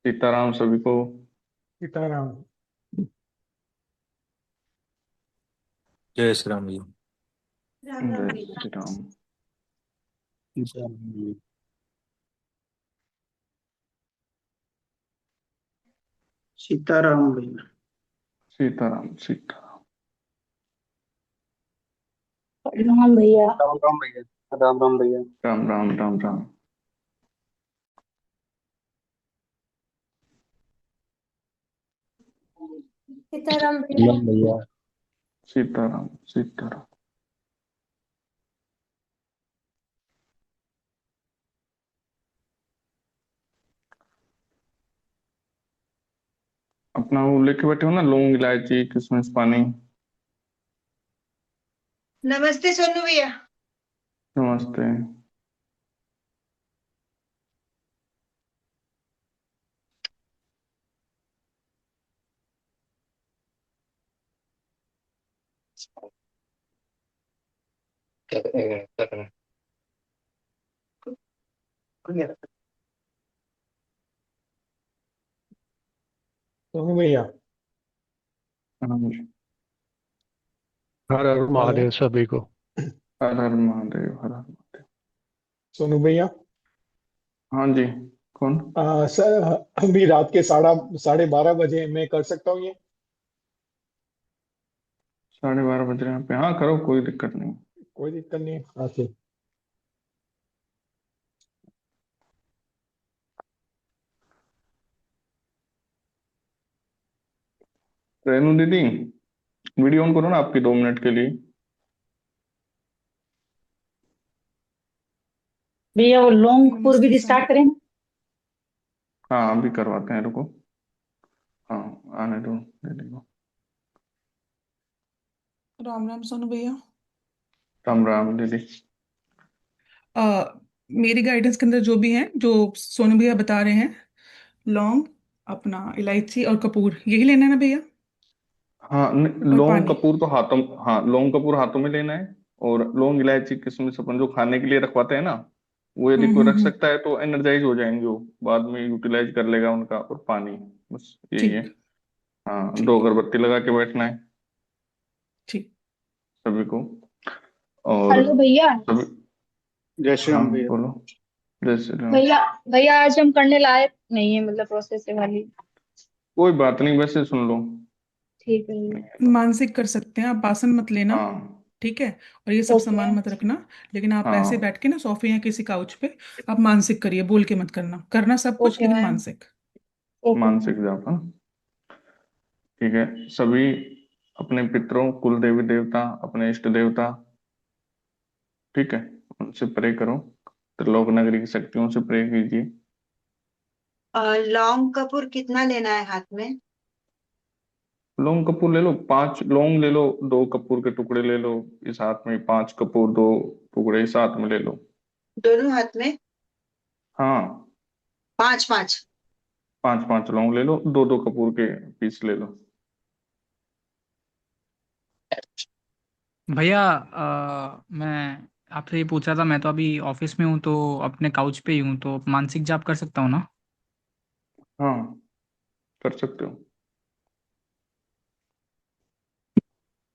सीताराम सभी को। सीताराम। जय श्री राम जी। राम राम जय भैया। श्री राम। जय राम जी। सीताराम भैया। सीताराम सीताराम। प्रणाम भैया। राम राम भैया। राम राम भैया। राम राम राम राम। सीताराम भैया। राम भैया। सीताराम सीताराम। अपना वो लेके बैठे हो ना, लौंग इलायची किशमिश पानी। नमस्ते सोनू भैया। नमस्ते। सोनू भैया। हाँ जी। हर हर हेलो। महादेव सभी को। हर हर महादेव हर हर महादेव। सोनू भैया। हाँ जी। कौन? सर, अभी रात के 12:30 बजे मैं कर सकता हूँ ये? 12:30 बज रहे हैं यहाँ पे। हाँ करो, कोई दिक्कत नहीं। कोई दिक्कत नहीं है। ओके। रेनू दीदी, वीडियो ऑन करो ना आपकी, 2 मिनट के लिए। भैया वो लॉन्ग पूर्व नमस्ते भी सर। स्टार्ट करें। हाँ अभी करवाते हैं, रुको। हाँ आने दो दीदी को। राम राम सोनू भैया। राम राम दीदी। अ, मेरी गाइडेंस के अंदर जो भी है, जो सोनू भैया बता रहे हैं, लौंग, अपना इलायची और कपूर, यही लेना है ना भैया? हाँ और लौंग पानी। कपूर तो हाथों, हाँ लौंग कपूर हाथों में लेना है। और लौंग इलायची किशमिश अपन जो खाने के लिए रखवाते हैं ना, वो यदि कोई रख हम्म। सकता है तो एनर्जाइज हो जाएंगे वो, बाद में यूटिलाइज कर लेगा उनका। और पानी, बस यही है। ठीक। हाँ दो ठीक है। अगरबत्ती लगा के बैठना है ठीक। सभी को। और हेलो भैया। सभी। जय श्री हाँ राम भैया। बोलो। जय श्री राम। भैया भैया आज हम करने लायक नहीं है, मतलब प्रोसेस से वाली। कोई बात नहीं, वैसे सुन लो। ठीक है भैया। नहीं है तो। मानसिक कर सकते हैं आप, बासन मत लेना। हाँ ठीक है। और ये सब ओके। सामान मत रखना। लेकिन आप ऐसे हाँ। बैठ के ना सोफे या किसी काउच पे, आप मानसिक करिए, बोल के मत करना, करना सब कुछ ओके लेकिन मैम। मानसिक। Okay ma'am. मानसिक जाप, हाँ। ठीक है सभी, अपने पितरों, कुल देवी देवता, अपने इष्ट देवता, ठीक है, उनसे प्रे करो। त्रिलोक नगरी की शक्तियों से प्रे कीजिए। लौंग कपूर कितना लेना है हाथ में? लौंग कपूर ले लो, 5 लौंग ले लो, 2 कपूर के टुकड़े ले लो। इस हाथ में 5 कपूर, 2 टुकड़े इस हाथ में ले लो। दोनों हाथ में? हाँ। पांच पांच। 5 5 लौंग ले लो, 2 2 कपूर के पीस ले लो। भैया मैं आपसे ये पूछ रहा था। मैं तो अभी ऑफिस में हूँ, तो अपने काउच पे ही हूँ, तो मानसिक जाप कर सकता हूँ ना? हाँ कर सकते हो।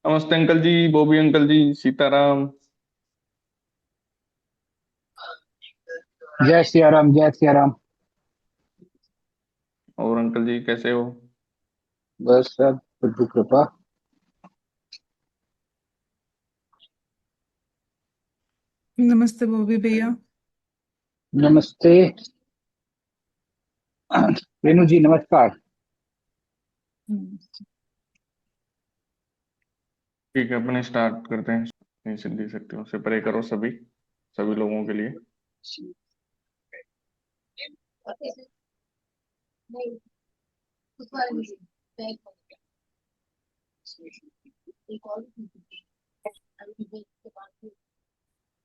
नमस्ते अंकल जी, बॉबी अंकल जी, सीताराम। जय सिया राम। जय सिया राम। और अंकल जी कैसे हो? बस सब प्रभु कृपा। नमस्ते बॉबी भैया। नमस्ते। रेणु जी नमस्कार। हम्म। ठीक है अपने स्टार्ट करते हैं। नहीं सिद्धि शक्तियों से प्रे करो सभी, सभी लोगों के लिए। नहीं, उस वाले में से। एक और अभी के बाद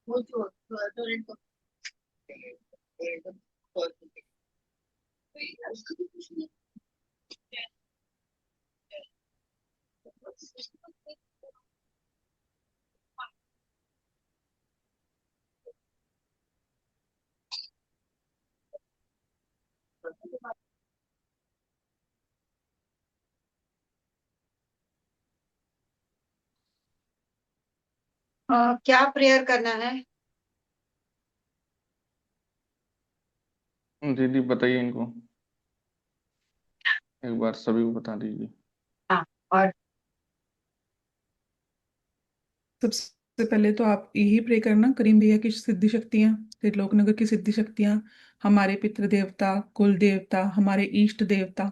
वो जो रेस्टोरेंट का क्या प्रेयर करना है? दीदी बताइए इनको, एक बार सभी को बता दीजिए। हाँ, और सबसे पहले तो आप यही प्रे करना, करीम भैया की सिद्धि शक्तियां, त्रिलोकनगर की सिद्धि शक्तियां, हमारे पितृ देवता, कुल देवता, हमारे इष्ट देवता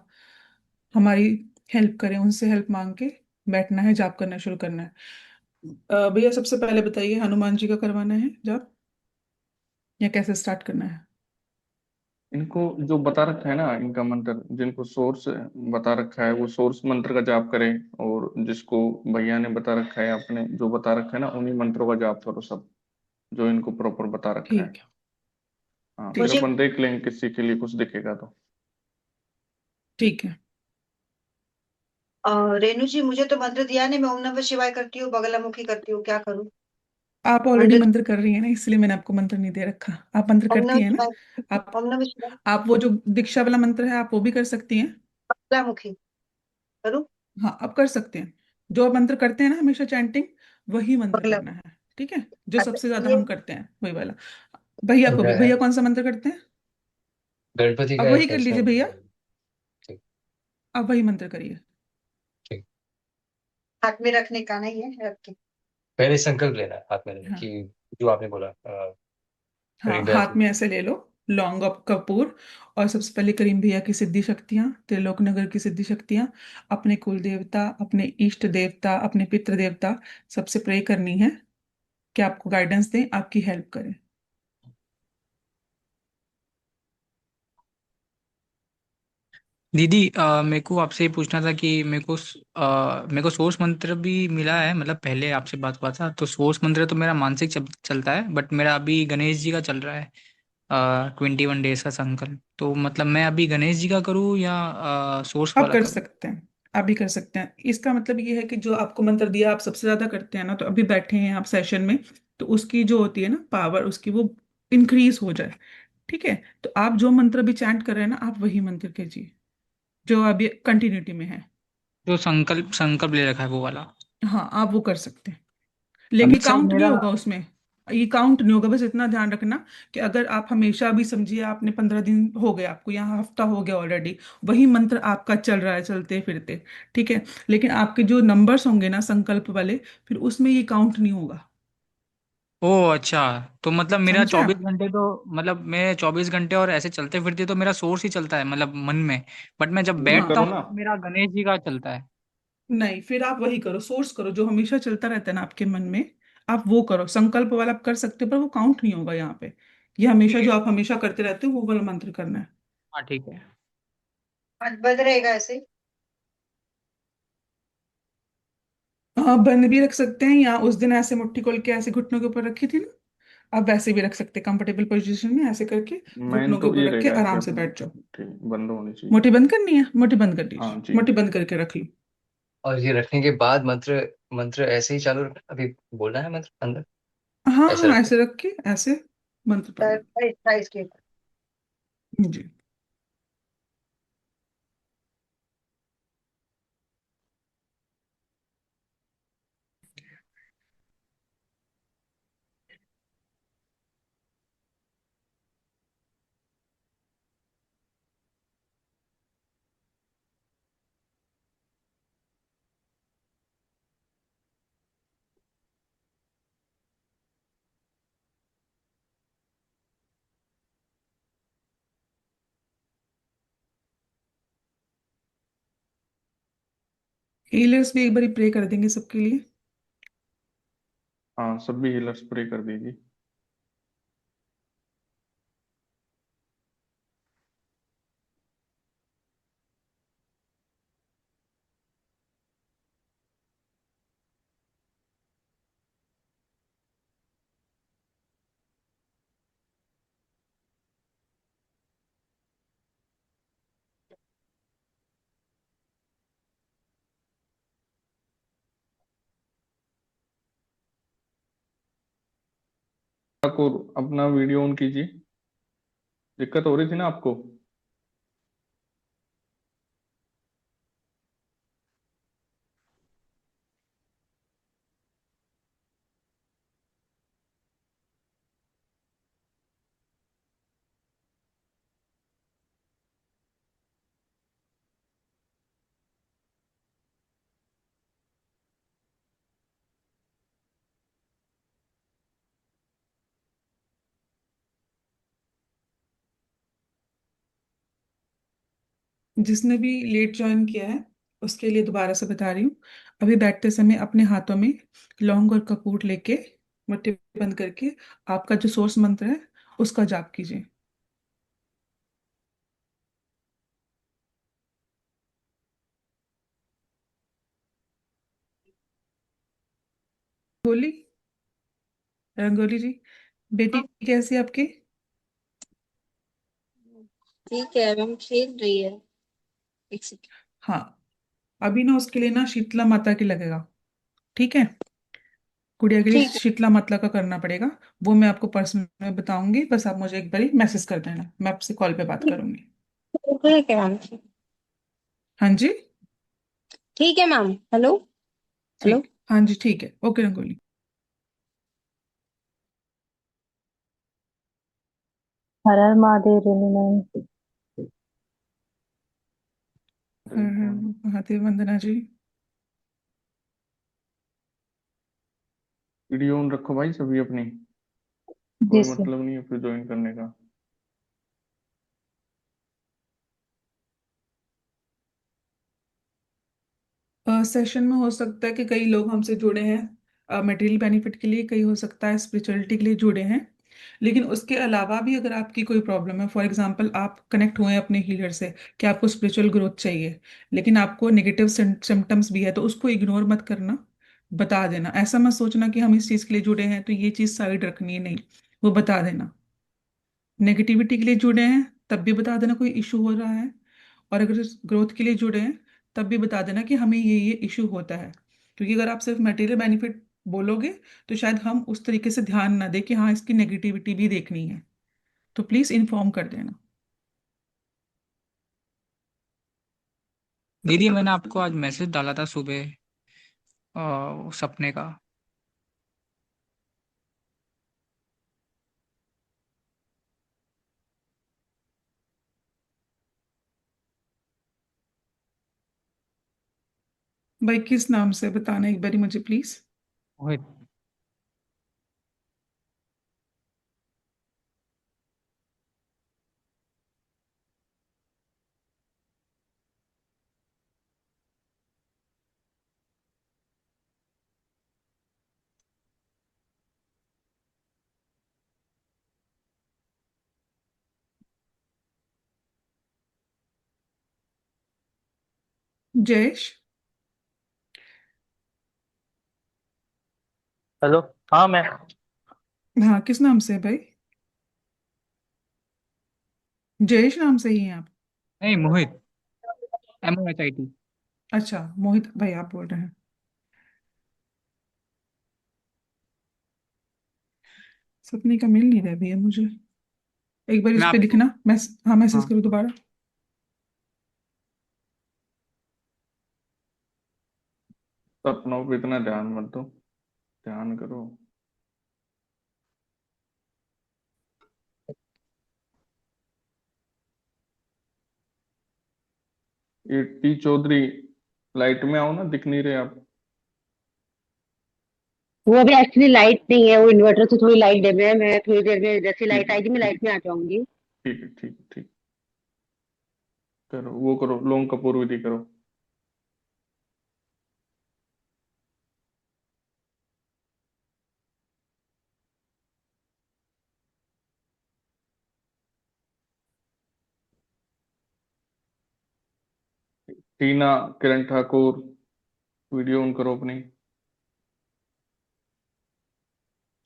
हमारी हेल्प करें, उनसे हेल्प मांग के बैठना है, जाप करना शुरू करना है। भैया सबसे पहले बताइए, हनुमान जी का करवाना है जाप या कैसे स्टार्ट करना है? इनको जो बता रखा है ना, इनका मंत्र, जिनको सोर्स बता रखा है वो सोर्स मंत्र का जाप करें, और जिसको भैया ने बता रखा है, आपने जो बता रखा है ना, उन्हीं मंत्रों का जाप करो सब, जो इनको प्रॉपर बता रखा है। ठीक है। हाँ, फिर ठीक मुझे है। अपन देख लेंगे किसी के लिए कुछ दिखेगा तो। ठीक है। रेणु जी, मुझे तो मंत्र दिया नहीं, मैं ओम नमः शिवाय करती हूँ, बगलामुखी करती हूँ, क्या करूँ? आप ऑलरेडी मंत्र मंत्र कर रही है ना, इसलिए मैंने आपको मंत्र नहीं दे रखा। आप मंत्र ओम करती नमः है ना? शिवाय, आप ओम नमः शिवाय, आप वो जो दीक्षा वाला मंत्र है आप वो भी कर सकती हैं। बगलामुखी करूँ? हाँ, आप कर सकते हैं। जो आप मंत्र करते हैं ना हमेशा चैंटिंग, वही मंत्र बगला, करना है। ठीक है, जो अच्छा सबसे ज्यादा ये हम करते हैं वही वाला। भैया को भी, है भैया कौन सा मंत्र करते हैं? गणपति अब का वही एक कर ऐसा। लीजिए भैया, ठीक। अब वही मंत्र करिए। ठीक। हाथ में रखने का नहीं है, रख के। पहले संकल्प लेना है हाथ में लेना हाँ। कि जो आपने बोला हाँ, हृदय हाथ से। में ऐसे ले लो, लौंग और कपूर, और सबसे पहले करीम भैया की सिद्धि शक्तियां, त्रिलोकनगर की सिद्धि शक्तियां, अपने कुल देवता, अपने इष्ट देवता, अपने पितृ देवता, सबसे प्रे करनी है कि आपको गाइडेंस दें, आपकी हेल्प करें। दीदी मेरे को आपसे ये पूछना था कि मेरे को सोर्स मंत्र भी मिला है, मतलब पहले आपसे बात हुआ था तो सोर्स मंत्र तो मेरा मानसिक चलता है, बट मेरा अभी गणेश जी का चल रहा है 21 डेज का संकल्प। तो मतलब मैं अभी गणेश जी का करूँ या सोर्स आप वाला कर करूँ? सकते हैं, आप भी कर सकते हैं। इसका मतलब ये है कि जो आपको मंत्र दिया आप सबसे ज्यादा करते हैं ना, तो अभी बैठे हैं आप सेशन में, तो उसकी जो होती है ना पावर, उसकी वो इंक्रीज हो जाए। ठीक है, तो आप जो मंत्र भी चैंट कर रहे हैं ना, आप वही मंत्र कीजिए जो अभी कंटिन्यूटी में है। जो संकल्प संकल्प ले रखा है वो वाला। हाँ, आप वो कर सकते हैं, लेकिन अभी ये सर काउंट नहीं मेरा होगा उसमें। ये काउंट नहीं होगा, बस इतना ध्यान रखना कि अगर आप हमेशा भी समझिए, आपने 15 दिन हो गए, आपको यहाँ हफ्ता हो गया ऑलरेडी, वही मंत्र आपका चल रहा है चलते फिरते। ठीक है, लेकिन आपके जो नंबर्स होंगे ना संकल्प वाले, फिर उसमें ये काउंट नहीं होगा। ओ अच्छा, तो मतलब मेरा समझे 24 घंटे तो, मतलब मैं 24 घंटे और ऐसे चलते फिरते तो मेरा सोर्स ही चलता है मतलब मन में, बट मैं जब वही बैठता करो हूँ ना। तो मेरा गणेश जी का चलता है। नहीं, फिर आप वही करो, सोर्स करो जो हमेशा चलता रहता है ना आपके मन में। आप वो करो, संकल्प वाला आप कर सकते हो पर वो काउंट नहीं होगा यहाँ पे। ये हमेशा ठीक है। जो आप हमेशा करते रहते हो वो वाला मंत्र करना है। हाँ ठीक है। हाथ बंद रहेगा ऐसे? हाँ, बंद भी रख सकते हैं, या उस दिन ऐसे मुट्ठी खोल के ऐसे घुटनों के ऊपर रखी थी ना, आप वैसे भी रख सकते हैं, कंफर्टेबल पोजीशन में ऐसे करके मेन घुटनों के तो ऊपर ये रख के रहेगा कि आराम से अपन, बैठ जाओ। ठीक, बंद होनी चाहिए। मुट्ठी बंद करनी है, मुट्ठी बंद कर हाँ लीजिए, जी। मुट्ठी बंद करके रख लो। और ये रखने के बाद मंत्र मंत्र ऐसे ही चालू रखना, अभी बोलना है मंत्र अंदर हाँ ऐसे हाँ, रख के। ऐसे रख के ऐसे मंत्र पढ़ना। साइज के ऊपर। जी। हीलर्स भी एक बार प्रे कर देंगे सबके लिए। हाँ, सब भी हीलर स्प्रे कर देगी। ठाकुर, अपना वीडियो ऑन कीजिए, दिक्कत हो रही थी ना आपको। जिसने भी लेट ज्वाइन किया है उसके लिए दोबारा से बता रही हूँ। अभी बैठते समय अपने हाथों में लौंग और कपूर लेके मुट्ठी बंद करके आपका जो सोर्स मंत्र है उसका जाप कीजिए। रंगोली, रंगोली जी, बेटी कैसी है आपकी? ठीक है, मैम खेल रही है। एक सेकंड। हाँ, अभी ना उसके लिए ना शीतला माता की लगेगा, ठीक है? गुड़िया के लिए ठीक शीतला माता का करना पड़ेगा। वो मैं आपको पर्सनल में बताऊंगी, बस आप मुझे एक बार मैसेज कर देना, मैं आपसे कॉल पे बात है, करूंगी। ठीक है मैम। हाँ जी, ठीक है मैम। हेलो। हेलो। ठीक, हाँ जी ठीक है, ओके रंगोली। हर हर महादेव रेनू मैम। हर हर महादेव वंदना जी। वीडियो ऑन रखो भाई सभी अपनी, जी कोई सर। मतलब नहीं है फिर ज्वाइन करने का। सेशन में हो सकता है कि कई लोग हमसे जुड़े हैं मटेरियल बेनिफिट के लिए, कई हो सकता है स्पिरिचुअलिटी के लिए जुड़े हैं। लेकिन उसके अलावा भी अगर आपकी कोई प्रॉब्लम है, फॉर एग्जांपल आप कनेक्ट हुए हैं अपने हीलर से कि आपको स्पिरिचुअल ग्रोथ चाहिए, लेकिन आपको नेगेटिव सिम्टम्स भी है, तो उसको इग्नोर मत करना, बता देना। ऐसा मत सोचना कि हम इस चीज़ के लिए जुड़े हैं तो ये चीज़ साइड रखनी है, नहीं, वो बता देना। नेगेटिविटी के लिए जुड़े हैं तब भी बता देना कोई इशू हो रहा है, और अगर ग्रोथ के लिए जुड़े हैं तब भी बता देना कि हमें ये इशू होता है। क्योंकि अगर आप सिर्फ मटेरियल बेनिफिट बोलोगे तो शायद हम उस तरीके से ध्यान ना दें कि हाँ इसकी नेगेटिविटी भी देखनी है, तो प्लीज इन्फॉर्म कर देना। दीदी मैंने आपको आज मैसेज डाला था सुबह सपने का। भाई किस नाम से बताना एक बारी मुझे प्लीज। मोहित। जयेश, हेलो। हाँ मैं। हाँ किस नाम से है भाई? जयेश नाम से ही हैं आप? नहीं, मोहित, MOHIT। अच्छा मोहित भाई आप बोल रहे हैं। सपने का मिल नहीं रहा भैया मुझे, एक बार इस मैं पे आपको, लिखना, हाँ मैसेज हाँ, करो दोबारा। सपनों पे इतना ध्यान मत दो, ध्यान करो। ये टी चौधरी, लाइट में आओ ना, दिख नहीं रहे आप। वो अभी एक्चुअली लाइट नहीं है, वो इन्वर्टर से थोड़ी लाइट डैमेज है। मैं थोड़ी देर में जैसे ठीक लाइट है आएगी मैं ठीक लाइट में आ जाऊंगी। ठीक है ठीक है ठीक। करो वो, करो लौंग कपूर विधि करो। टीना किरण ठाकुर, वीडियो ऑन करो अपनी।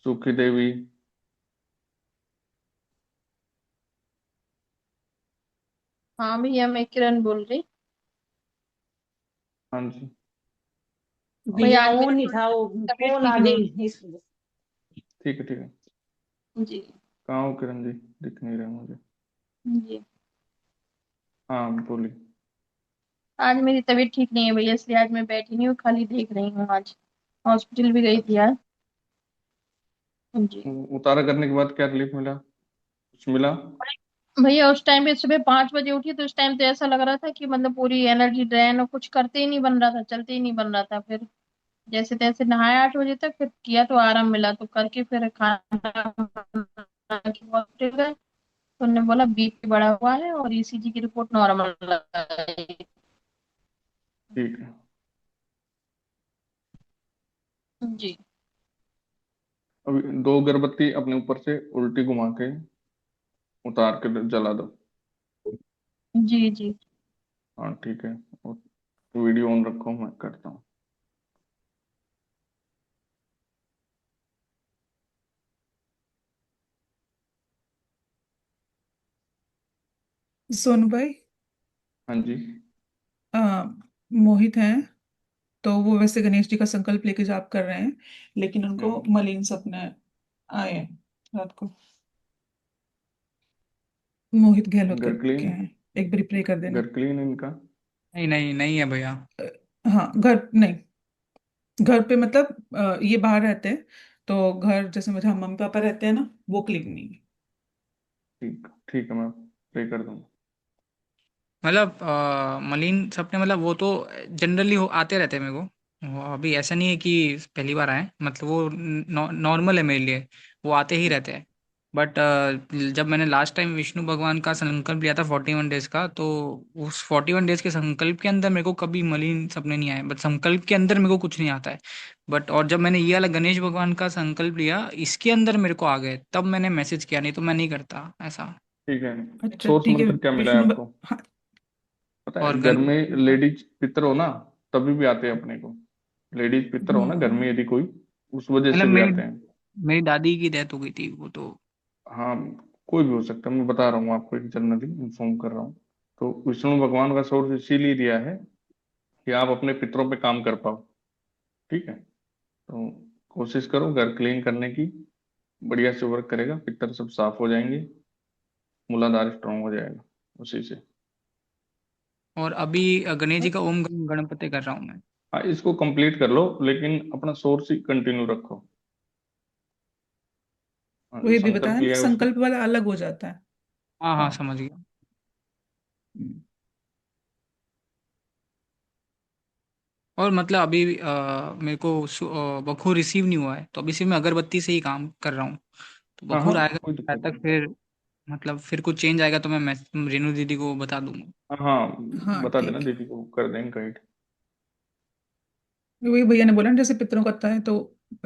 सुखी देवी, हाँ भैया, मैं किरण बोल रही। हाँ जी। भैया भैया आज वो मेरी नहीं थोड़ी था, वो तबीयत फोन ठीक आ नहीं गई इस वजह से। ठीक है ठीक है। है। जी। कहाँ हो किरण जी, दिख नहीं रहे मुझे। जी। हाँ बोली। आज मेरी तबीयत ठीक नहीं है भैया, इसलिए आज मैं बैठी नहीं हूँ, खाली देख रही हूँ। आज हॉस्पिटल भी गई थी अच्छा, आज। जी। उतारा करने के बाद क्या रिलीफ मिला, कुछ मिला? भैया उस टाइम पे सुबह 5 बजे उठी तो उस टाइम तो ऐसा लग रहा था कि मतलब पूरी एनर्जी ड्रेन, और कुछ करते ही नहीं बन रहा था, चलते ही नहीं बन रहा था। फिर जैसे तैसे नहाया 8 बजे तक, फिर किया तो आराम मिला, तो करके फिर खाना बना के हॉस्पिटल गए। तो उन्होंने बोला बीपी बढ़ा हुआ है और ईसीजी की रिपोर्ट नॉर्मल आई। ठीक है। जी अभी 2 अगरबत्ती अपने ऊपर से उल्टी घुमा के उतार के जला दो। जी जी। हाँ ठीक है। और वीडियो ऑन रखो, मैं करता हूँ। सोनू भाई, हाँ जी। आ, मोहित हैं, तो वो वैसे गणेश जी का संकल्प लेके जाप कर रहे हैं, लेकिन उनको हम्म। मलिन सपने आए हैं रात को। मोहित गहलोत घर करके क्लीन, हैं, एक बार प्रे कर देना। घर क्लीन इनका। नहीं नहीं नहीं है भैया। अ, हाँ, घर नहीं, घर पे मतलब ये बाहर रहते हैं, तो घर जैसे मुझे हम मम्मी पापा रहते हैं ना, वो क्लिक नहीं है। ठीक ठीक है, मैं पे कर दूंगा। मतलब मलिन सपने मतलब वो तो जनरली आते रहते हैं मेरे को। वो अभी ऐसा नहीं है कि पहली बार आए, मतलब वो नॉर्मल है मेरे लिए, वो आते ही रहते हैं। बट जब मैंने लास्ट टाइम विष्णु भगवान का संकल्प लिया था 41 डेज का, तो उस 41 डेज के संकल्प के अंदर मेरे को कभी मलिन सपने नहीं आए, बट संकल्प के अंदर मेरे को कुछ नहीं आता है। बट और जब मैंने ये वाला गणेश भगवान का संकल्प लिया, इसके अंदर मेरे को आ गए, तब मैंने मैसेज किया, नहीं तो मैं नहीं करता ऐसा। ठीक है। अच्छा सोर्स ठीक है। मंत्र क्या मिला है विष्णु आपको? हाँ, पता और है, घर गण में लेडीज पितर हो ना, तभी भी आते हैं अपने को। लेडीज पितर हो ना घर में, यदि कोई, उस वजह मतलब से भी मेरी आते हैं। मेरी दादी की डेथ हो गई थी वो तो। हाँ, कोई भी हो सकता है, मैं बता रहा हूँ आपको, एक जनरली इन्फॉर्म कर रहा हूँ। तो विष्णु भगवान का सोर्स इसीलिए दिया है कि आप अपने पितरों पे काम कर पाओ। ठीक है। तो कोशिश करो घर क्लीन करने की, बढ़िया से वर्क करेगा, पितर सब साफ हो जाएंगे, मूलाधार स्ट्रांग हो जाएगा उसी से। और अभी गणेश जी का ओम गणपति कर रहा हूँ मैं। हाँ, इसको कंप्लीट कर लो, लेकिन अपना सोर्स ही कंटिन्यू रखो। हाँ, जो वही भी बताया संकल्प ना, लिया है उसको। संकल्प वाला अलग हो जाता है। हाँ हाँ, हाँ। समझ गया। हम्म। और मतलब अभी मेरे को बखूर रिसीव नहीं हुआ है, तो अभी सिर्फ मैं अगरबत्ती से ही काम कर रहा हूँ। तो हाँ हाँ, बखूर आएगा कोई शायद दिक्कत तक, नहीं। फिर मतलब फिर कुछ चेंज आएगा तो मैं रेनू दीदी को बता दूंगा। हाँ हाँ, हाँ बता देना, ठीक है। दीदी को कर देंगे गाइड। वही भैया ने बोला ना, जैसे पितरों का आता है तो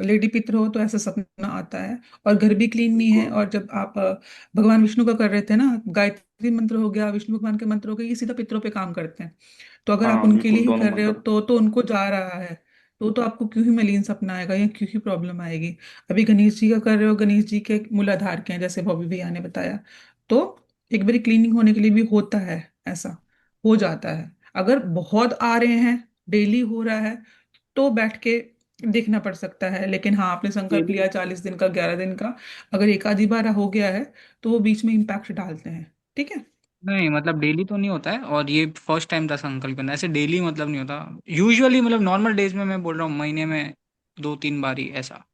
लेडी पितर हो तो ऐसा सपना आता है, और घर भी क्लीन नहीं है। बिल्कुल। और जब आप भगवान विष्णु का कर रहे थे ना, गायत्री मंत्र हो गया, विष्णु भगवान के मंत्र हो गए, ये सीधा पितरों पे काम करते हैं। तो अगर आप हाँ उनके लिए बिल्कुल, ही दोनों कर रहे हो मंत्र। तो उनको जा रहा है, तो आपको क्यों ही मलिन सपना आएगा या क्यों ही प्रॉब्लम आएगी। अभी गणेश जी का कर रहे हो, गणेश जी के मूलाधार के हैं, जैसे बॉबी भैया ने बताया। तो एक बारी क्लीनिंग होने के लिए भी होता है, ऐसा हो जाता है। अगर बहुत आ रहे हैं, डेली हो रहा है, तो बैठ के देखना पड़ सकता है। लेकिन हाँ, आपने संकल्प लिया 40 दिन का, 11 दिन का, अगर एक आधी बार हो गया है तो वो बीच में इम्पैक्ट डालते हैं। ठीक है। नहीं मतलब डेली तो नहीं होता है, और ये फर्स्ट टाइम था संकल्प करना, ऐसे डेली मतलब नहीं होता। यूजुअली मतलब नॉर्मल डेज में, मैं बोल रहा हूँ महीने में 2-3 बार ही ऐसा।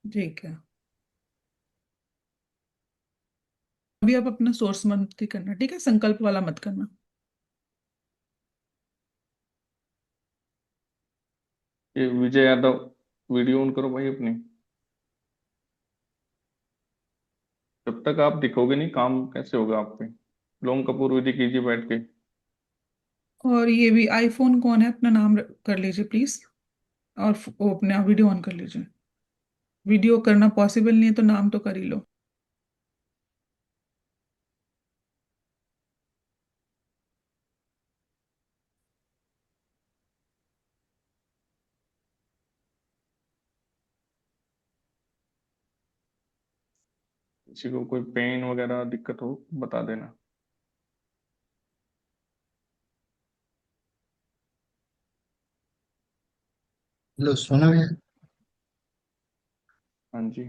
ठीक है। अभी आप अपना सोर्स मत ही करना, ठीक है, संकल्प वाला मत करना। ये विजय यादव, वीडियो ऑन करो भाई अपनी। जब तक आप दिखोगे नहीं, काम कैसे होगा आप पे? लोम कपूर विधि कीजिए बैठ के। और ये भी आईफोन कौन है, अपना नाम कर लीजिए प्लीज। और वो अपने आप वीडियो ऑन कर लीजिए। वीडियो करना पॉसिबल नहीं है तो नाम तो कर ही लो। किसी को कोई पेन वगैरह दिक्कत हो, बता देना। हेलो सुनो भैया। हाँ जी।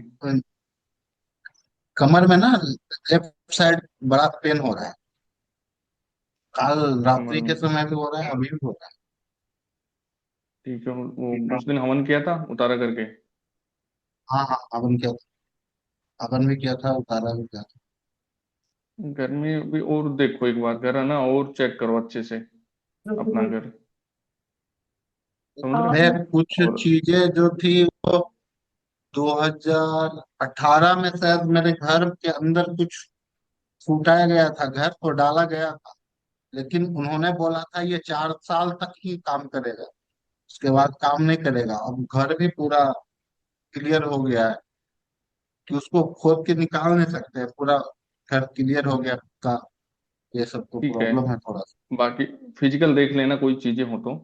कमर में ना लेफ्ट साइड बड़ा पेन हो रहा है। कल कमर रात्रि के में? समय भी हो रहा है, अभी भी हो रहा ठीक है, वो है। उस दिन हवन किया था उतारा करके? हाँ हाँ, हवन किया था, हवन भी किया था, उतारा भी किया था। घर में भी और देखो एक बार, घर है ना, और चेक करो अच्छे से अपना घर, समझ रहे हो? मैं कुछ और चीजें जो थी वो 2018 में शायद मेरे घर के अंदर कुछ फूटाया गया था, घर तो डाला गया था, लेकिन उन्होंने बोला था ये 4 साल तक ही काम करेगा, उसके बाद काम नहीं करेगा। अब घर भी पूरा क्लियर हो गया है कि उसको खोद के निकाल नहीं सकते, पूरा घर क्लियर हो गया का। ये सब तो ठीक है, प्रॉब्लम है थोड़ा सा। बाकी फिजिकल देख लेना कोई चीजें हो तो,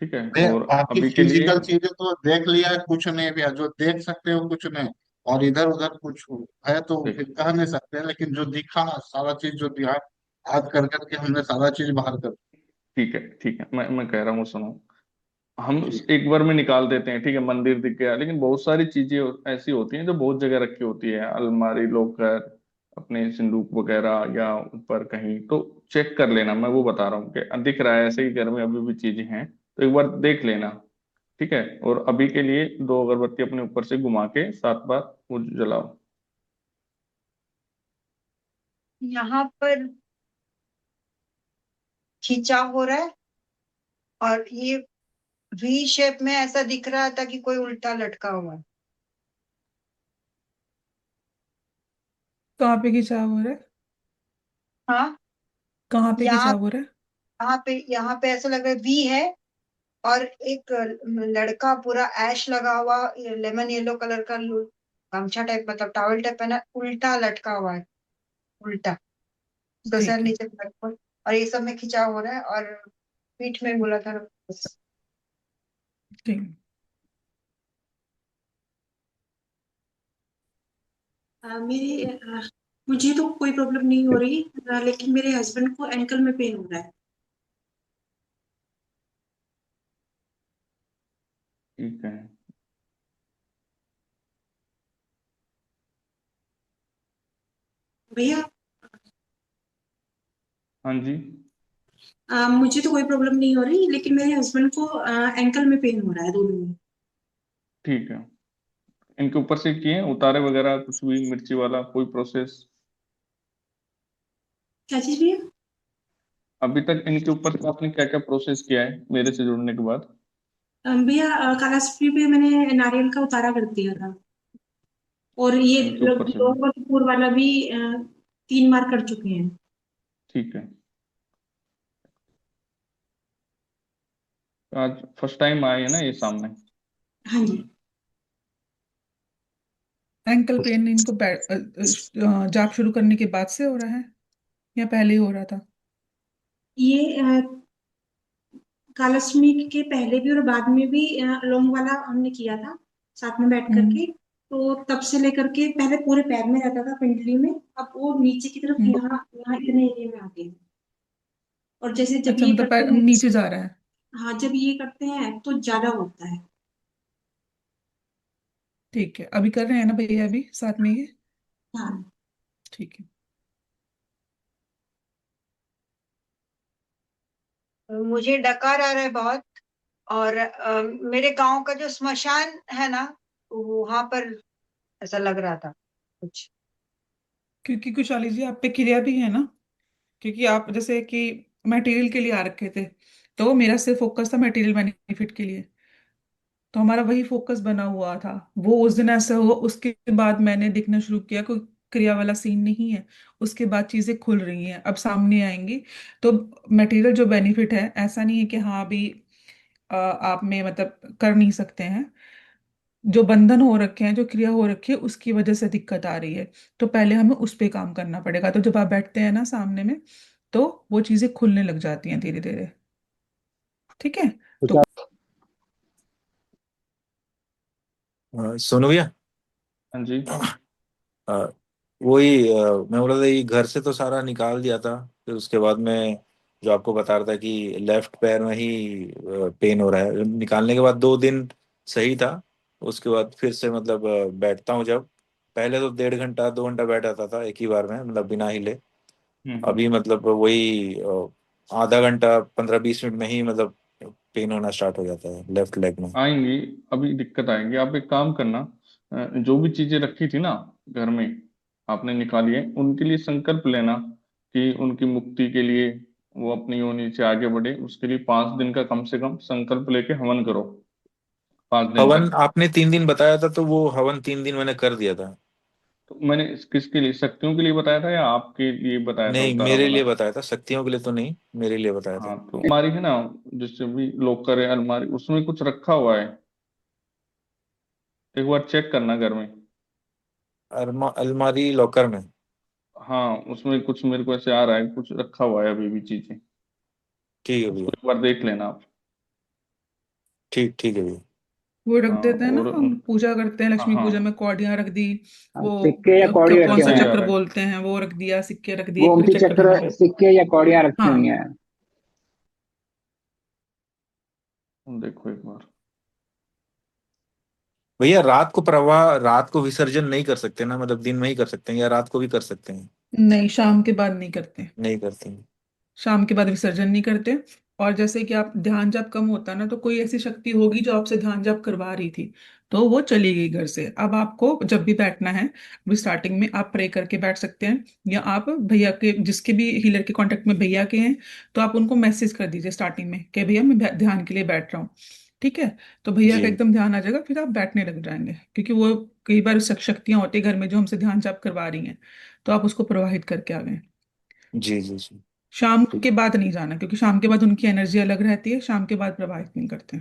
ठीक है। और बाकी अभी के लिए फिजिकल चीजें तो देख लिया है, कुछ नहीं भी है, जो देख सकते हो कुछ नहीं, और इधर उधर कुछ है तो ठीक फिर कह नहीं सकते, लेकिन जो दिखा सारा चीज जो दिखा, याद कर करके हमने सारा चीज बाहर कर। ठीक है, ठीक है, मैं कह रहा हूँ सुनो। हम ठीक। एक बार में निकाल देते हैं, ठीक है, मंदिर दिख गया, लेकिन बहुत सारी चीजें ऐसी होती हैं जो बहुत जगह रखी होती है, अलमारी, लॉकर, अपने संदूक वगैरह, या ऊपर कहीं, तो चेक कर लेना। मैं वो बता रहा हूँ कि दिख रहा है ऐसे ही घर में अभी भी चीजें हैं, तो एक बार देख लेना, ठीक है। और अभी के लिए 2 अगरबत्ती अपने ऊपर से घुमा के 7 बार वो जलाओ। यहाँ पर खिंचाव हो रहा है, और ये वी शेप में ऐसा दिख रहा था कि कोई उल्टा लटका हुआ है। कहाँ पे खिंचाव हो रहा है? हाँ, कहाँ पे यहाँ खिंचाव हो रहा है? यहाँ पे ऐसा लग रहा है वी है, और एक लड़का पूरा ऐश लगा हुआ, लेमन येलो कलर का गमछा टाइप, मतलब टॉवल टाइप पहना, उल्टा लटका हुआ है, उल्टा, उसका सर ठीक है। नीचे तक पर, और ये सब में खिंचाव हो रहा है, और पीठ में बोला था बस। ठीक। मुझे तो कोई प्रॉब्लम नहीं हो रही, लेकिन मेरे हस्बैंड को एंकल में पेन हो रहा है। ठीक है। भैया, हाँ जी। मुझे तो कोई प्रॉब्लम नहीं हो रही, लेकिन मेरे हस्बैंड को एंकल में पेन हो रहा है, दोनों में। ठीक है, इनके ऊपर से किए उतारे वगैरह कुछ भी, मिर्ची वाला कोई प्रोसेस? क्या चीज भैया? अभी तक इनके ऊपर से आपने क्या क्या प्रोसेस किया है मेरे से जुड़ने के बाद? भैया, कालास्ट्री पे मैंने नारियल का उतारा कर दिया था, और ये इनके ऊपर से भी? लोग कपूर वाला भी 3 बार कर चुके हैं। ठीक है। आज फर्स्ट टाइम आए हैं ना ये सामने? हाँ जी। एंकल पेन इनको जाप शुरू करने के बाद से हो रहा है या पहले ही हो रहा था? ये कालाष्टमी के पहले भी और बाद में भी लौंग वाला हमने किया था, साथ में बैठ हम्म। करके। तो तब से लेकर के पहले पूरे पैर में रहता था, पिंडली में, अब वो नीचे की तरफ हम्म। यहाँ यहाँ इतने एरिया में आ गया। और जैसे जब अच्छा, ये मतलब करते पैर हैं, नीचे जा रहा है। हाँ, जब ये करते हैं तो ज्यादा होता है। ठीक है, अभी कर रहे हैं ना भैया, अभी साथ में ये? हाँ। ठीक है। मुझे डकार आ रहा है बहुत, और मेरे गांव का जो स्मशान है ना, वहां पर ऐसा लग रहा था कुछ। क्योंकि कुशाली जी, आप पे क्रिया भी है ना, क्योंकि आप जैसे कि मटेरियल के लिए आ रखे थे, तो मेरा सिर्फ फोकस था मटेरियल बेनिफिट के लिए, तो हमारा वही फोकस बना हुआ था। वो उस दिन ऐसा हुआ, उसके बाद मैंने देखना शुरू किया, कोई क्रिया वाला सीन नहीं है। उसके बाद चीजें खुल रही हैं, अब सामने आएंगी। तो मटेरियल जो बेनिफिट है, ऐसा नहीं है कि हाँ अभी आप में मतलब कर नहीं सकते हैं। जो बंधन हो रखे हैं, जो क्रिया हो रखी है, उसकी वजह से दिक्कत आ रही है, तो पहले हमें उस पे काम करना पड़ेगा। तो जब आप बैठते हैं ना सामने में, तो वो चीजें खुलने लग जाती हैं धीरे धीरे। ठीक है। तो सोनू भैया, हाँ जी। अ, वही मैं बोला था ये घर से तो सारा निकाल दिया था, फिर उसके बाद में जो आपको बता रहा था कि लेफ्ट पैर में ही पेन हो रहा है, निकालने के बाद 2 दिन सही था। उसके बाद फिर से मतलब बैठता हूँ जब, पहले तो 1.5 घंटा 2 घंटा बैठ जाता था एक ही बार में, मतलब बिना हिले। हम्म। अभी मतलब वही आधा घंटा 15-20 मिनट में ही मतलब पेन होना स्टार्ट हो जाता है लेफ्ट लेग में। आएंगी, अभी दिक्कत आएंगी। आप एक काम करना, जो भी चीजें रखी थी ना घर में, आपने निकाली है, उनके लिए संकल्प लेना कि उनकी मुक्ति के लिए वो अपनी योनि से आगे बढ़े। उसके लिए 5 दिन का कम से कम संकल्प लेके हवन करो, 5 दिन हवन तक। आपने 3 दिन बताया था, तो वो हवन 3 दिन मैंने कर दिया था। तो मैंने किसके लिए, शक्तियों के लिए बताया था या आपके लिए बताया था नहीं, उतारा मेरे वाला? लिए बताया था, शक्तियों के लिए तो नहीं, मेरे लिए बताया हाँ, था। तो अलमारी है ना, जैसे भी लॉकर है अलमारी, उसमें कुछ रखा हुआ है, एक बार चेक करना घर में। अलमारी लॉकर में? हाँ, उसमें कुछ मेरे को ऐसे आ रहा है, कुछ रखा हुआ है अभी भी चीजें। ठीक है उसको भैया। एक बार देख लेना आप। ठीक ठीक है भैया। वो रख हाँ, देते हैं ना, और हम पूजा करते हैं, हाँ लक्ष्मी हाँ, पूजा में कौड़ियाँ रख दी। हाँ, वो सिक्के या कौड़ी क्या, कौन रखे सा हुए सही हैं। आ चक्र रहा है। बोलते हैं, वो रख दिया, सिक्के रख दिए, एक बार गोमती चेक कर चक्र, लेना। सिक्के या कौड़ियाँ रखी हुई हाँ, हैं। देखो एक बार। भैया रात को विसर्जन नहीं कर सकते ना, मतलब दिन में ही कर सकते हैं या रात को भी कर सकते हैं? नहीं, शाम के बाद नहीं करते। नहीं करते हैं। शाम के बाद विसर्जन नहीं करते। और जैसे कि आप ध्यान जाप कम होता ना, तो कोई ऐसी शक्ति होगी जो आपसे ध्यान जाप करवा रही थी, तो वो चली गई घर से। अब आपको जब भी बैठना है, अभी स्टार्टिंग में आप प्रे करके बैठ सकते हैं, या आप भैया के, जिसके भी हीलर के कांटेक्ट में भैया के हैं, तो आप उनको मैसेज कर दीजिए स्टार्टिंग में कि भैया मैं ध्यान के लिए बैठ रहा हूँ। ठीक है, तो भैया का जी एकदम ध्यान आ जाएगा, फिर आप बैठने लग जाएंगे, क्योंकि वो कई बार शक्तियां होती है घर में जो हमसे ध्यान जाप करवा रही हैं, तो आप उसको प्रवाहित करके आ गए। जी जी जी। शाम ठीक के बाद नहीं जाना, क्योंकि शाम के बाद उनकी एनर्जी अलग रहती है, शाम के बाद प्रभावित नहीं करते।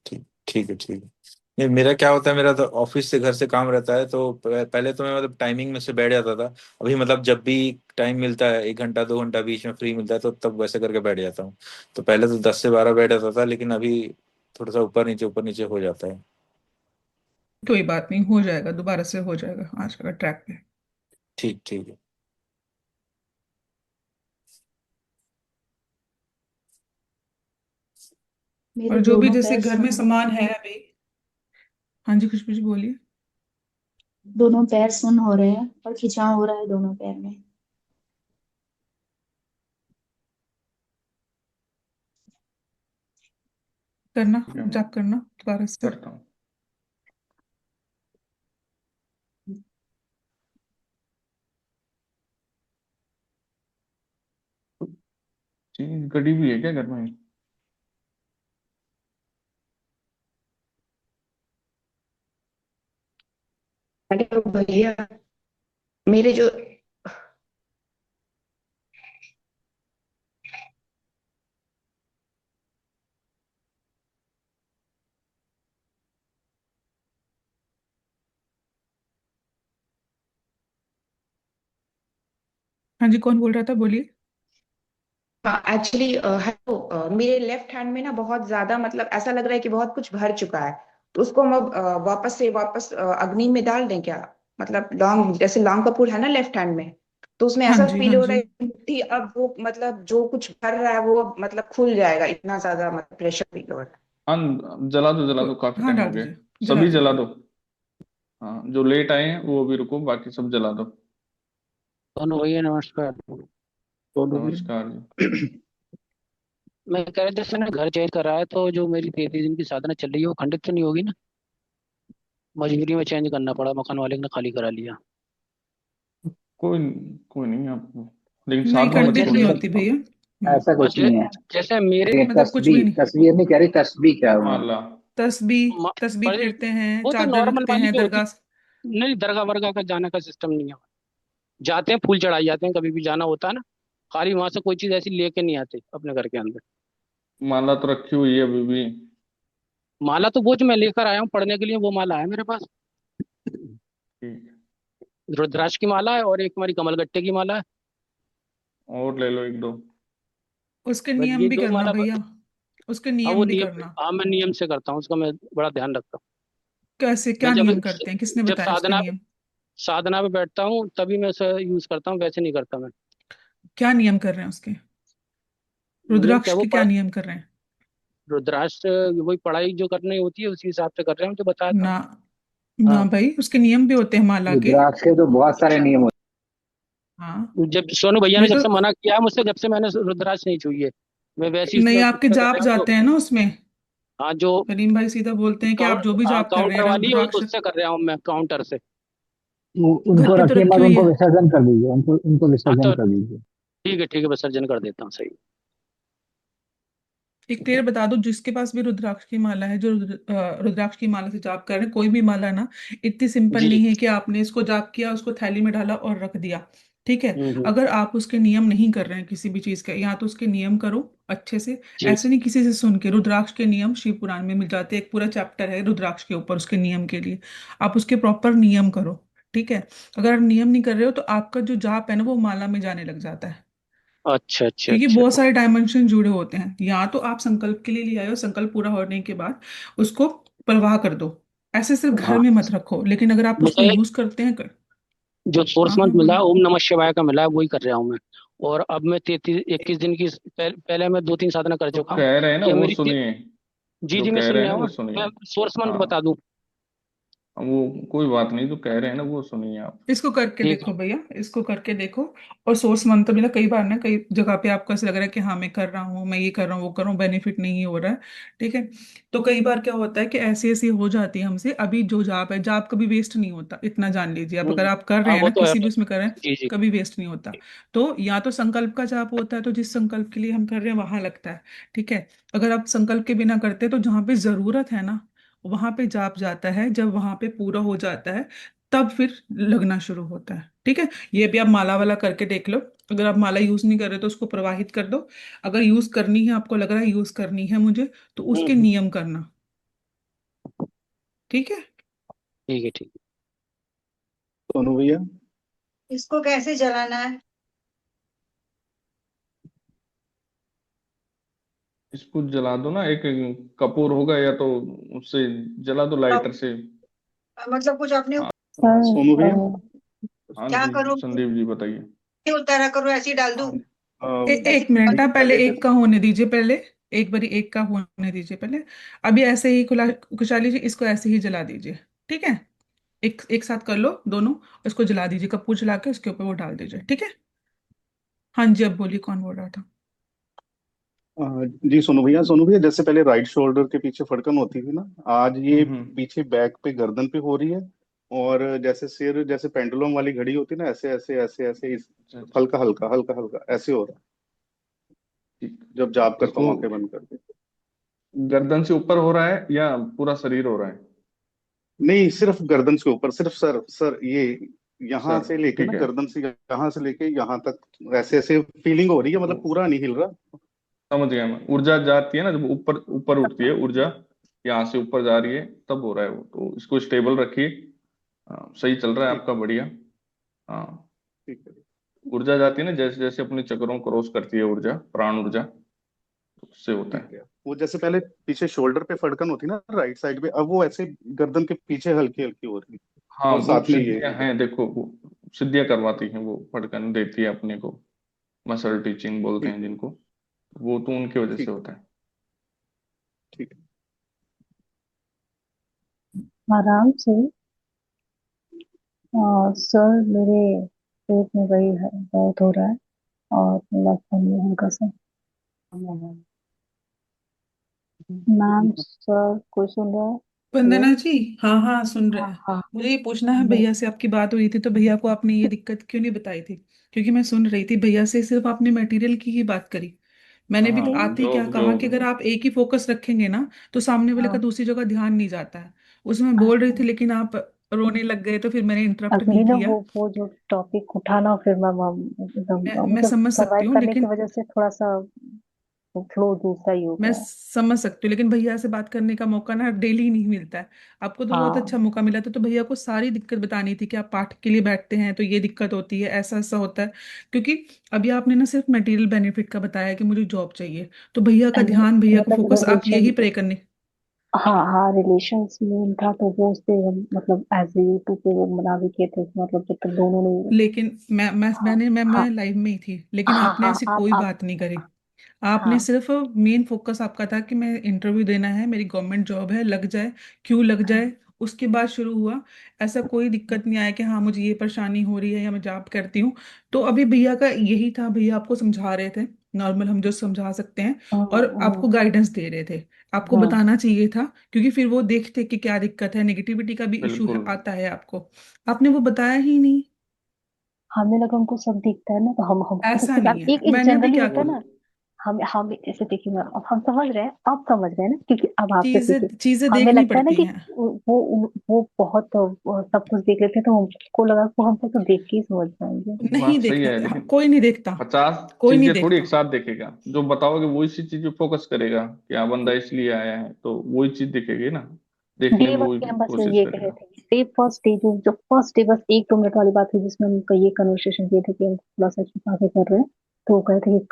ठीक ठीक है, ठीक है। नहीं, मेरा क्या होता है, मेरा तो ऑफिस से घर से काम रहता है, तो पहले तो मैं मतलब टाइमिंग में से बैठ जाता था। अभी मतलब जब भी टाइम मिलता है, 1 घंटा 2 घंटा बीच में फ्री मिलता है, तो तब वैसे करके बैठ जाता हूँ। तो पहले तो 10 से 12 बैठ जाता था, लेकिन अभी थोड़ा सा ऊपर नीचे हो जाता है। कोई बात नहीं, हो जाएगा, दोबारा से हो जाएगा आज का ट्रैक पे। ठीक ठीक है। और मेरे जो भी दोनों जैसे पैर घर में सुन हो रहे सामान हैं। है अभी। हाँ जी, खुशबू जी बोलिए। दोनों पैर सुन हो रहे हैं और खिंचाव हो रहा है दोनों पैर में। करना, ठीक है, जाप करना दोबारा से। करता हूँ। चीज गड़ी हुई है क्या घर में? अरे भैया, मेरे जो हाँ जी, कौन बोल रहा था, बोलिए। एक्चुअली हेलो, मेरे लेफ्ट हैंड में ना बहुत ज्यादा, मतलब ऐसा लग रहा है कि बहुत कुछ भर चुका है। तो उसको हम अब वापस अग्नि में डाल दें क्या? मतलब लौंग, जैसे लौंग कपूर है ना लेफ्ट हैंड में, तो उसमें हाँ ऐसा जी, फील हाँ हो रहा जी। है कि अब वो, मतलब जो कुछ भर रहा है वो मतलब खुल जाएगा, इतना ज्यादा मतलब प्रेशर फील हो रहा है। हाँ, जला दो, काफी हाँ, टाइम डाल हो गया। दीजिए, जला सभी जला दीजिए। दो। हाँ, जो लेट आए हैं वो अभी रुको, बाकी सब जला दो। दोनों भैया नमस्कार। दोनों नमस्कार जी। भैया मैं कह रहा था, जैसे ना घर चेंज कर रहा है, तो जो मेरी 33 दिन की साधना चल रही है वो खंडित तो नहीं होगी ना? मजबूरी में चेंज करना पड़ा, मकान मालिक ने खाली करा लिया। कोई कोई नहीं आपको, लेकिन नहीं, साधना मत खंडित नहीं जैसे छोड़ना। होती भैया। ऐसा कुछ ज, नहीं है। जैसे मेरे ये मतलब कुछ भी तस्वीर नहीं। तस्वीर नहीं कह रही, तस्वीर क्या हुआ। माला। तस्बीह, म- तस्बीह पर फेरते हैं, वो तो चादर नॉर्मल रखते वाली हैं जो होती, दरगाह नहीं दरगाह वरगाह का जाने का सिस्टम नहीं है। जाते हैं, फूल चढ़ाई जाते हैं, कभी भी जाना होता है ना, खाली वहां से कोई चीज ऐसी लेके नहीं आते अपने घर के अंदर। माला तो रखी हुई है अभी भी। माला तो वो जो मैं लेकर आया हूँ पढ़ने के लिए, वो माला है मेरे पास। ठीक है, रुद्राक्ष की माला है और एक हमारी कमलगट्टे की माला है। और ले लो एक दो। उसके बस नियम ये भी दो करना माला भैया, उसके हाँ वो नियम भी नियम, करना। हाँ मैं नियम से करता हूँ उसका, मैं बड़ा ध्यान रखता हूँ। कैसे, मैं क्या जब नियम करते हैं, किसने जब बताया उसके नियम? साधना पे बैठता हूँ तभी मैं उसे यूज करता हूँ, वैसे नहीं करता मैं। क्या नियम कर रहे हैं उसके? नियम क्या, रुद्राक्ष वो के क्या नियम कर रहे हैं? रुद्राक्ष वही पढ़ाई जो करनी होती है उसी हिसाब से कर रहे हैं, जो बताता हूँ। ना, ना हाँ, भाई, उसके नियम भी होते हैं माला के। रुद्राक्ष के तो बहुत सारे नियम होते हाँ, जब सोनू भैया ने ये जब तो से मना किया है मुझसे, जब से मैंने रुद्राक्ष नहीं छुई है। मैं वैसे ही नहीं, उसमें आपके उसमें कर जाप रहा हूँ जो, जाते हैं ना उसमें। हाँ जो करीम भाई सीधा बोलते हैं कि आप जो भी हाँ जाप कर रहे काउंटर हैं वाली है रुद्राक्ष उससे कर रहा हूँ मैं, काउंटर से। उनको घर पे तो रखिए रखी मत, हुई उनको है। विसर्जन कर दीजिए, उनको उनको हाँ विसर्जन तो कर दीजिए। ठीक है, ठीक है, विसर्जन कर देता हूँ, सही। एक क्लियर बता दो, जिसके पास भी रुद्राक्ष की माला है, जो रुद्राक्ष की माला से जाप कर रहे हैं, कोई भी माला ना, इतनी सिंपल जी। नहीं है कि आपने इसको जाप किया, उसको थैली में डाला और रख दिया। ठीक है। हम्म। अगर आप उसके नियम नहीं कर रहे हैं किसी भी चीज के, या तो उसके नियम करो अच्छे से। जी। ऐसे नहीं किसी से सुन के, रुद्राक्ष के नियम शिव पुराण में मिल जाते हैं, एक पूरा चैप्टर है रुद्राक्ष के ऊपर, उसके नियम के लिए। आप उसके प्रॉपर नियम करो। ठीक है। अगर आप नियम नहीं कर रहे हो तो आपका जो जाप है ना वो माला में जाने लग जाता है, अच्छा अच्छा क्योंकि अच्छा। बहुत सारे डायमेंशन जुड़े होते हैं। या तो आप संकल्प के लिए ले आए हो, संकल्प पूरा होने के बाद उसको प्रवाह कर दो। ऐसे सिर्फ घर हाँ, में मत रखो, लेकिन अगर आप उसको मुझे यूज करते हैं जो सोर्स हाँ हाँ मंत्र मिला है, बोलिए। ओम नमः शिवाय का मिला है, वही कर रहा हूँ मैं। और अब मैं 33 21 दिन की पहले मैं 2 3 साधना कर जो चुका हूँ। कह रहे हैं ना ये वो मेरी सुनिए, जी जो जी, मैं कह सुन रहे हैं रहा ना वो हूँ। सुनिए। मैं सोर्स मंत्र हाँ, बता दूं? वो कोई बात नहीं, जो कह रहे हैं ना वो सुनिए आप। इसको करके ठीक है। देखो भैया, इसको करके देखो। और सोर्स मंत्र मिला कई बार ना, कई जगह पे आपको ऐसा लग रहा है कि हाँ मैं कर रहा हूँ, मैं ये कर रहा हूँ, वो कर रहा हूँ, बेनिफिट नहीं हो रहा है। ठीक है। तो कई बार क्या होता है कि ऐसी ऐसी हो जाती है हमसे। अभी जो जाप है, जाप कभी वेस्ट नहीं होता, इतना जान लीजिए आप। अगर आप कर रहे हाँ, हैं वो ना तो है। किसी भी उसमें कर रहे हैं, जी जी। कभी वेस्ट नहीं होता। तो या तो संकल्प का जाप होता है, तो जिस संकल्प के लिए हम कर रहे हैं वहां लगता है। ठीक है। अगर आप संकल्प के बिना करते हैं तो जहां पे जरूरत है ना वहां पे जाप जाता है, जब वहां पे पूरा हो जाता है तब फिर लगना शुरू होता है। ठीक है। ये भी आप माला वाला करके देख लो। अगर आप माला यूज नहीं कर रहे तो उसको प्रवाहित कर दो। अगर यूज करनी है, आपको लग रहा है यूज करनी है मुझे, तो उसके हम्म। नियम करना। ठीक है। ठीक है ठीक है। सोनू भैया, इसको कैसे जलाना है? इसको जला दो ना, एक कपूर होगा या तो उससे जला दो, अब लाइटर से। मतलब कुछ अपने हाँ ऊपर सोनू भैया, हाँ क्या जी, करूँ? संदीप जी बताइए। उतारा करूँ, ऐसे ही डाल दूँ? ऐसे एक मिनट, हाँ पहले पहले एक का होने दीजिए पहले। एक बारी एक का होने दीजिए पहले। अभी ऐसे ही खुला खुशहाली जी, इसको ऐसे ही जला दीजिए। ठीक है। एक एक साथ कर लो दोनों। इसको जला दीजिए, कपूर जला के उसके ऊपर वो डाल दीजिए। ठीक है। हाँ जी, अब बोलिए कौन बोल रहा था। जी सोनू भैया, जैसे पहले राइट शोल्डर के पीछे फड़कन होती थी ना, आज ये हम्म। पीछे बैक पे गर्दन पे हो रही है। और जैसे सिर, जैसे पेंडुलम वाली घड़ी होती है ना, ऐसे ऐसे ऐसे ऐसे अच्छा अच्छा। हल्का हल्का हल्का हल्का ऐसे हो रहा है ठीक। जब जाप करता इसको हूँ आंखें बंद करके। गर्दन से ऊपर हो रहा है या पूरा शरीर हो रहा है? नहीं, सिर्फ गर्दन से ऊपर, सिर्फ सर सर ये यहाँ सर से लेके ना, ठीक है, गर्दन से यहाँ से लेके यहाँ तक ऐसे ऐसे फीलिंग हो रही है, मतलब तो पूरा नहीं हिल रहा। समझ गया मैं। ऊर्जा जाती है ना जब ऊपर ऊपर उठती है ऊर्जा, यहाँ से ऊपर जा रही है, तब हो रहा है वो। तो इसको स्टेबल रखिए। सही चल रहा है ठीक आपका, बढ़िया। हाँ, ठीक है। ऊर्जा जाती है ना, जैसे जैसे अपने चक्रों को क्रॉस करती है ऊर्जा, प्राण ऊर्जा, तो उससे होता ठीक है। है, वो जैसे पहले पीछे शोल्डर पे फड़कन होती ना राइट साइड पे, अब वो ऐसे गर्दन के पीछे हल्की हल्की हो रही है। हाँ, और वो साथ में ये सिद्धियां हैं, देखो वो सिद्धियां करवाती हैं, वो फटकन देती है अपने को। मसल टीचिंग बोलते ठीक हैं है। जिनको, वो तो उनकी वजह से ठीक होता है। ठीक है। आराम से। सर मेरे पेट में वही है, बहुत हो रहा है। और लेफ्ट हैंड में हल्का सा। मैम सर कोई सुन रहा है? हेलो। वंदना जी, हाँ हाँ सुन रहे हाँ हैं। हाँ। मुझे ये पूछना है, मैं भैया से आपकी बात हुई थी तो भैया को आपने ये दिक्कत क्यों नहीं बताई थी? क्योंकि मैं सुन रही थी भैया से सिर्फ आपने मटेरियल की ही बात करी। मैंने भी हाँ, आते ही क्या जॉब कहा जॉब। कि अगर आप एक ही फोकस रखेंगे ना तो सामने वाले का हाँ। दूसरी जगह ध्यान नहीं जाता है। उसमें बोल रही अच्छा। थी लेकिन आप रोने लग गए, तो फिर मैंने इंटरप्ट अगली नहीं ना किया। वो जो टॉपिक उठाना, फिर मैं एकदम मैं मतलब समझ सकती सरवाइव हूँ करने की लेकिन वजह से थोड़ा सा फ्लो दूसरा ही हो मैं गया है। समझ सकती हूँ, लेकिन भैया से बात करने का मौका ना डेली नहीं मिलता है। आपको तो बहुत अच्छा हाँ। मौका मिला था, तो भैया को सारी दिक्कत बतानी थी कि आप पाठ के लिए बैठते हैं तो ये दिक्कत होती है, ऐसा ऐसा होता है। क्योंकि अभी आपने ना सिर्फ मटेरियल बेनिफिट का बताया कि मुझे जॉब चाहिए, तो भैया का नहीं, ध्यान, भैया का मतलब फोकस आप रिलेशन। यही प्रे करने। हाँ हाँ, रिलेशंस में था तो वो उससे हम मतलब एज यूट्यूब पे वो मना भी किए थे, मतलब जब तक दोनों ने। लेकिन हाँ मैं हाँ लाइव में ही थी, लेकिन हाँ आपने हाँ। ऐसी आप कोई आप बात नहीं करी। आपने हाँ सिर्फ मेन फोकस आपका था कि मैं इंटरव्यू देना है, मेरी गवर्नमेंट जॉब है, लग जाए, क्यों लग हाँ जाए। उसके बाद शुरू हुआ। ऐसा कोई दिक्कत नहीं आया कि हाँ मुझे ये परेशानी हो रही है या मैं जॉब करती हूँ। तो अभी भैया का यही था, भैया आपको समझा रहे थे, नॉर्मल हम जो समझा सकते हैं, और आपको गाइडेंस दे रहे थे। आपको हाँ। बताना चाहिए था, क्योंकि फिर वो देखते कि क्या दिक्कत है, नेगेटिविटी का भी इशू बिल्कुल। आता है आपको। आपने वो बताया ही नहीं। हमें लगा उनको सब दिखता है ना, तो हम ऐसा देखिए नहीं आप है, एक एक मैंने भी जनरली क्या होता वो है ना। हम जैसे देखिए मैम, अब हम समझ रहे हैं, अब समझ रहे हैं ना, क्योंकि अब आपसे सीखे। चीजें चीजें हमें देखनी लगता है ना पड़ती कि हैं। वो बहुत सब कुछ देख लेते हैं, तो हमको लगा कि वो हमको तो देख के ही समझ जाएंगे। नहीं बात सही देखना, है, लेकिन कोई नहीं देखता, 50 कोई नहीं चीजें थोड़ी एक देखता। साथ देखेगा। जो बताओगे वो इसी चीज पे फोकस करेगा कि हाँ बंदा इसलिए आया है, तो वही चीज दिखेगी ना, देखने डे में वन वही पे हम बस कोशिश ये कह रहे करेगा। थे, डे फर्स्ट डे जो फर्स्ट डे बस 1-2 मिनट वाली बात हुई, जिसमें हम ये कन्वर्सेशन किए थे कि हम थोड़ा सा छुपा के कर रहे हैं। तो वो कहे थे कि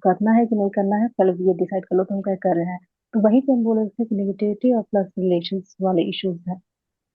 करना है कि नहीं करना है, पहले ये डिसाइड कर लो, तो हम क्या कर रहे हैं। तो वहीं पे हम बोल रहे थे कि नेगेटिविटी और प्लस रिलेशंस वाले इश्यूज है।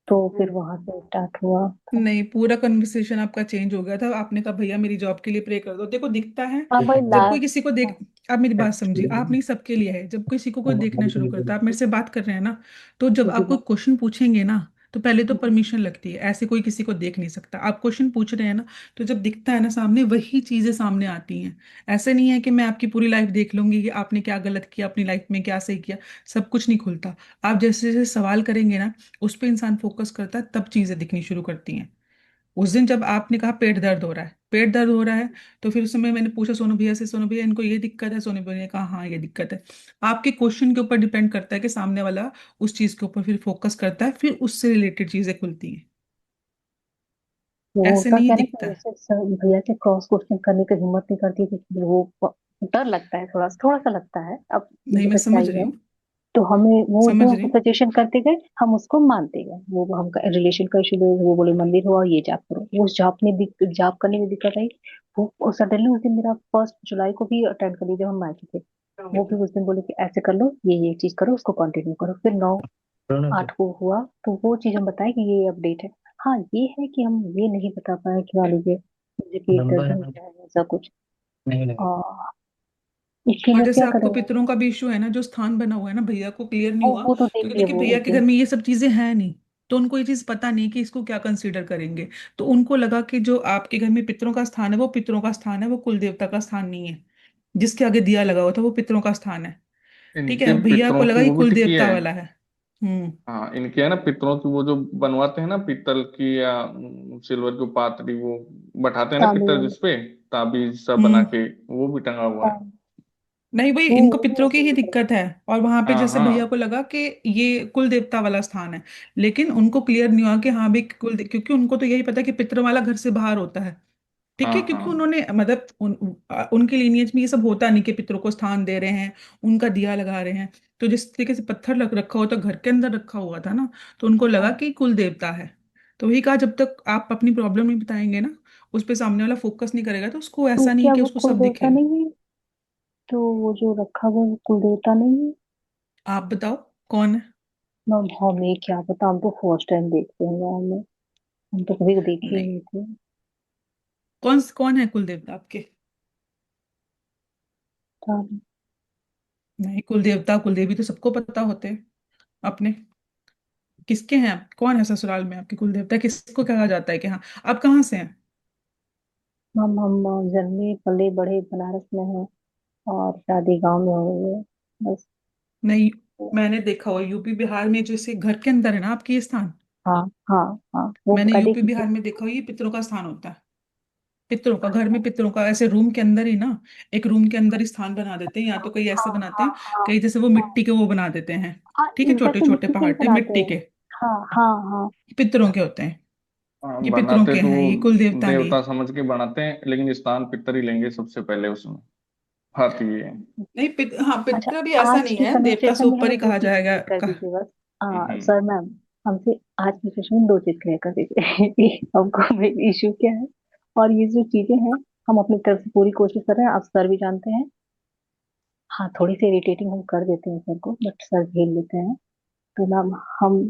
तो फिर वहां से स्टार्ट हुआ था। नहीं, पूरा कन्वर्सेशन आपका चेंज हो गया था। आपने कहा भैया मेरी जॉब के लिए प्रे कर दो। देखो दिखता है, हाँ वही जब कोई लास्ट। किसी को देख, आप मेरी बात समझिए, आप नहीं, सबके लिए है। जब किसी को कोई देखना शुरू करता है, आप मेरे से बात कर रहे हैं ना, तो जब जी आप कोई क्वेश्चन पूछेंगे ना, तो पहले तो मैम। परमिशन लगती है। ऐसे कोई किसी को देख नहीं सकता। आप क्वेश्चन पूछ रहे हैं ना, तो जब दिखता है ना सामने, वही चीजें सामने आती हैं। ऐसे नहीं है कि मैं आपकी पूरी लाइफ देख लूंगी कि आपने क्या गलत किया, अपनी लाइफ में क्या सही किया। सब कुछ नहीं खुलता। आप जैसे जैसे सवाल करेंगे ना, उस पर इंसान फोकस करता है, तब चीजें दिखनी शुरू करती हैं। उस दिन जब आपने कहा पेट दर्द हो रहा है, पेट दर्द हो रहा है, तो फिर उस समय मैंने पूछा सोनू भैया से, सोनू भैया इनको ये दिक्कत है? सोनू भैया ने कहा हाँ ये दिक्कत है। आपके क्वेश्चन के ऊपर डिपेंड करता है कि सामने वाला उस चीज के ऊपर फिर फोकस करता है, फिर उससे रिलेटेड चीजें खुलती हैं। वो ऐसे होता नहीं क्या है ना कि दिखता है। जैसे भैया से क्रॉस क्वेश्चन करने की हिम्मत नहीं करती, क्योंकि वो डर लगता है, थोड़ा सा लगता है। अब नहीं, ये मैं समझ सच्चाई रही है। हूँ, तो हमें वो समझ जो रही हूँ। सजेशन करते गए, हम उसको मानते गए। वो हम रिलेशन का इशू, वो बोले मंदिर हुआ ये जाप करो, वो जाप करने में दिक्कत आई। वो सडनली उस दिन, मेरा 1 जुलाई को भी अटेंड कर लीजिए, जब हम मायके थे। वो भी उस दिन बोले कि ऐसे कर लो, ये चीज करो, उसको कंटिन्यू करो। फिर 9-8 को हुआ, तो वो चीज हम बताए कि ये अपडेट है। हाँ ये है कि हम ये नहीं बता पाए कि मान लीजिए मुझे पेट दर्द हो गया है, ऐसा कुछ। और इसके और लिए जैसे क्या आपको करें। पितरों का भी इशू है ना, जो स्थान बना हुआ है ना, भैया को क्लियर नहीं हुआ। वो तो देख क्योंकि लिए देखिए वो भैया उस के घर दिन। में ये सब चीजें हैं नहीं, तो उनको ये चीज पता नहीं कि इसको क्या कंसीडर करेंगे। तो उनको लगा कि जो आपके घर में पितरों का स्थान है, वो पितरों का स्थान है, वो कुल देवता का स्थान नहीं है। जिसके आगे दिया लगा हुआ था वो पितरों का स्थान है। ठीक इनके है, भैया को पितरों लगा की ये वो भी कुल टिकी देवता है। वाला है। हम्म। हाँ, इनके है ना पितरों की, वो जो बनवाते हैं ना पीतल की या सिल्वर की पातड़ी, वो बैठाते हैं ना तांबे पितर वाले। जिसपे, ताबीज सब बना हम्म। के, वो भी टंगा हुआ है। नहीं भाई, इनको वो भी पितरों की ऐसे ही दिख रहा है। दिक्कत है। और वहां पे हाँ जैसे भैया को हाँ लगा कि ये कुल देवता वाला स्थान है, लेकिन उनको क्लियर नहीं हुआ कि हाँ भी क्योंकि उनको तो यही पता है कि पितर वाला घर से बाहर होता है। ठीक हाँ है, हाँ। क्योंकि उन्होंने मतलब उनके लीनियज में ये सब होता नहीं कि पितरों को स्थान दे रहे हैं, उनका दिया लगा रहे हैं। तो जिस तरीके से पत्थर रखा हुआ था, घर के अंदर रखा हुआ था ना, तो उनको लगा हाँ, कि कुल देवता है। तो वही कहा, जब तक आप अपनी प्रॉब्लम नहीं बताएंगे ना, उस पे सामने वाला फोकस नहीं करेगा, तो उसको तो ऐसा नहीं है क्या कि वो उसको कुल सब देवता दिखेगा। नहीं है? तो वो जो रखा हुआ है वो कुल देवता नहीं है? आप बताओ कौन है। मैम हमें क्या पता, हम तो फर्स्ट टाइम देखते हैं गाँव में। हम तो कभी देखे ही नहीं, नहीं थे। कौन कौन है कुल देवता आपके? हाँ, नहीं, कुल देवता कुल देवी तो सबको पता होते हैं अपने। किसके हैं आप? कौन है ससुराल में आपके कुल देवता? किसको कहा जाता है कि हाँ? आप कहाँ से हैं? हम जन्मे पले बड़े बनारस में हैं, और शादी गांव में हो गई है, बस। नहीं, मैंने देखा हुआ यूपी बिहार में, जैसे घर के अंदर है ना आपके ये स्थान। हाँ हाँ हाँ, वो मैंने पहले यूपी बिहार में देखा हुआ, ये पितरों का स्थान होता है। पितरों का घर में, पितरों का ऐसे रूम के अंदर ही ना, एक रूम के अंदर ही स्थान बना देते हैं, या तो कई ऐसे हाँ बनाते हाँ हैं, हाँ कई जैसे वो हाँ मिट्टी के वो बना देते हैं। हाँ, ठीक है, छोटे वैसे छोटे मिट्टी के ही पहाड़ बनाते मिट्टी हैं। के। हाँ हाँ हाँ। ये पितरों के होते हैं। हाँ, ये पितरों बनाते के तो हैं, ये कुल वो देवता नहीं देवता है। समझ के बनाते हैं, लेकिन स्थान पितर ही लेंगे सबसे पहले उसमें। बात ये है। नहीं हाँ, अच्छा, पितृ भी ऐसा आज नहीं की है, देवता से कन्वर्सेशन में ऊपर हमें ही दो कहा चीज जाएगा क्लियर कर कहा। दीजिए बस। हम्म। सर मैम, हमसे आज की सेशन में दो चीज क्लियर कर दीजिए कि हमको मेन इशू क्या है, और ये जो चीजें हैं, हम अपनी तरफ से पूरी कोशिश कर रहे हैं, आप सर भी जानते हैं। हाँ, थोड़ी सी इरिटेटिंग हम कर देते हैं सर को, बट सर झेल लेते हैं। तो मैम, हम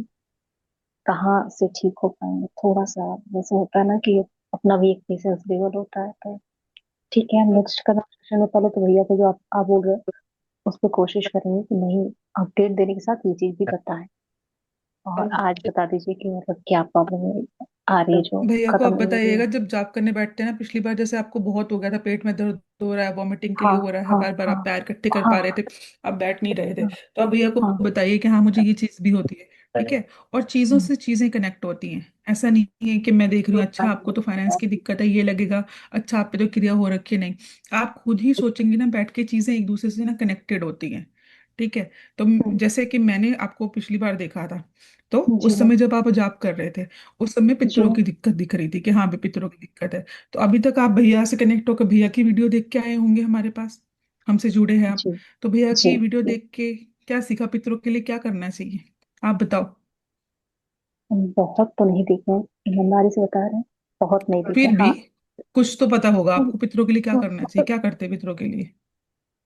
कहाँ से ठीक हो पाएंगे? थोड़ा सा जैसे होता है ना कि अपना भी एक पेशेंस लेवल होता है, तो ठीक है, हम नेक्स्ट कन्वर्सेशन में पहले तो भैया को जो आप बोल रहे हैं, उस पर कोशिश करेंगे कि नहीं, अपडेट देने के साथ ये चीज भी बताएं। और आज बता दीजिए कि मतलब क्या प्रॉब्लम आ रही है जो भैया को खत्म आप नहीं हो रही बताइएगा है। जब जाप करने बैठते हैं ना, पिछली बार जैसे आपको बहुत हो गया था, पेट में दर्द हो रहा है, वॉमिटिंग के लिए हाँ हो रहा है, हाँ बार बार हाँ आप पैर इकट्ठे कर हाँ पा रहे थे, आप बैठ नहीं रहे थे, हाँ तो आप भैया को हाँ बताइए कि हाँ मुझे ये चीज भी होती है। ठीक है। और चीजों हम्म, से चीजें कनेक्ट होती हैं। ऐसा नहीं है कि मैं देख रही हूँ अच्छा आपको तो फाइनेंस की दिक्कत है ये लगेगा, अच्छा आप पे तो क्रिया हो रखी है, नहीं। आप खुद ही सोचेंगे ना, बैठ के चीजें एक दूसरे से ना कनेक्टेड होती हैं। ठीक है। तो हम्म, जैसे कि मैंने आपको पिछली बार देखा था, तो जी उस मैम समय जब आप जाप कर रहे थे, उस समय जी पितरों मैम की दिक्कत दिख रही थी कि हाँ भी पितरों की दिक्कत है। तो अभी तक आप भैया से कनेक्ट होकर भैया की वीडियो देख के आए होंगे हमारे पास, हमसे जुड़े हैं आप। जी तो भैया जी की वीडियो जी। देख के क्या सीखा, पितरों के लिए क्या करना चाहिए, आप बताओ। हम बहुत तो नहीं देखे हैं, ईमानदारी से बता रहे हैं, बहुत नहीं देखे फिर हैं। भी हाँ कुछ तो पता होगा हम- आपको पितरों के लिए क्या करना चाहिए, मतलब क्या करते हैं पितरों के लिए।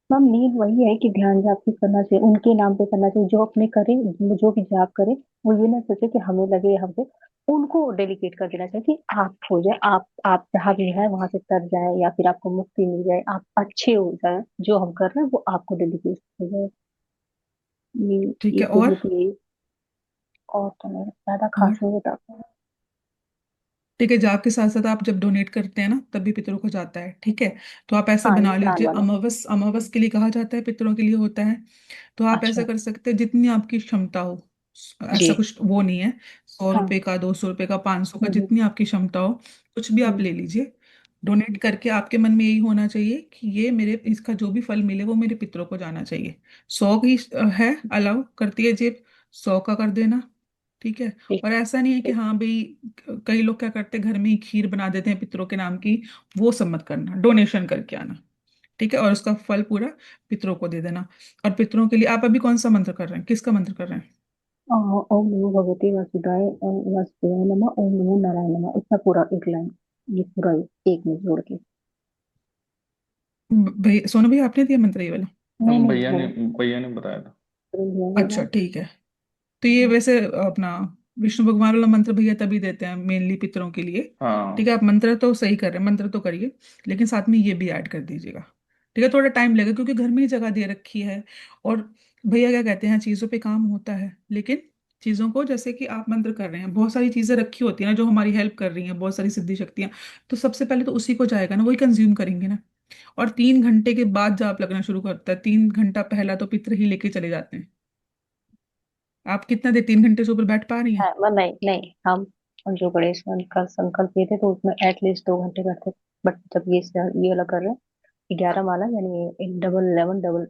मैम नीड वही है कि ध्यान जाप ही करना चाहिए, उनके नाम पे करना चाहिए, जो अपने करे, जो भी जाप करे, वो ये ना सोचे कि हमें लगे हमसे, उनको डेलीकेट कर देना चाहिए कि आप हो जाए, आप जहाँ भी है वहां से तर जाए, या फिर आपको मुक्ति मिल जाए, आप अच्छे हो जाए, जो हम कर रहे हैं वो आपको डेलीकेट हो जाए। ठीक ये है। तो और होती है। और तो नहीं ज्यादा और खास नहीं बता पाऊँ। ठीक है, जाप के साथ साथ आप जब डोनेट करते हैं ना तब भी पितरों को जाता है। ठीक है। तो आप ऐसा हाँ ये बना दान लीजिए, वाला। अमावस अमावस के लिए कहा जाता है, पितरों के लिए होता है। तो आप ऐसा अच्छा कर सकते हैं जितनी आपकी क्षमता हो, जी ऐसा कुछ वो नहीं है, 100 रुपए हाँ का, 200 रुपए का, 500 का, हम्म जितनी आपकी क्षमता हो कुछ भी आप हम्म ले लीजिए। डोनेट करके आपके मन में यही होना चाहिए कि ये मेरे, इसका जो भी फल मिले वो मेरे पितरों को जाना चाहिए। 100 की है, अलाउ करती है जेब, 100 का कर देना। ठीक है। ठीक और ऐसा नहीं है कि हाँ भाई, कई लोग क्या करते हैं घर में ही खीर बना देते हैं पितरों के नाम की, वो सब मत करना, डोनेशन करके आना। ठीक है। और उसका फल पूरा पितरों को दे देना। और पितरों के लिए आप अभी कौन सा मंत्र कर रहे हैं, किसका मंत्र कर रहे हैं। ओम नमो भगवते वासुदेवाय, ओम वासुदेवाय नमः, ओम नमो नारायण नमः, इतना पूरा एक लाइन, ये पूरा एक में जोड़ के। भाई सोनू भाई आपने दिया मंत्र ये वाला। नहीं हम नहीं वो भैया ने बताया था। अच्छा बोला। ठीक है। तो ये वैसे अपना विष्णु भगवान वाला मंत्र भैया तभी देते हैं मेनली पितरों के लिए। ठीक हाँ। है। आप मंत्र तो सही कर रहे हैं, मंत्र तो करिए, लेकिन साथ में ये भी ऐड कर दीजिएगा। ठीक है। थोड़ा टाइम लगेगा क्योंकि घर में ही जगह दे रखी है। और भैया क्या कहते हैं, चीजों पे काम होता है, लेकिन चीजों को जैसे कि आप मंत्र कर रहे हैं, बहुत सारी चीजें रखी होती है ना जो हमारी हेल्प कर रही हैं, बहुत सारी सिद्धि शक्तियां, तो सबसे पहले तो उसी को जाएगा ना, वही कंज्यूम करेंगे ना। और 3 घंटे के बाद जाप लगना शुरू करता है, 3 घंटा पहला तो पितर ही लेके चले जाते हैं। आप कितना देर 3 घंटे से ऊपर बैठ पा रही हैं। हाँ नहीं नहीं हम जो गणेश का संकल्प लिए थे तो उसमें एटलीस्ट 2 घंटे करते, बट जब ये वाला कर रहे हैं 11 माला, यानी एक डबल 11 डबल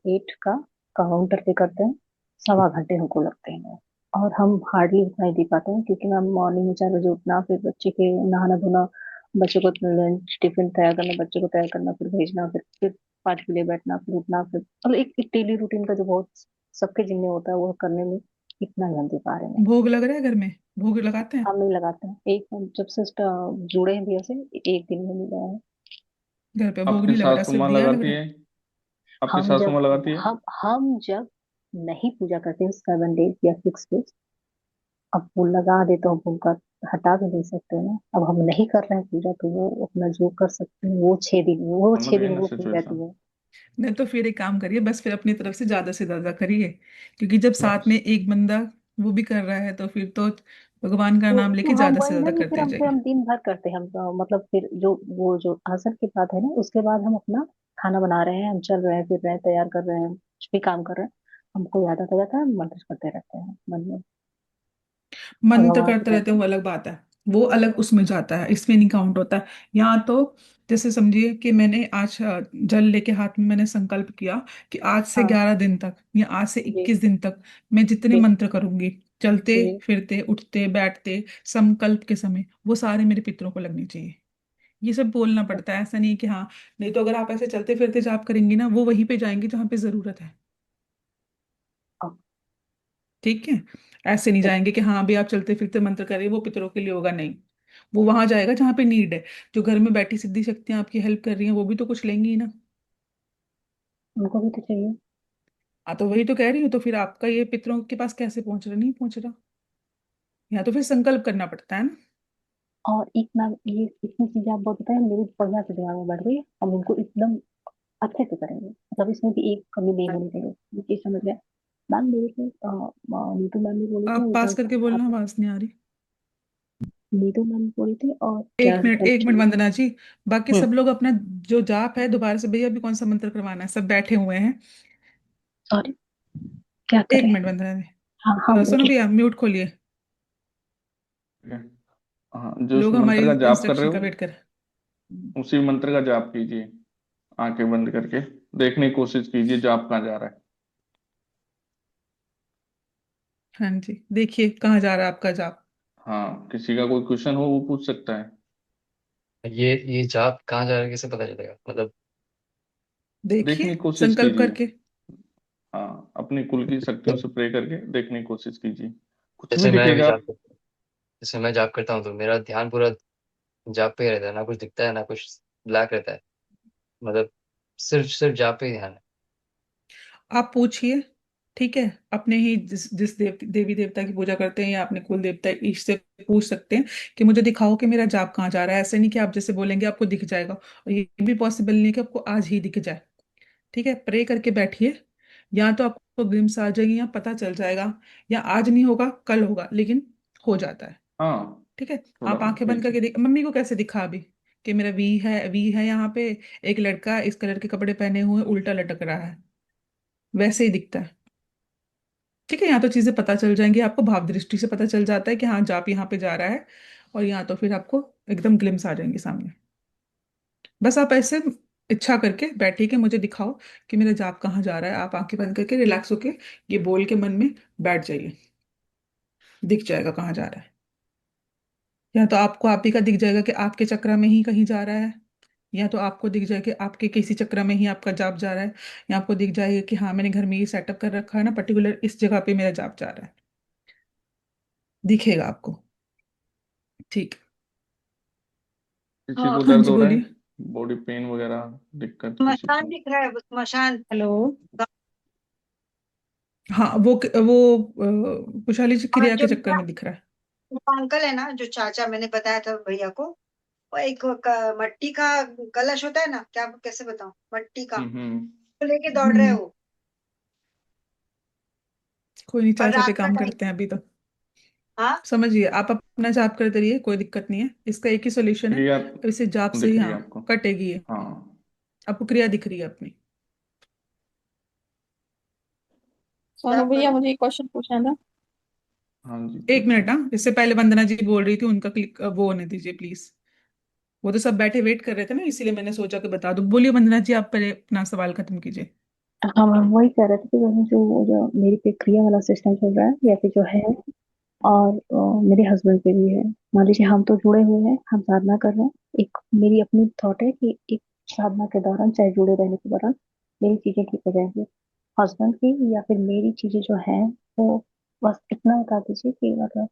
8 का काउंटर पे करते हैं, 1.25 घंटे हमको लगते हैं। और हम हार्डली उतना ही दे पाते हैं क्योंकि मैम मॉर्निंग में 4 बजे उठना, फिर बच्चे के नहाना धोना, बच्चे को लंच टिफिन तैयार करना, बच्चे को तैयार करना, फिर भेजना, फिर पाठ के लिए बैठना, फिर उठना, फिर मतलब एक डेली रूटीन का जो बहुत सबके जिम्मे होता है वो करने में इतना ही हम दे पा रहे हैं। भोग लग रहा है घर में, भोग लगाते हैं। हम नहीं लगाते हैं, एक जब से जुड़े हैं भैया से, एक दिन में मिला है। घर पे भोग आपकी नहीं लग रहा, सासू सिर्फ माँ दिया लग लगाती रहा है। है? आपकी सासू माँ लगाती है? हम जब नहीं पूजा करते हैं 7 डेज या 6 डेज, अब वो लगा दे तो हम उनका हटा भी नहीं सकते ना। अब हम नहीं कर रहे हैं पूजा तो वो अपना जो कर सकते हैं, वो 6 दिन, वो समझ छह गए दिन ना वो फ्री रहती सिचुएशन। है। नहीं तो फिर एक काम करिए, बस फिर अपनी तरफ से ज्यादा करिए, क्योंकि जब साथ बस। में एक बंदा वो भी कर रहा है तो फिर तो भगवान का नाम तो लेके हम ज्यादा से वही ना ज्यादा कि फिर करते जाइए। हम दिन भर करते हैं, हम तो मतलब फिर जो वो जो असर की बात है ना, उसके बाद हम अपना खाना बना रहे हैं, हम चल रहे हैं, फिर रहे हैं, तैयार कर रहे हैं, कुछ भी काम कर रहे हैं, हमको याद आता जाता है, हम मंत्र करते रहते हैं मन में, और मंत्र भगवान से करते रहते बोलते हैं हैं। वो अलग बात है, वो अलग उसमें जाता है, इसमें नहीं काउंट होता है। यहाँ तो जैसे समझिए कि मैंने आज जल लेके हाथ में मैंने संकल्प किया कि आज से हाँ 11 दिन तक या आज से जी 21 दिन तक मैं जितने जी मंत्र करूंगी, चलते जी। फिरते उठते बैठते, संकल्प के समय, वो सारे मेरे पितरों को लगने चाहिए। ये सब बोलना पड़ता है, ऐसा नहीं कि हाँ, नहीं तो अगर आप ऐसे चलते फिरते जाप करेंगी ना, वो वहीं पे जाएंगे जहाँ पे जरूरत है। अब ठीक है। ऐसे नहीं जाएंगे कि हाँ अभी आप चलते फिरते मंत्र करें वो पितरों के लिए होगा, नहीं। वो वहां जाएगा जहाँ पे नीड है। जो घर में बैठी सिद्धि शक्तियां आपकी हेल्प कर रही हैं वो भी तो कुछ लेंगी ही ना। उनको भी तो चाहिए। हाँ तो वही तो कह रही हूँ, तो फिर आपका ये पितरों के पास कैसे पहुंच रहा, नहीं पहुंच रहा। यहाँ तो फिर संकल्प करना पड़ता है ना। और एक मैम ये इतनी चीजें आप बहुत बताए, मेरे बढ़िया से दिमाग में बैठ गई, हम इनको एकदम अच्छे से करेंगे, मतलब इसमें भी एक कमी नहीं होनी चाहिए, ये चीज समझ गए। मैम मेरे को नीतू मैम भी बोली थी आप पास करके बोलना, आवाज नहीं आ रही। नीतू मैम बोली थी और क्या एक मिनट हेल्प चाहिए। वंदना जी, बाकी सब हम्म। लोग अपना जो जाप है दोबारा से, भैया अभी कौन सा मंत्र करवाना है, सब बैठे हुए हैं। सॉरी, क्या एक करें। मिनट वंदना जी, हाँ हाँ सुनो बोलिए। भैया, म्यूट खोलिए। ठीक है। हाँ, जो उस लोग मंत्र हमारी का जाप कर रहे इंस्ट्रक्शन का वेट हो कर। उसी मंत्र का जाप कीजिए, आंखें बंद करके देखने की कोशिश कीजिए जाप कहाँ जा रहा है। हाँ जी, देखिए कहाँ जा रहा है आपका जाप। हाँ, किसी का कोई क्वेश्चन हो वो पूछ सकता है। ये जाप कहाँ जा रहा है कैसे पता चलेगा, मतलब देखने देखिए की कोशिश संकल्प कीजिए। करके। हाँ, अपनी कुल की शक्तियों से प्रे करके देखने की कोशिश कीजिए, कुछ भी जैसे मैं भी दिखेगा। जाप करता हूँ, जैसे मैं जाप करता हूँ तो मेरा ध्यान पूरा जाप पे ही रहता है, ना कुछ दिखता है ना कुछ ब्लैक रहता है, मतलब सिर्फ सिर्फ जाप पे ही ध्यान है। आप पूछिए, ठीक है, अपने ही जिस जिस देवी देवता की पूजा करते हैं या अपने कुल देवता ईश से पूछ सकते हैं कि मुझे दिखाओ कि मेरा जाप कहाँ जा रहा है। ऐसे नहीं कि आप जैसे बोलेंगे आपको दिख जाएगा, और ये भी पॉसिबल नहीं है कि आपको आज ही दिख जाए। ठीक है, प्रे करके बैठिए, या तो आपको ग्लिम्स आ जाएगी या पता चल जाएगा, या आज नहीं होगा कल होगा, लेकिन हो जाता है। हाँ, ठीक है, थोड़ा आप आंखें बंद ठीक है। करके देख, मम्मी को कैसे दिखा अभी कि मेरा वी है यहाँ पे, एक लड़का इस कलर के कपड़े पहने हुए उल्टा लटक रहा है, वैसे ही दिखता है। ठीक है, यहाँ तो चीजें पता चल जाएंगी आपको, भाव दृष्टि से पता चल जाता है कि हाँ जाप यहाँ पे जा रहा है, और यहाँ तो फिर आपको एकदम ग्लिम्स आ जाएंगे सामने। बस आप ऐसे इच्छा करके बैठिए कि मुझे दिखाओ कि मेरा जाप कहाँ जा रहा है। आप आंखें बंद करके रिलैक्स होके ये बोल के मन में बैठ जाइए, दिख जाएगा कहाँ जा रहा है। या तो आपको आप ही का दिख जाएगा कि आपके चक्र में ही कहीं जा रहा है, या तो आपको दिख जाएगा कि आपके किसी चक्र में ही आपका जाप जा रहा है, या आपको दिख जाएगा कि हाँ मैंने घर में ये सेटअप कर रखा है ना, पर्टिकुलर इस जगह पे मेरा जाप जा रहा है, दिखेगा आपको। ठीक। किसी हाँ, को हाँ दर्द जी हो रहा है, बोलिए। बॉडी पेन वगैरह, दिक्कत किसी स्मशान को? दिख रहा है, वो स्मशान। हेलो। हाँ वो खुशहाली जी और क्रिया जो के चक्कर मेरा में दिख रहा है। वो अंकल है ना, जो चाचा मैंने बताया था भैया को, वो एक मट्टी का कलश होता है ना, क्या कैसे बताऊं, मट्टी का, हम्म। वो लेके दौड़ रहे हैं हम्म। वो। कोई नहीं, और चाचा पे रात का काम टाइम। करते हैं अभी तो। हाँ। समझिए, आप अपना जाप करते रहिए, कोई दिक्कत नहीं है, इसका एक ही सोल्यूशन है। क्रिया अब इसे जाप से ही दिख रही है हाँ आपको? कटेगी ये। हाँ। आपको क्रिया दिख रही है अपनी। सोनू जाप भैया करो। मुझे एक क्वेश्चन पूछना था। हाँ जी, एक पूछिए। मिनट, हाँ इससे पहले वंदना जी बोल रही थी, उनका क्लिक वो होने दीजिए प्लीज। वो तो सब बैठे वेट कर रहे थे ना, इसीलिए मैंने सोचा कि बता दूं। बोलिए वंदना जी, आप पहले अपना सवाल खत्म कीजिए। हाँ मैम वही कह रहे थे कि वही जो मेरी पे क्रिया वाला सिस्टम चल रहा है या फिर जो है, और मेरे हस्बैंड पे भी है। मान लीजिए हम तो जुड़े हुए हैं, हम साधना कर रहे हैं। एक मेरी अपनी थॉट है कि एक साधना के दौरान, चाहे जुड़े रहने के दौरान, मेरी चीजें ठीक हो जाएंगी। हस्बैंड की या फिर मेरी चीजें जो है, वो बस इतना बता दीजिए कि मतलब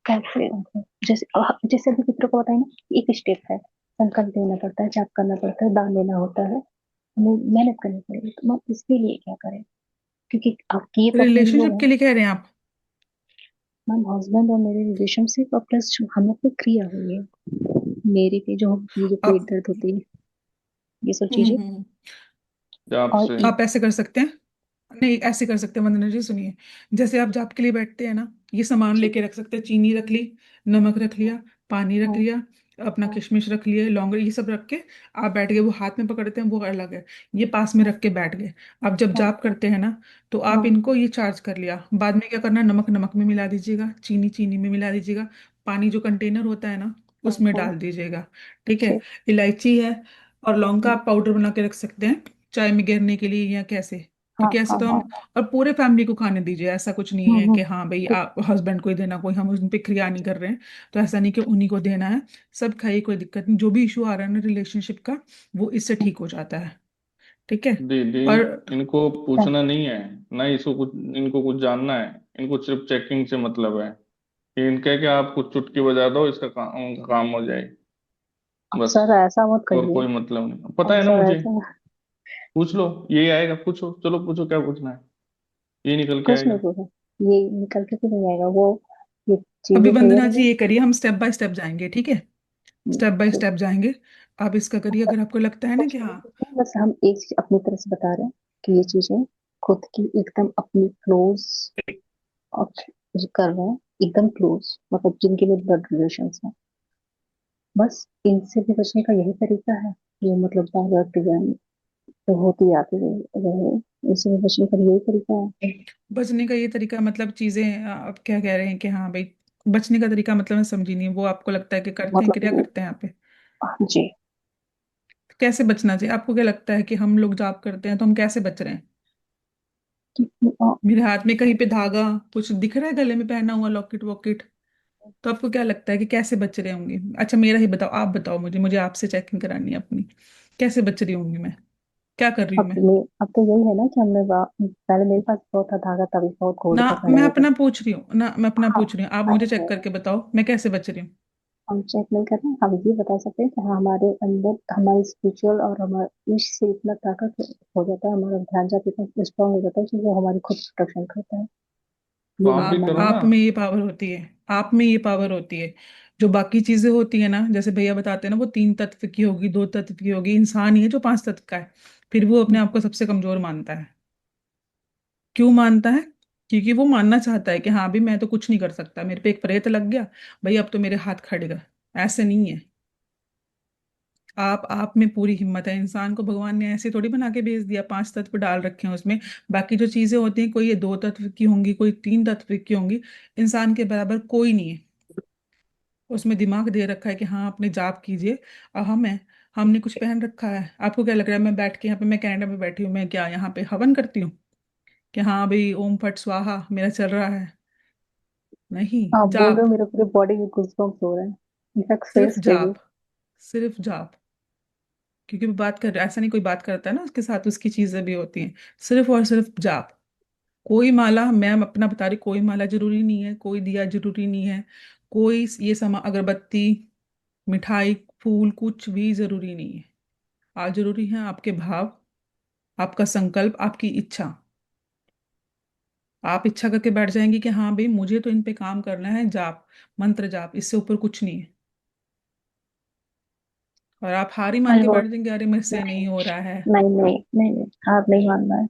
कैसे, मतलब जैसे अभी मित्रों को बताए ना कि एक स्टेप है, संकल्प लेना पड़ता है, जाप करना पड़ता है, दान लेना होता है, हमें मेहनत करनी पड़ेगी। तो हम इसके लिए क्या करें, क्योंकि आप किए तो अपने लिए रिलेशनशिप हैं। के लिए कह रहे हैं आप? मैम हस्बैंड और मेरे रिलेशनशिप और प्लस हम लोग की क्रिया हुई है, मेरे पे जो, ये जो पेट आप दर्द होती है, ये सब हम्म चीजें। हम्म, हम्म। जाप और से। आप ऐसे कर सकते हैं, नहीं ऐसे कर सकते हैं वंदना जी, सुनिए। जैसे आप जाप के लिए बैठते हैं ना, ये सामान जी। लेके रख सकते हैं, चीनी रख ली, नमक रख लिया, पानी रख हाँ लिया, अपना हाँ किशमिश रख लिए, लौंग, ये सब रख के आप बैठ गए। वो हाथ में पकड़ते हैं वो अलग है, ये पास में हाँ रख के बैठ गए। आप जब हाँ जाप करते हैं ना, तो आप हाँ इनको ये चार्ज कर लिया, बाद में क्या करना है, नमक नमक में मिला दीजिएगा, चीनी चीनी में मिला दीजिएगा, पानी जो कंटेनर होता है ना हाँ उसमें हाँ, डाल दीजिएगा। ठीक है, ठीक। इलायची है और लौंग का हाँ आप पाउडर बना के रख सकते हैं, चाय में गिरने के लिए या कैसे, हाँ क्योंकि ऐसे हाँ तो हाँ। हम, और पूरे फैमिली को खाने दीजिए। ऐसा कुछ नहीं है कि हाँ भाई ठीक। आप हस्बैंड को ही देना, कोई हम उन पे क्रिया नहीं कर रहे हैं, तो ऐसा नहीं कि उन्हीं को देना है। सब खाइए, कोई दिक्कत नहीं। जो भी इशू आ रहा है ना रिलेशनशिप का, वो इससे ठीक हो जाता है। ठीक है। दीदी, और इनको हाँ पूछना नहीं है, ना इसको कुछ, इनको कुछ जानना है। इनको सिर्फ चेकिंग से मतलब है कि इनका क्या, आप कुछ चुटकी बजा दो, इसका काम, उनका काम हो जाए, अब बस। सर ऐसा मत और कहिए। कोई मतलब नहीं, पता अब है ना सर मुझे। ऐसा पूछ लो, यही आएगा, पूछो, चलो पूछो क्या पूछना है, ये निकल के कुछ नहीं आएगा। पूछा, ये निकल के भी नहीं आएगा वो, ये अभी चीजें क्लियर वंदना हो जी जाए। ये करिए, हम स्टेप बाय स्टेप जाएंगे, ठीक है, स्टेप बाय ठीक। स्टेप जाएंगे। आप इसका करिए, अगर आपको लगता है ना कुछ कि नहीं हाँ। पूछा, बस हम एक चीज अपनी तरफ से बता रहे हैं कि ये चीजें खुद की एकदम अपनी क्लोज कर रहे हैं, एकदम क्लोज, मतलब जिनके लिए ब्लड रिलेशन है। बस इनसे भी बचने का यही तरीका है, ये मतलब दादा डिजाइन तो होती आती रहे, इनसे भी बचने का यही तरीका है। बचने का ये तरीका मतलब चीजें आप क्या कह रहे हैं कि हाँ भाई, बचने का तरीका मतलब मैं समझी नहीं, वो आपको लगता है कि करते हैं, क्रिया मतलब करते हैं यहाँ पे? जी, कैसे बचना चाहिए आपको? क्या लगता है कि हम लोग जॉब करते हैं तो हम कैसे बच रहे हैं? अ, मेरे हाथ में कहीं पे धागा कुछ दिख रहा है, गले में पहना हुआ लॉकेट वॉकेट, तो आपको क्या लगता है कि कैसे बच रहे होंगे? अच्छा मेरा ही बताओ, आप बताओ मुझे, मुझे आपसे चेकिंग करानी है अपनी। कैसे बच रही होंगी मैं? क्या कर रही हूँ मैं? अब तो यही है ना कि पहले मेरे पास बहुत था धागा, तभी बहुत गोल्ड ना का मैं पहने हुए थे। अपना पूछ रही हूँ ना, मैं अपना हाँ, पूछ रही हूँ, आप मुझे चेक अच्छा, करके बताओ मैं कैसे बच रही हूँ। हम चेक नहीं कर रहे हैं, हम ये बता सकते हैं कि हाँ, हमारे अंदर हमारी स्पिरिचुअल और हमारे ईश से इतना ताकत हो जाता है, हमारा ध्यान जब इतना स्ट्रांग हो जाता है कि वो हमारी खुद प्रोटेक्शन करता है। तो ये आप मेरा भी करो मानना ना। आप में ये पावर होती है, आप में ये पावर होती है। जो बाकी चीजें होती है ना, जैसे भैया बताते हैं ना, वो 3 तत्व की होगी, 2 तत्व की होगी, इंसान ही है जो 5 तत्व का है। फिर वो अपने है। आप को सबसे कमजोर मानता है। क्यों मानता है? क्योंकि वो मानना चाहता है कि हाँ भी मैं तो कुछ नहीं कर सकता, मेरे पे एक प्रेत लग गया, भाई अब तो मेरे हाथ खड़ गए। ऐसे नहीं है। आप में पूरी हिम्मत है। इंसान को भगवान ने ऐसे थोड़ी बना के भेज दिया, 5 तत्व डाल रखे हैं उसमें। बाकी जो चीजें होती हैं, कोई ये 2 तत्व की होंगी, कोई 3 तत्व की होंगी। इंसान के बराबर कोई नहीं है। उसमें दिमाग दे रखा है कि हाँ अपने जाप कीजिए। और हम है, हमने कुछ पहन रखा है। आपको क्या लग रहा है मैं बैठ के यहाँ पे, मैं कनाडा में बैठी हूँ, मैं क्या यहाँ पे हवन करती हूँ कि हाँ भाई ओम फट स्वाहा मेरा चल रहा है? नहीं, आप बोल रहे जाप। हो, मेरे पूरे बॉडी में गूज़बम्प्स हो रहे हैं, इनफैक्ट सिर्फ फेस पे भी। जाप, सिर्फ जाप। क्योंकि वो बात कर, ऐसा नहीं कोई बात करता है ना उसके साथ उसकी चीजें भी होती हैं। सिर्फ और सिर्फ जाप। कोई माला, मैं अपना बता रही, कोई माला जरूरी नहीं है, कोई दिया जरूरी नहीं है, कोई ये समा अगरबत्ती, मिठाई, फूल, कुछ भी जरूरी नहीं है। आज जरूरी है आपके भाव, आपका संकल्प, आपकी इच्छा। आप इच्छा करके बैठ जाएंगे कि हाँ भाई मुझे तो इन पे काम करना है, जाप, मंत्र जाप, इससे ऊपर कुछ नहीं है। और आप हार ही मान आई के बैठ वॉट जाएंगे, अरे मेरे से नहीं, नहीं हो रहा है। नहीं, नहीं, नहीं, नहीं, हार नहीं मानना है।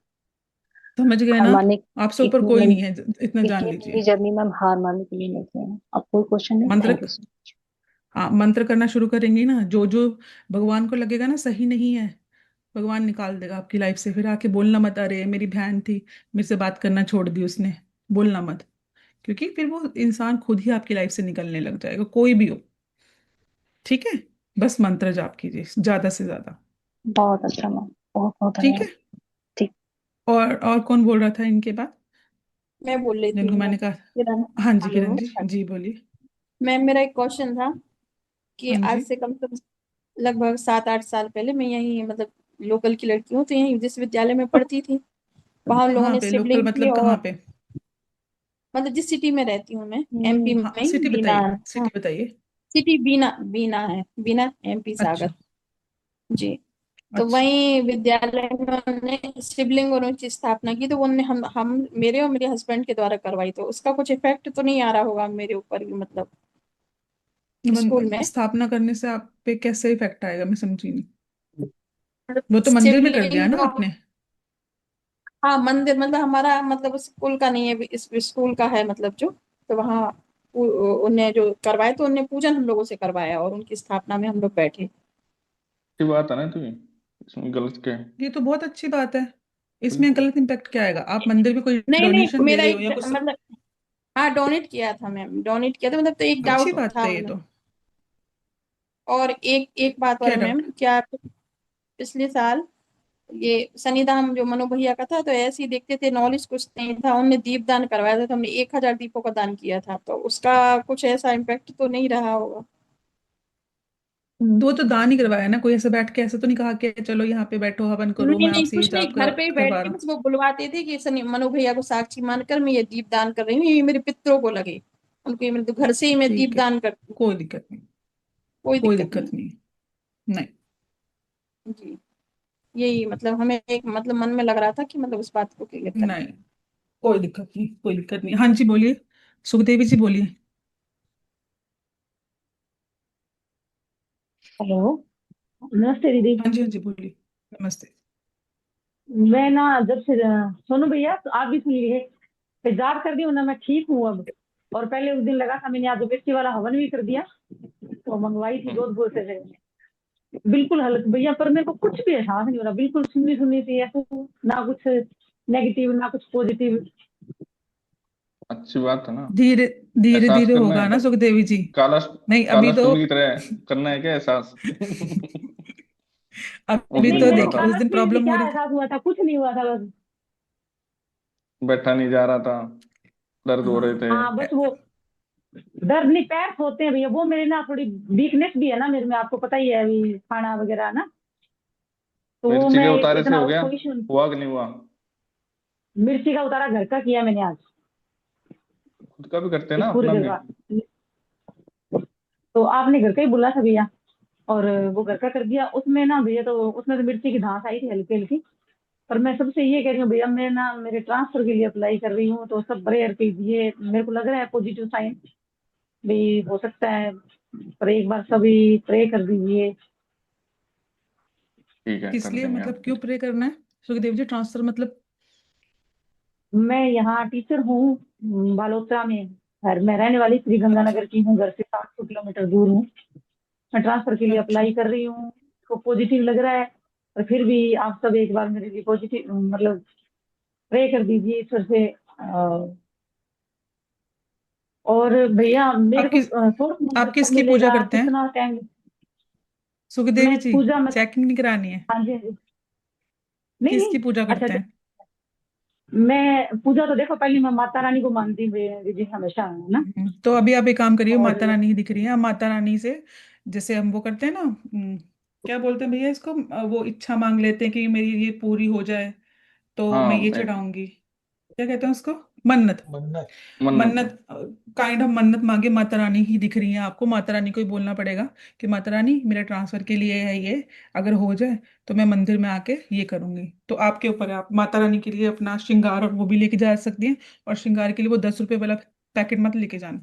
समझ गए हार ना? मानने आपसे ऊपर इतनी कोई लंबी नहीं है, इतना जान इतनी लीजिए। लंबी जर्नी में हम हार मानने के लिए नहीं गए हैं। अब कोई क्वेश्चन नहीं, मंत्र, थैंक यू सो मच। हाँ मंत्र करना शुरू करेंगे ना, जो जो भगवान को लगेगा ना सही नहीं है, भगवान निकाल देगा आपकी लाइफ से। फिर आके बोलना मत, अरे मेरी बहन थी, मेरे से बात करना छोड़ दी उसने। बोलना मत। क्योंकि फिर वो इंसान खुद ही आपकी लाइफ से निकलने लग जाएगा, कोई भी हो। ठीक है? बस मंत्र जाप कीजिए ज्यादा से ज्यादा। बहुत अच्छा मैम, बहुत बहुत ठीक धन्यवाद। है? ठीक। और कौन बोल रहा था इनके बाद, मैं बोल लेती जिनको हूँ मैम। मैंने कहा? किरण। हाँ जी हेलो। किरण जी, जी बोलिए। मैम मेरा एक क्वेश्चन था कि हाँ आज जी। से कम से कम लगभग 7-8 साल पहले मैं यहीं मतलब लोकल की लड़की हूँ, तो यहीं जिस विद्यालय में पढ़ती थी वहां हम लोगों कहाँ ने पे लोकल शिवलिंग की, मतलब, कहाँ और पे? मतलब जिस सिटी में रहती हूँ मैं, एमपी में हाँ ही, सिटी बीना। बताइए, हाँ, सिटी बताइए। सिटी बीना, बीना है, बीना एमपी अच्छा। सागर। जी। तो अच्छा। वहीं विद्यालय में उन्होंने शिवलिंग और उनकी स्थापना की, तो वो उनने हम मेरे और मेरे हस्बैंड के द्वारा करवाई, तो उसका कुछ इफेक्ट तो नहीं आ रहा होगा मेरे ऊपर भी, मतलब स्कूल में? स्थापना करने से आप पे कैसे इफेक्ट आएगा, मैं समझी नहीं। मतलब वो तो मंदिर में कर दिया शिवलिंग ना और, आपने। हाँ मंदिर, मतलब हमारा मतलब स्कूल का नहीं है, इस स्कूल का है मतलब जो, तो वहाँ उन्हें जो करवाए तो उन्हें पूजन हम लोगों से करवाया और उनकी स्थापना में हम लोग बैठे। अच्छी बात है ना, तो ये इसमें गलत क्या है? ये तो बहुत अच्छी बात है। इसमें बिल्कुल। गलत इम्पैक्ट क्या आएगा? आप मंदिर में कोई नहीं नहीं, डोनेशन दे मेरा रहे हो एक या कुछ? मतलब, हाँ डोनेट किया था मैम, डोनेट किया था, मतलब तो एक अच्छी डाउट बात था है ये मतलब। तो। और एक एक बात क्या और मैम, डाउट? क्या पिछले साल ये शनिधाम जो मनु भैया का था, तो ऐसे ही देखते थे, नॉलेज कुछ नहीं था, उनने दीप दान करवाया था, तो हमने 1000 दीपों का दान किया था, तो उसका कुछ ऐसा इम्पेक्ट तो नहीं रहा होगा? वो तो दान ही करवाया ना, कोई ऐसे बैठ के ऐसे तो नहीं कहा कि चलो यहाँ पे बैठो हवन करो, नहीं मैं नहीं, आपसे ये कुछ नहीं, जाप घर पे ही बैठ करवा के रहा बस वो बुलवाते थे कि शनि मनु भैया को साक्षी मानकर मैं ये दीप दान कर रही हूँ, ये मेरे पितरों को लगे, उनके ये तो घर से ही हूँ। मैं दीप ठीक है, दान करती हूँ। कोई दिक्कत नहीं, कोई कोई दिक्कत दिक्कत नहीं। नहीं। नहीं। जी। यही मतलब हमें एक मतलब मन में लग रहा था कि मतलब उस बात को क्लियर करना। नहीं, कोई दिक्कत नहीं, कोई दिक्कत नहीं। हाँ जी बोलिए, सुखदेवी जी बोलिए। हेलो। नमस्ते दीदी। हाँ जी, हाँ जी बोलिए। नमस्ते। मैं ना जब से सोनू भैया तो आप भी सुन लिए, तेजाब कर दी हूँ ना, मैं ठीक हूँ अब। और पहले उस दिन लगा था, मैंने आज मिर्ची वाला हवन भी कर दिया, तो मंगवाई थी जोधपुर से। बिल्कुल हल्क भैया, पर मेरे को कुछ भी एहसास नहीं हो रहा, बिल्कुल सुन्नी सुन्नी सी ऐसा, ना कुछ नेगेटिव ना कुछ पॉजिटिव। अच्छी बात है ना। धीरे धीरे एहसास धीरे करना होगा है। ना सुखदेवी जी। काला नहीं अभी काला तो शून्य की तरह करना है क्या एहसास? उस अभी दिन तो नहीं बोला मेरे देखिए था, उस कालक दिन में भी प्रॉब्लम हो क्या रही थी। एहसास हुआ था, कुछ नहीं हुआ था बस। बैठा नहीं जा रहा था, दर्द हो रहे हाँ थे। हाँ बस वो दर्द नहीं, पैर होते हैं भैया, वो मेरे ना थोड़ी वीकनेस भी है ना मेरे में, आपको पता ही है अभी खाना वगैरह ना, तो वो मिर्ची के मैं उतारे से इतना हो गया? उसको इशू। हुआ कि नहीं हुआ? मिर्ची का उतारा घर का किया मैंने आज, खुद का भी करते हैं ना इस पूरे अपना घर भी। का। तो आपने घर का ही बोला था भैया, और वो घर का कर दिया उसमें ना भैया, तो उसमें तो मिर्ची की धांस आई थी हल्की हल्की। पर मैं सबसे ये कह रही हूँ भैया, मैं ना मेरे ट्रांसफर के लिए अप्लाई कर रही हूँ, तो सब प्रेयर कीजिए, मेरे को लग रहा है पॉजिटिव साइन भी हो सकता है, पर एक बार सभी प्रे कर दीजिए। ठीक है, किस कर लिए, देंगे मतलब आपके क्यों लिए। प्रे करना है सुखदेव जी? ट्रांसफर मतलब? मैं यहाँ टीचर हूँ, बालोतरा में। मैं रहने वाली श्री अच्छा गंगानगर की हूँ, घर से 700 किलोमीटर दूर हूँ। मैं ट्रांसफर के लिए अच्छा। अप्लाई कर रही हूँ, तो पॉजिटिव लग रहा है। और फिर भी आप सब एक बार मेरे लिए पॉजिटिव मतलब प्रे कर दीजिए ईश्वर से। और भैया मेरे आप को किस सोर्स मंत्र आप कब किसकी पूजा मिलेगा, करते हैं कितना टाइम? सुखदेवी मैं जी? पूजा मत। चेकिंग नहीं करानी है? हाँ जी हाँ जी। नहीं नहीं। किसकी पूजा अच्छा करते अच्छा। हैं? मैं पूजा तो देखो, पहले मैं माता रानी को मानती हूँ जी हमेशा, है ना। तो अभी आप एक काम करिए, और माता रानी ही दिख रही है, आप माता रानी से जैसे हम वो करते हैं ना, क्या बोलते हैं भैया इसको, वो इच्छा मांग लेते हैं कि मेरी ये पूरी हो जाए तो मैं हाँ, ये एक चढ़ाऊंगी, क्या कहते हैं उसको, मन्नत। मन्नत। मन्नत। मन्नत, काइंड ऑफ मन्नत मांगे, माता रानी ही दिख रही है आपको, माता रानी को ही बोलना पड़ेगा कि माता रानी मेरा ट्रांसफर के लिए है ये, अगर हो जाए तो मैं मंदिर में आके ये करूंगी। तो आपके ऊपर है, आप माता रानी के लिए अपना श्रृंगार और वो भी लेके जा सकती हैं, और श्रृंगार के लिए वो 10 रुपए वाला पैकेट मत लेके जाना,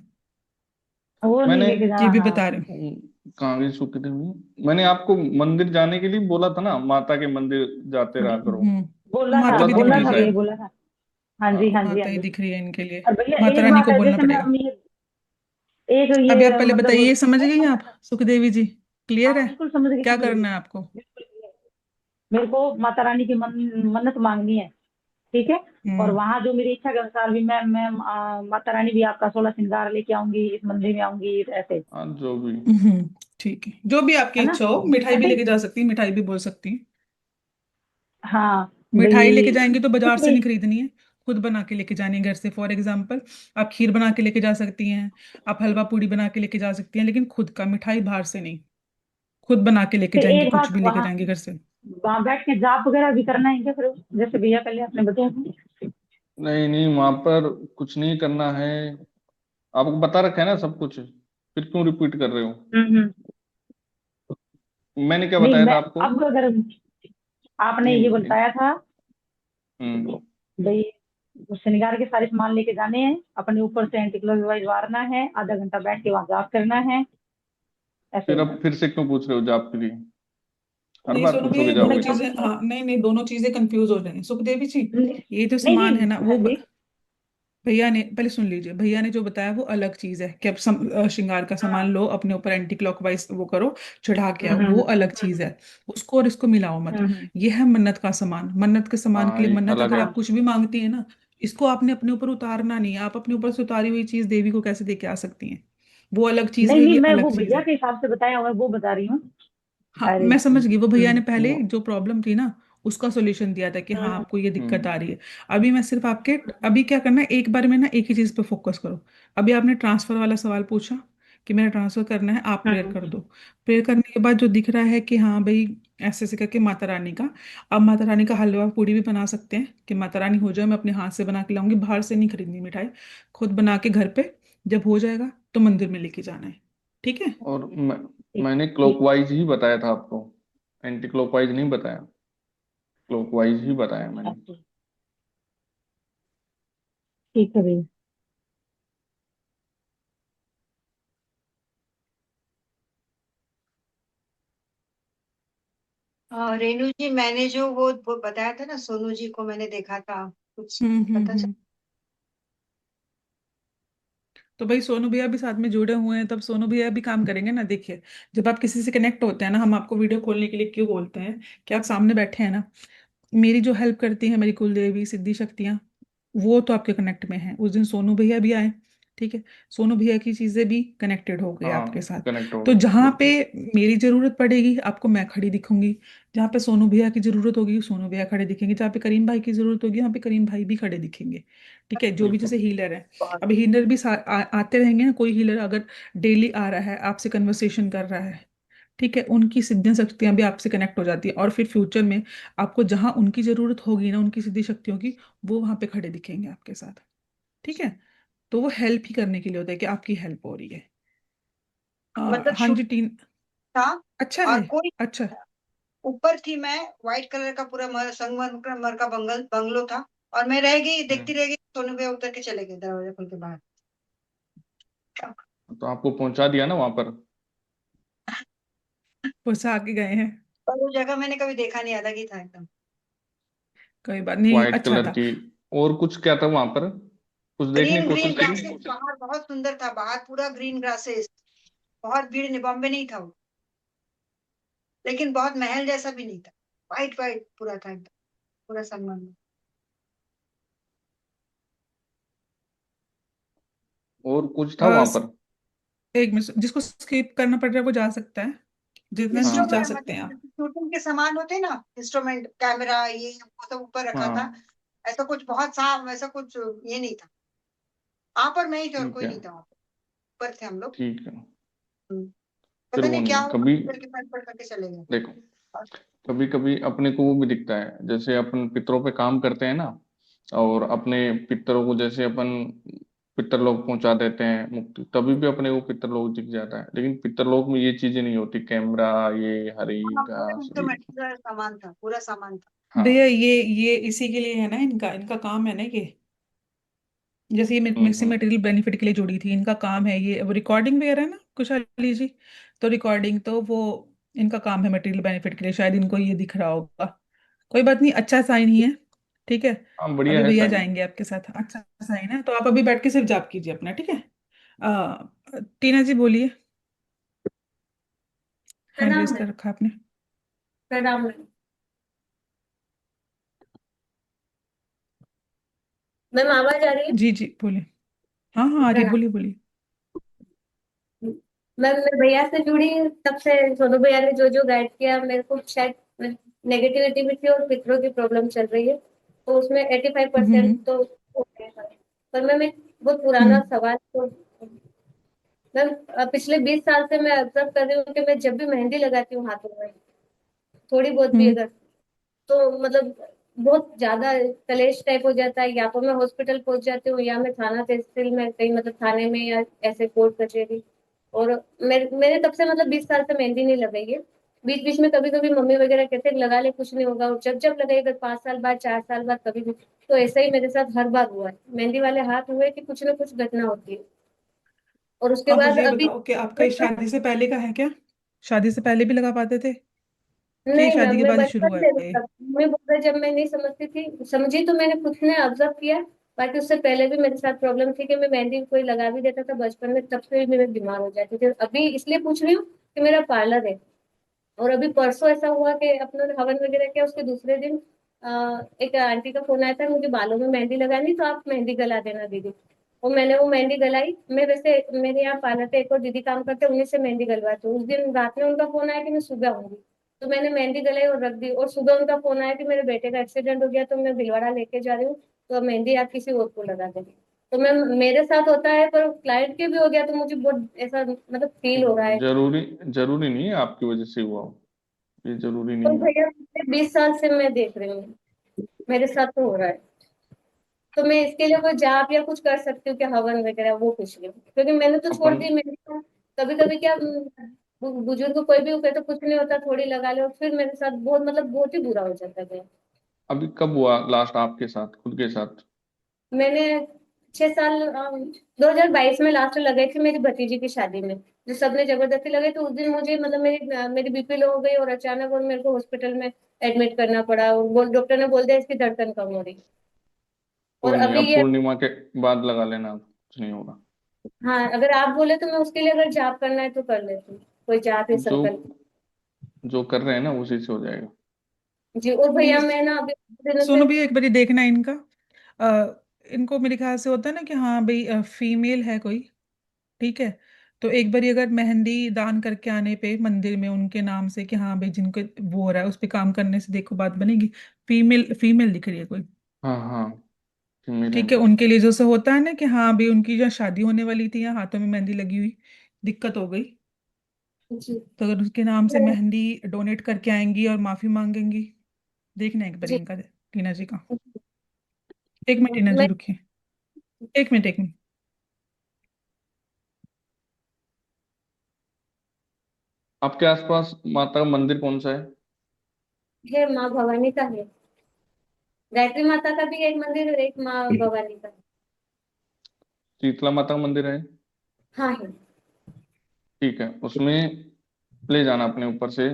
वो नहीं मैंने लेके ये जाना, भी हाँ बता रहे हाँ। हूँ। कहाँ गई सुकृति हुई? मैंने आपको मंदिर जाने के लिए बोला था ना, माता के मंदिर जाते रहा करो। तो माता भी दिख बोला रही था है ना भैया, भैया शायद। बोला था। हाँ जी हाँ। हाँ जी हाँ माता ही जी। दिख रही है इनके लिए, और भैया माता एक रानी बात को है, बोलना जैसे मैं पड़ेगा। एक अभी आप ये पहले मतलब बताइए, समझ गई आप सुखदेवी जी? क्लियर हाँ है बिल्कुल समझ गई क्या समझ गई। करना है आपको? बिल्कुल। मेरे को माता रानी की मन्नत मांगनी है, ठीक है। और हम्म वहां जो मेरी इच्छा के अनुसार भी मैं माता रानी भी आपका 16 श्रृंगार लेके आऊंगी, इस मंदिर में आऊंगी ऐसे, हाँ, जो भी। ठीक है, जो भी आपकी है ना। इच्छा हो, मिठाई भी ऐसे लेके ही। जा सकती है, मिठाई भी बोल सकती है। हाँ मिठाई लेके भाई। जाएंगी तो कुछ बाजार से भी। नहीं खरीदनी है, खुद बना के लेके जानी है घर से। फॉर एग्जाम्पल, आप खीर बना के लेके जा सकती हैं, आप हलवा पूड़ी बना के लेके जा सकती हैं, लेकिन खुद का, मिठाई बाहर से नहीं। खुद बना के लेके तो जाएंगे, एक कुछ बात, भी लेके वहाँ जाएंगे घर से। वहाँ बैठ के जाप वगैरह भी करना है क्या फिर, जैसे भैया पहले आपने बताया था? नहीं नहीं, वहां पर कुछ नहीं करना है। आपको बता रखा है ना सब कुछ, फिर क्यों रिपीट कर रहे हो? हम्म। मैंने क्या नहीं बताया मैं था आपको? अब अगर आपने ये नहीं। बताया था हम्म। भाई, शनिवार के सारे सामान लेके जाने हैं, अपने ऊपर से एंटी क्लॉकवाइज मारना है, आधा घंटा बैठ के वहां जाप करना है, ऐसे। फिर अब फिर से क्यों पूछ रहे हो जाप के लिए? हर नहीं बार सुनो भैया, पूछोगे ये दोनों जाओगे मतलब क्या? चीजें, हाँ नहीं नहीं, दोनों चीजें कंफ्यूज हो रही हैं सुखदेवी जी। नहीं ये जो नहीं सामान है ना, नहीं, हाँ जी। भैया ने पहले सुन लीजिए, भैया ने जो बताया वो अलग चीज है कि अब श्रृंगार का सामान हाँ। लो, अपने ऊपर एंटी क्लॉकवाइज वो करो, चढ़ा के आओ, वो हम्म। अलग चीज है। उसको और इसको मिलाओ मत। हम्म। ये है मन्नत का सामान, मन्नत के सामान के हाँ, लिए, ये मन्नत अलग अगर है। आप कुछ भी मांगती है ना, इसको आपने अपने ऊपर उतारना नहीं है, आप अपने ऊपर से उतारी हुई चीज देवी को कैसे दे के आ सकती हैं? वो अलग चीज नहीं है, नहीं, ये मैं अलग वो चीज भैया है। के हिसाब से बताया हुआ है वो बता रही हूँ। हाँ अरे मैं समझ गई, वो भैया ने पहले वो। जो प्रॉब्लम थी ना, उसका सॉल्यूशन दिया था कि हाँ हम्म। आपको ये दिक्कत आ हम्म। रही है। अभी मैं सिर्फ आपके, अभी क्या करना है, एक बार में ना एक ही चीज पे फोकस करो। अभी आपने ट्रांसफर वाला सवाल पूछा कि मेरा ट्रांसफर करना है, आप प्रेयर कर हम्म। दो। प्रेयर करने के बाद जो दिख रहा है कि हाँ भाई, ऐसे ऐसे करके माता रानी का, अब माता रानी का हलवा पूड़ी भी बना सकते हैं कि माता रानी हो जाए, मैं अपने हाथ से बना के लाऊंगी, बाहर से नहीं खरीदनी मिठाई, खुद बना के घर पे, जब हो जाएगा तो मंदिर में लेके जाना है, ठीक है? और ठीक मैंने ठीक। क्लॉकवाइज ही बताया था आपको, एंटी क्लॉकवाइज नहीं बताया, क्लॉकवाइज ही बताया मैंने। अच्छा, ठीक है भैया। रेणु जी, मैंने जो वो बताया था ना, सोनू जी को मैंने देखा था, कुछ पता चला? तो भाई सोनू भैया भी साथ में जुड़े हुए हैं, तब सोनू भैया भी काम करेंगे ना। देखिए, जब आप किसी से कनेक्ट होते हैं ना, हम आपको वीडियो खोलने के लिए क्यों बोलते हैं कि आप सामने बैठे हैं ना। मेरी जो हेल्प करती है मेरी कुल देवी सिद्धि शक्तियाँ, वो तो आपके कनेक्ट में है। उस दिन सोनू भैया भी आए, ठीक है। सोनू भैया की चीजें भी कनेक्टेड हो गई आपके हाँ, साथ। कनेक्ट हो तो गए जहाँ पे बिल्कुल। मेरी जरूरत पड़ेगी आपको मैं खड़ी दिखूंगी, जहाँ पे सोनू भैया की जरूरत होगी सोनू भैया खड़े दिखेंगे, जहाँ पे करीम भाई की जरूरत होगी वहाँ पे करीम भाई भी खड़े दिखेंगे, ठीक है। जो भी बिल्कुल। जैसे हीलर है, बहुत अब हीलर भी आते रहेंगे ना। कोई हीलर अगर डेली आ रहा है आपसे कन्वर्सेशन कर रहा है, ठीक है, उनकी सिद्धियां शक्तियां भी आपसे कनेक्ट हो जाती है, और फिर फ्यूचर में आपको जहां उनकी जरूरत होगी ना उनकी सिद्धि शक्तियों की, वो वहां पे खड़े दिखेंगे आपके साथ, ठीक है। तो वो हेल्प ही करने के लिए होता है कि आपकी हेल्प हो रही है। मतलब हाँ शूट जी टीन। था। अच्छा है। और कोई अच्छा। ऊपर थी मैं, व्हाइट कलर का पूरा संगमरमर का बंगलो था, और मैं रह गई, देखती रह गई। सोनू भैया उतर के चले गए दरवाजा खोल के बाहर। तो आपको पहुंचा दिया ना वहां पर। पहुंचा के गए हैं। पर वो जगह मैंने कभी देखा नहीं, अलग ही था एकदम। कोई बात नहीं, व्हाइट अच्छा कलर था। की। और कुछ क्या था वहां पर? कुछ देखने ग्रीन की ग्रीन कोशिश करी? ग्रासेस बाहर, बहुत सुंदर था बाहर, पूरा ग्रीन ग्रासेस। बहुत भीड़ नहीं, बॉम्बे नहीं था वो, लेकिन बहुत महल जैसा भी नहीं था। व्हाइट व्हाइट पूरा था एकदम, पूरा संगमरमर। और कुछ था अ, वहां स- पर? एक मिनट, जिसको स्किप करना पड़ रहा है वो जा सकता है, जितना चीज जा इंस्ट्रूमेंट सकते हैं आप। मतलब शूटिंग के सामान होते हैं ना, इंस्ट्रूमेंट, कैमरा, ये वो सब ऊपर रखा था। हाँ, ऐसा कुछ बहुत साफ, ऐसा कुछ ये नहीं था। वहां पर मैं ही थी और ठीक कोई है। नहीं था वहां पर। ऊपर थे हम लोग। ठीक है। हम्म, फिर पता वो नहीं क्या नहीं हुआ, कभी। करके पैर पड़ करके चले गए। देखो, कभी कभी अपने को वो भी दिखता है, जैसे अपन पितरों पे काम करते हैं ना, और अपने पितरों को जैसे अपन पितरलोक पहुंचा देते हैं मुक्ति, तभी भी अपने को पितरलोक दिख जाता है। लेकिन पितरलोक में ये चीजें नहीं होती, कैमरा, ये हरी हाँ, पूरा घास, ये। इंस्ट्रूमेंट, पूरा सामान था, पूरा सामान था। भैया हाँ। ये इसी के लिए है ना, इनका इनका काम है ना ये। जैसे ये मिक्सी हम्म। मटेरियल बेनिफिट के लिए जुड़ी थी, इनका काम है ये। अब रिकॉर्डिंग वगैरह है ना खुशहाली जी, तो रिकॉर्डिंग तो वो इनका काम है मटेरियल बेनिफिट के लिए, शायद इनको ये दिख रहा होगा। कोई बात नहीं, अच्छा साइन ही है, ठीक है। हाँ, बढ़िया अभी है भैया साइन। जाएंगे आपके साथ, अच्छा साइन है। तो आप अभी बैठ के सिर्फ जाप कीजिए अपना, ठीक है। आ, टीना जी बोलिए। हैंड प्रणाम रेस मैम। कर रखा आपने। प्रणाम मैम। मैम आवाज आ रही है? जी जी बोलिए। हाँ हाँ आ रही है, प्रणाम बोलिए बोलिए। मैम। मैं भैया से जुड़ी तब से सोनू भैया ने जो जो गाइड किया, मेरे को शायद नेगेटिविटी भी थी और पितरों की प्रॉब्लम चल रही है, तो उसमें 85% हम्म तो हो गया है। पर मैम एक बहुत पुराना हम्म सवाल तो मैम, पिछले 20 साल से मैं ऑब्जर्व कर रही हूँ कि मैं जब भी मेहंदी लगाती हूँ हाथों में, थोड़ी बहुत भी हम्म अगर, तो मतलब बहुत ज्यादा कलेश टाइप हो जाता है। या तो मैं हॉस्पिटल पहुंच जाती हूँ, या मैं थाना तहसील में कहीं, मतलब थाने में, या ऐसे कोर्ट कचहरी। और मैंने तब से मतलब 20 साल से मेहंदी नहीं लगाई है। बीच बीच में कभी कभी मम्मी वगैरह कहते हैं लगा ले कुछ नहीं होगा, और जब जब लगाई, अगर 5 साल बाद, 4 साल बाद कभी भी, तो ऐसा ही मेरे साथ हर बार हुआ है। मेहंदी वाले हाथ हुए कि कुछ ना कुछ घटना होती है। और उसके आप बाद मुझे ये अभी बताओ कि आपका ये शादी से पहले का है क्या? शादी से पहले भी लगा पाते थे कि ये नहीं शादी मैम, के मैं बाद ही शुरू बचपन हुआ से, है ये? मतलब मैं बोल रहा, जब मैं नहीं समझती थी, समझी तो मैंने खुद ने ऑब्जर्व किया। बाकी उससे पहले भी मेरे साथ प्रॉब्लम थी कि मैं मेहंदी कोई लगा भी देता था बचपन में, तब से भी मैं बीमार हो जाती थी। अभी इसलिए पूछ रही हूँ कि मेरा पार्लर है। और अभी परसों ऐसा हुआ कि अपने हवन वगैरह किया, उसके दूसरे दिन एक आंटी का फोन आया था, मुझे बालों में मेहंदी लगानी, तो आप मेहंदी गला देना दीदी। और मैंने वो मेहंदी गलाई। मैं वैसे, मेरे यहाँ पार्लर पे एक और दीदी काम करते हैं, उन्हीं से मेहंदी गलवाती हूँ। उस दिन रात में उनका फोन आया कि मैं सुबह आऊंगी, तो मैंने मेहंदी गलाई और रख दी। और सुबह उनका फोन आया कि मेरे बेटे का एक्सीडेंट हो गया, तो मैं भिलवाड़ा लेके जा रही हूँ, तो अब मेहंदी आप किसी और को लगा देंगे। तो मैं, मेरे साथ होता है, पर क्लाइंट के भी हो गया, तो मुझे बहुत ऐसा मतलब फील हो रहा है। जरूरी जरूरी नहीं है आपकी वजह से हुआ हो, ये जरूरी तो नहीं है। भैया पिछले 20 साल से मैं देख रही हूँ, मेरे साथ तो हो रहा है। तो मैं इसके लिए कोई जाप या कुछ कर सकती हूँ कि हवन वगैरह, वो पूछ रही हूँ, क्योंकि मैंने तो छोड़ अपन दी। मैंने कभी कभी क्या, बुजुर्ग कोई भी कहते तो कुछ नहीं होता, थोड़ी लगा लो, फिर मेरे साथ बहुत, मतलब बहुत ही बुरा हो जाता है। अभी कब हुआ लास्ट आपके साथ, खुद के साथ? मैंने 6 साल, 2022 में लास्ट लगाई थी मेरी भतीजी की शादी में। जो सबने जबरदस्ती लगाई, तो उस दिन मुझे मतलब मेरी बीपी लो हो गई और अचानक और मेरे को हॉस्पिटल में एडमिट करना पड़ा, और डॉक्टर ने बोल दिया इसकी धड़कन कम हो रही। और कोई नहीं, अभी अब ये, पूर्णिमा के बाद लगा लेना, कुछ नहीं होगा। हाँ अगर आप बोले तो मैं उसके लिए अगर जाप करना है तो कर लेती हूँ, कोई जाप ही जो संकल्प। जो कर रहे हैं ना उसी से हो जाएगा। जी, और भैया नहीं, मैं ना अभी दिनों से, सोनू भैया एक बारी देखना इनका। इनको मेरे ख्याल से होता है ना कि हाँ भाई फीमेल है कोई, ठीक है। तो एक बारी अगर मेहंदी दान करके आने पे मंदिर में उनके नाम से कि हाँ भाई जिनको वो हो रहा है उस पे काम करने से देखो बात बनेगी। फीमेल फीमेल दिख रही है कोई, हाँ हाँ, मिले ठीक है। ना। उनके लिए जैसे होता है ना कि हाँ भाई उनकी जो शादी होने वाली थी या हाथों में मेहंदी लगी हुई, दिक्कत हो गई, जी तो अगर उसके नाम से मेहंदी डोनेट करके आएंगी और माफी मांगेंगी, देखना एक बार जी इनका, टीना जी का। एक मिनट टीना जी मैं, रुकिए, एक मिनट एक मिनट। आपके आसपास माता का मंदिर कौन सा है? है माँ भवानी का है, गायत्री माता का भी एक मंदिर और एक माँ भवानी का। शीतला माता का मंदिर है? हाँ है। ठीक है, उसमें ले जाना अपने ऊपर से।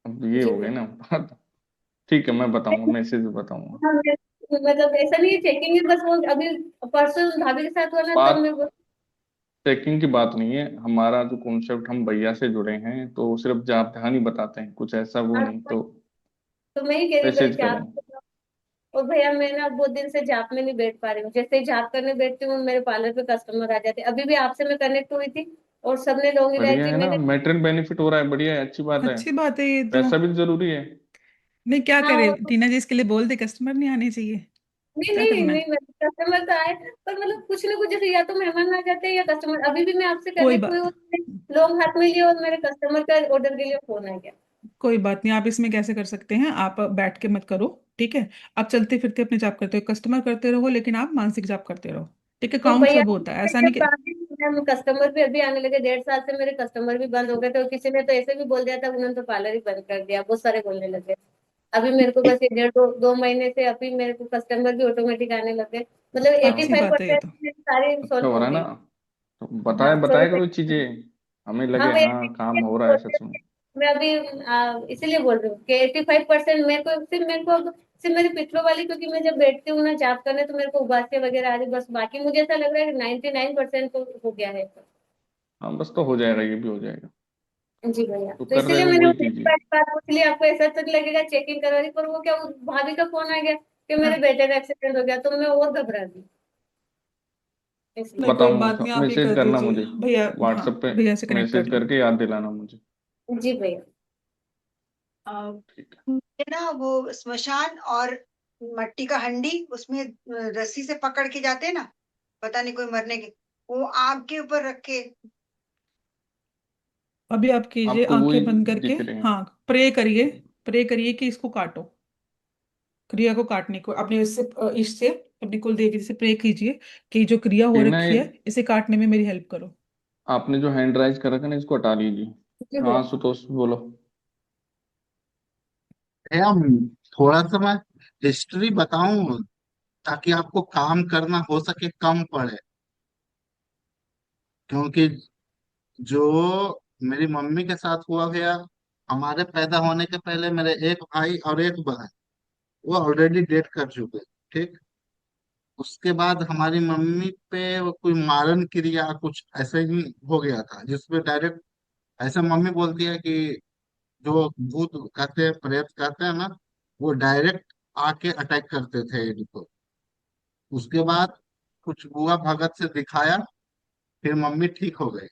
अब ये जी हो गई भैया। ना बात। ठीक है, मैं बताऊंगा, मैसेज बताऊंगा। हाँ, मतलब ऐसा नहीं है चेकिंग है, बस वो अभी परसों भाभी के साथ हुआ ना तब बात मेरे को। चेकिंग की बात नहीं है, हमारा जो कॉन्सेप्ट, हम भैया से जुड़े हैं तो सिर्फ जाप ध्यान ही बताते हैं, कुछ ऐसा वो हाँ, नहीं। तो तो मैं ही कह रही हूँ भाई मैसेज जाप। करूँ? और भैया मैं ना बहुत दिन से जाप में नहीं बैठ पा रही हूँ, जैसे ही जाप करने बैठती हूँ मेरे पार्लर पे कस्टमर आ जाते हैं। अभी भी आपसे मैं कनेक्ट हुई थी और सबने लॉन्ग बढ़िया इलायची है ना, मैंने, मैटरन बेनिफिट हो रहा है, बढ़िया है, अच्छी बात है। अच्छी बात है ये तो। पैसा भी जरूरी है। नहीं क्या हाँ करे और, टीना जी, इसके लिए बोल दे कस्टमर नहीं आने चाहिए, नहीं क्या नहीं करना है। नहीं, कस्टमर तो आए, पर मतलब कुछ ना कुछ जैसे या तो मेहमान आ जाते हैं या कस्टमर। अभी भी मैं आपसे कोई कनेक्ट हुई बात हूँ, लोग हाथ में लिए और मेरे कस्टमर का ऑर्डर के लिए फोन आ गया। कोई बात नहीं, आप इसमें कैसे कर सकते हैं, आप बैठ के मत करो, ठीक है। आप चलते फिरते अपने जाप करते हो, कस्टमर करते रहो लेकिन आप मानसिक जाप करते रहो, ठीक है। तो काउंट भैया सब होता है, ऐसा नहीं जब कि। कस्टमर भी अभी आने लगे, 1.5 साल से मेरे कस्टमर भी बंद हो गए थे, और किसी ने तो ऐसे भी बोल दिया था उन्होंने तो पार्लर ही बंद कर दिया, बहुत सारे बोलने लगे। अभी मेरे को बस ये 1.5 2 महीने से अभी मेरे को कस्टमर भी ऑटोमेटिक आने लगे, मतलब एटी अच्छी फाइव बात है ये तो। परसेंट सारी अच्छा सॉल्व हो हो रहा है ना, गई। तो बताए हाँ बताए चलो। करो चीजें, हमें हाँ लगे भैया, हाँ काम हो रहा है सच में। मैं अभी इसीलिए बोल रही हूँ कि 85% मेरे को अब सिर्फ मेरे पिछलो वाली, क्योंकि मैं जब बैठती हूँ ना जाप करने तो मेरे को उबासी वगैरह आ रही, बस बाकी मुझे ऐसा लग रहा है कि 99% तो हो गया है। हाँ बस, तो हो जाएगा, ये भी हो जाएगा। जी भैया, जो तो कर रहे इसीलिए हो मैंने वही उस कीजिए। बात पूछ लिया, आपको ऐसा तो नहीं लगेगा चेकिंग करवा रही, पर वो क्या, उस भाभी का फोन आ गया कि मेरे हाँ, बेटे का एक्सीडेंट हो गया, तो मैं और घबरा गई इसलिए। नहीं कोई बात बताऊंगा, नहीं, आप ये मैसेज कर करना दीजिए मुझे, भैया। हाँ, व्हाट्सएप पे भैया से कनेक्ट कर मैसेज लो। करके याद दिलाना मुझे। जी भैया। ठीक है। ये ना वो स्मशान और मट्टी का हंडी, उसमें रस्सी से पकड़ के जाते हैं ना, पता नहीं कोई मरने के, वो आग के ऊपर रख के। अभी आप कीजिए आपको वही आंखें बंद करके। दिख रहे हैं? हाँ, प्रे करिए, प्रे करिए कि इसको काटो, क्रिया को काटने को अपने इससे इससे अपनी कुल देवी से प्रे कीजिए कि जो क्रिया हो टीना, रखी ये है इसे काटने में मेरी हेल्प करो। आपने जो हैंड राइज कर रखा है ना, इसको हटा लीजिए। जी हाँ भैया। सुतोष बोलो। भैया थोड़ा सा मैं हिस्ट्री बताऊं ताकि आपको काम करना हो सके कम पड़े, क्योंकि जो मेरी मम्मी के साथ हुआ भैया, हमारे पैदा होने के पहले मेरे एक भाई और एक बहन वो ऑलरेडी डेट कर चुके, ठीक। उसके बाद हमारी मम्मी पे वो कोई मारन क्रिया कुछ ऐसे ही हो गया था, जिसपे डायरेक्ट ऐसे मम्मी बोलती है कि जो भूत कहते हैं प्रेत कहते हैं ना, वो डायरेक्ट आके अटैक करते थे इनको। उसके बाद कुछ बुआ भगत से दिखाया, फिर मम्मी ठीक हो गई।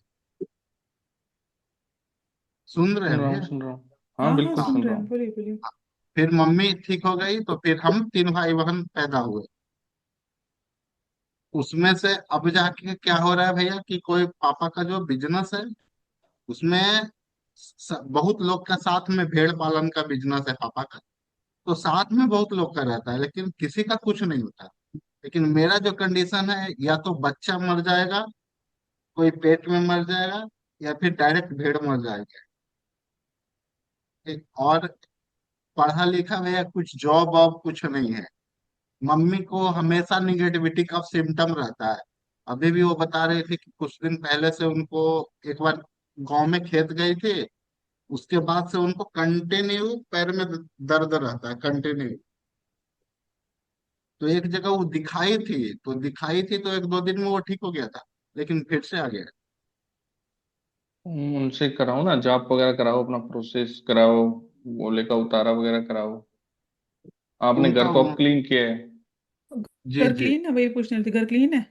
सुन रहे सुन हैं रहा हूँ, भैया? सुन रहा हूँ। हाँ हाँ हाँ बिल्कुल हाँ सुन सुन रहे रहा हैं, हूँ। बोलिए बोलिए। फिर मम्मी ठीक हो गई तो फिर हम तीन भाई बहन पैदा हुए। उसमें से अब जाके क्या हो रहा है भैया कि कोई पापा का जो बिजनेस है उसमें बहुत लोग का साथ में भेड़ पालन का बिजनेस है पापा का, तो साथ में बहुत लोग का रहता है लेकिन किसी का कुछ नहीं होता। लेकिन मेरा जो कंडीशन है, या तो बच्चा मर जाएगा, कोई पेट में मर जाएगा, या फिर डायरेक्ट भेड़ मर जाएगा। और पढ़ा लिखा भैया कुछ जॉब वॉब कुछ नहीं है। मम्मी को हमेशा निगेटिविटी का सिम्टम रहता है, अभी भी वो बता रहे थे कि कुछ दिन पहले से उनको एक बार गांव में खेत गए थे, उसके बाद से उनको कंटिन्यू पैर में दर्द रहता है कंटिन्यू। तो एक जगह वो दिखाई थी तो एक दो दिन में वो ठीक हो गया था, लेकिन फिर से आ गया। उनसे कराओ ना, जाप वगैरह कराओ, अपना प्रोसेस कराओ, गोले का उतारा वगैरह कराओ। आपने उनका घर को अब क्लीन किया है? जी घर जी क्लीन है, वही पूछ रही थी, घर क्लीन है।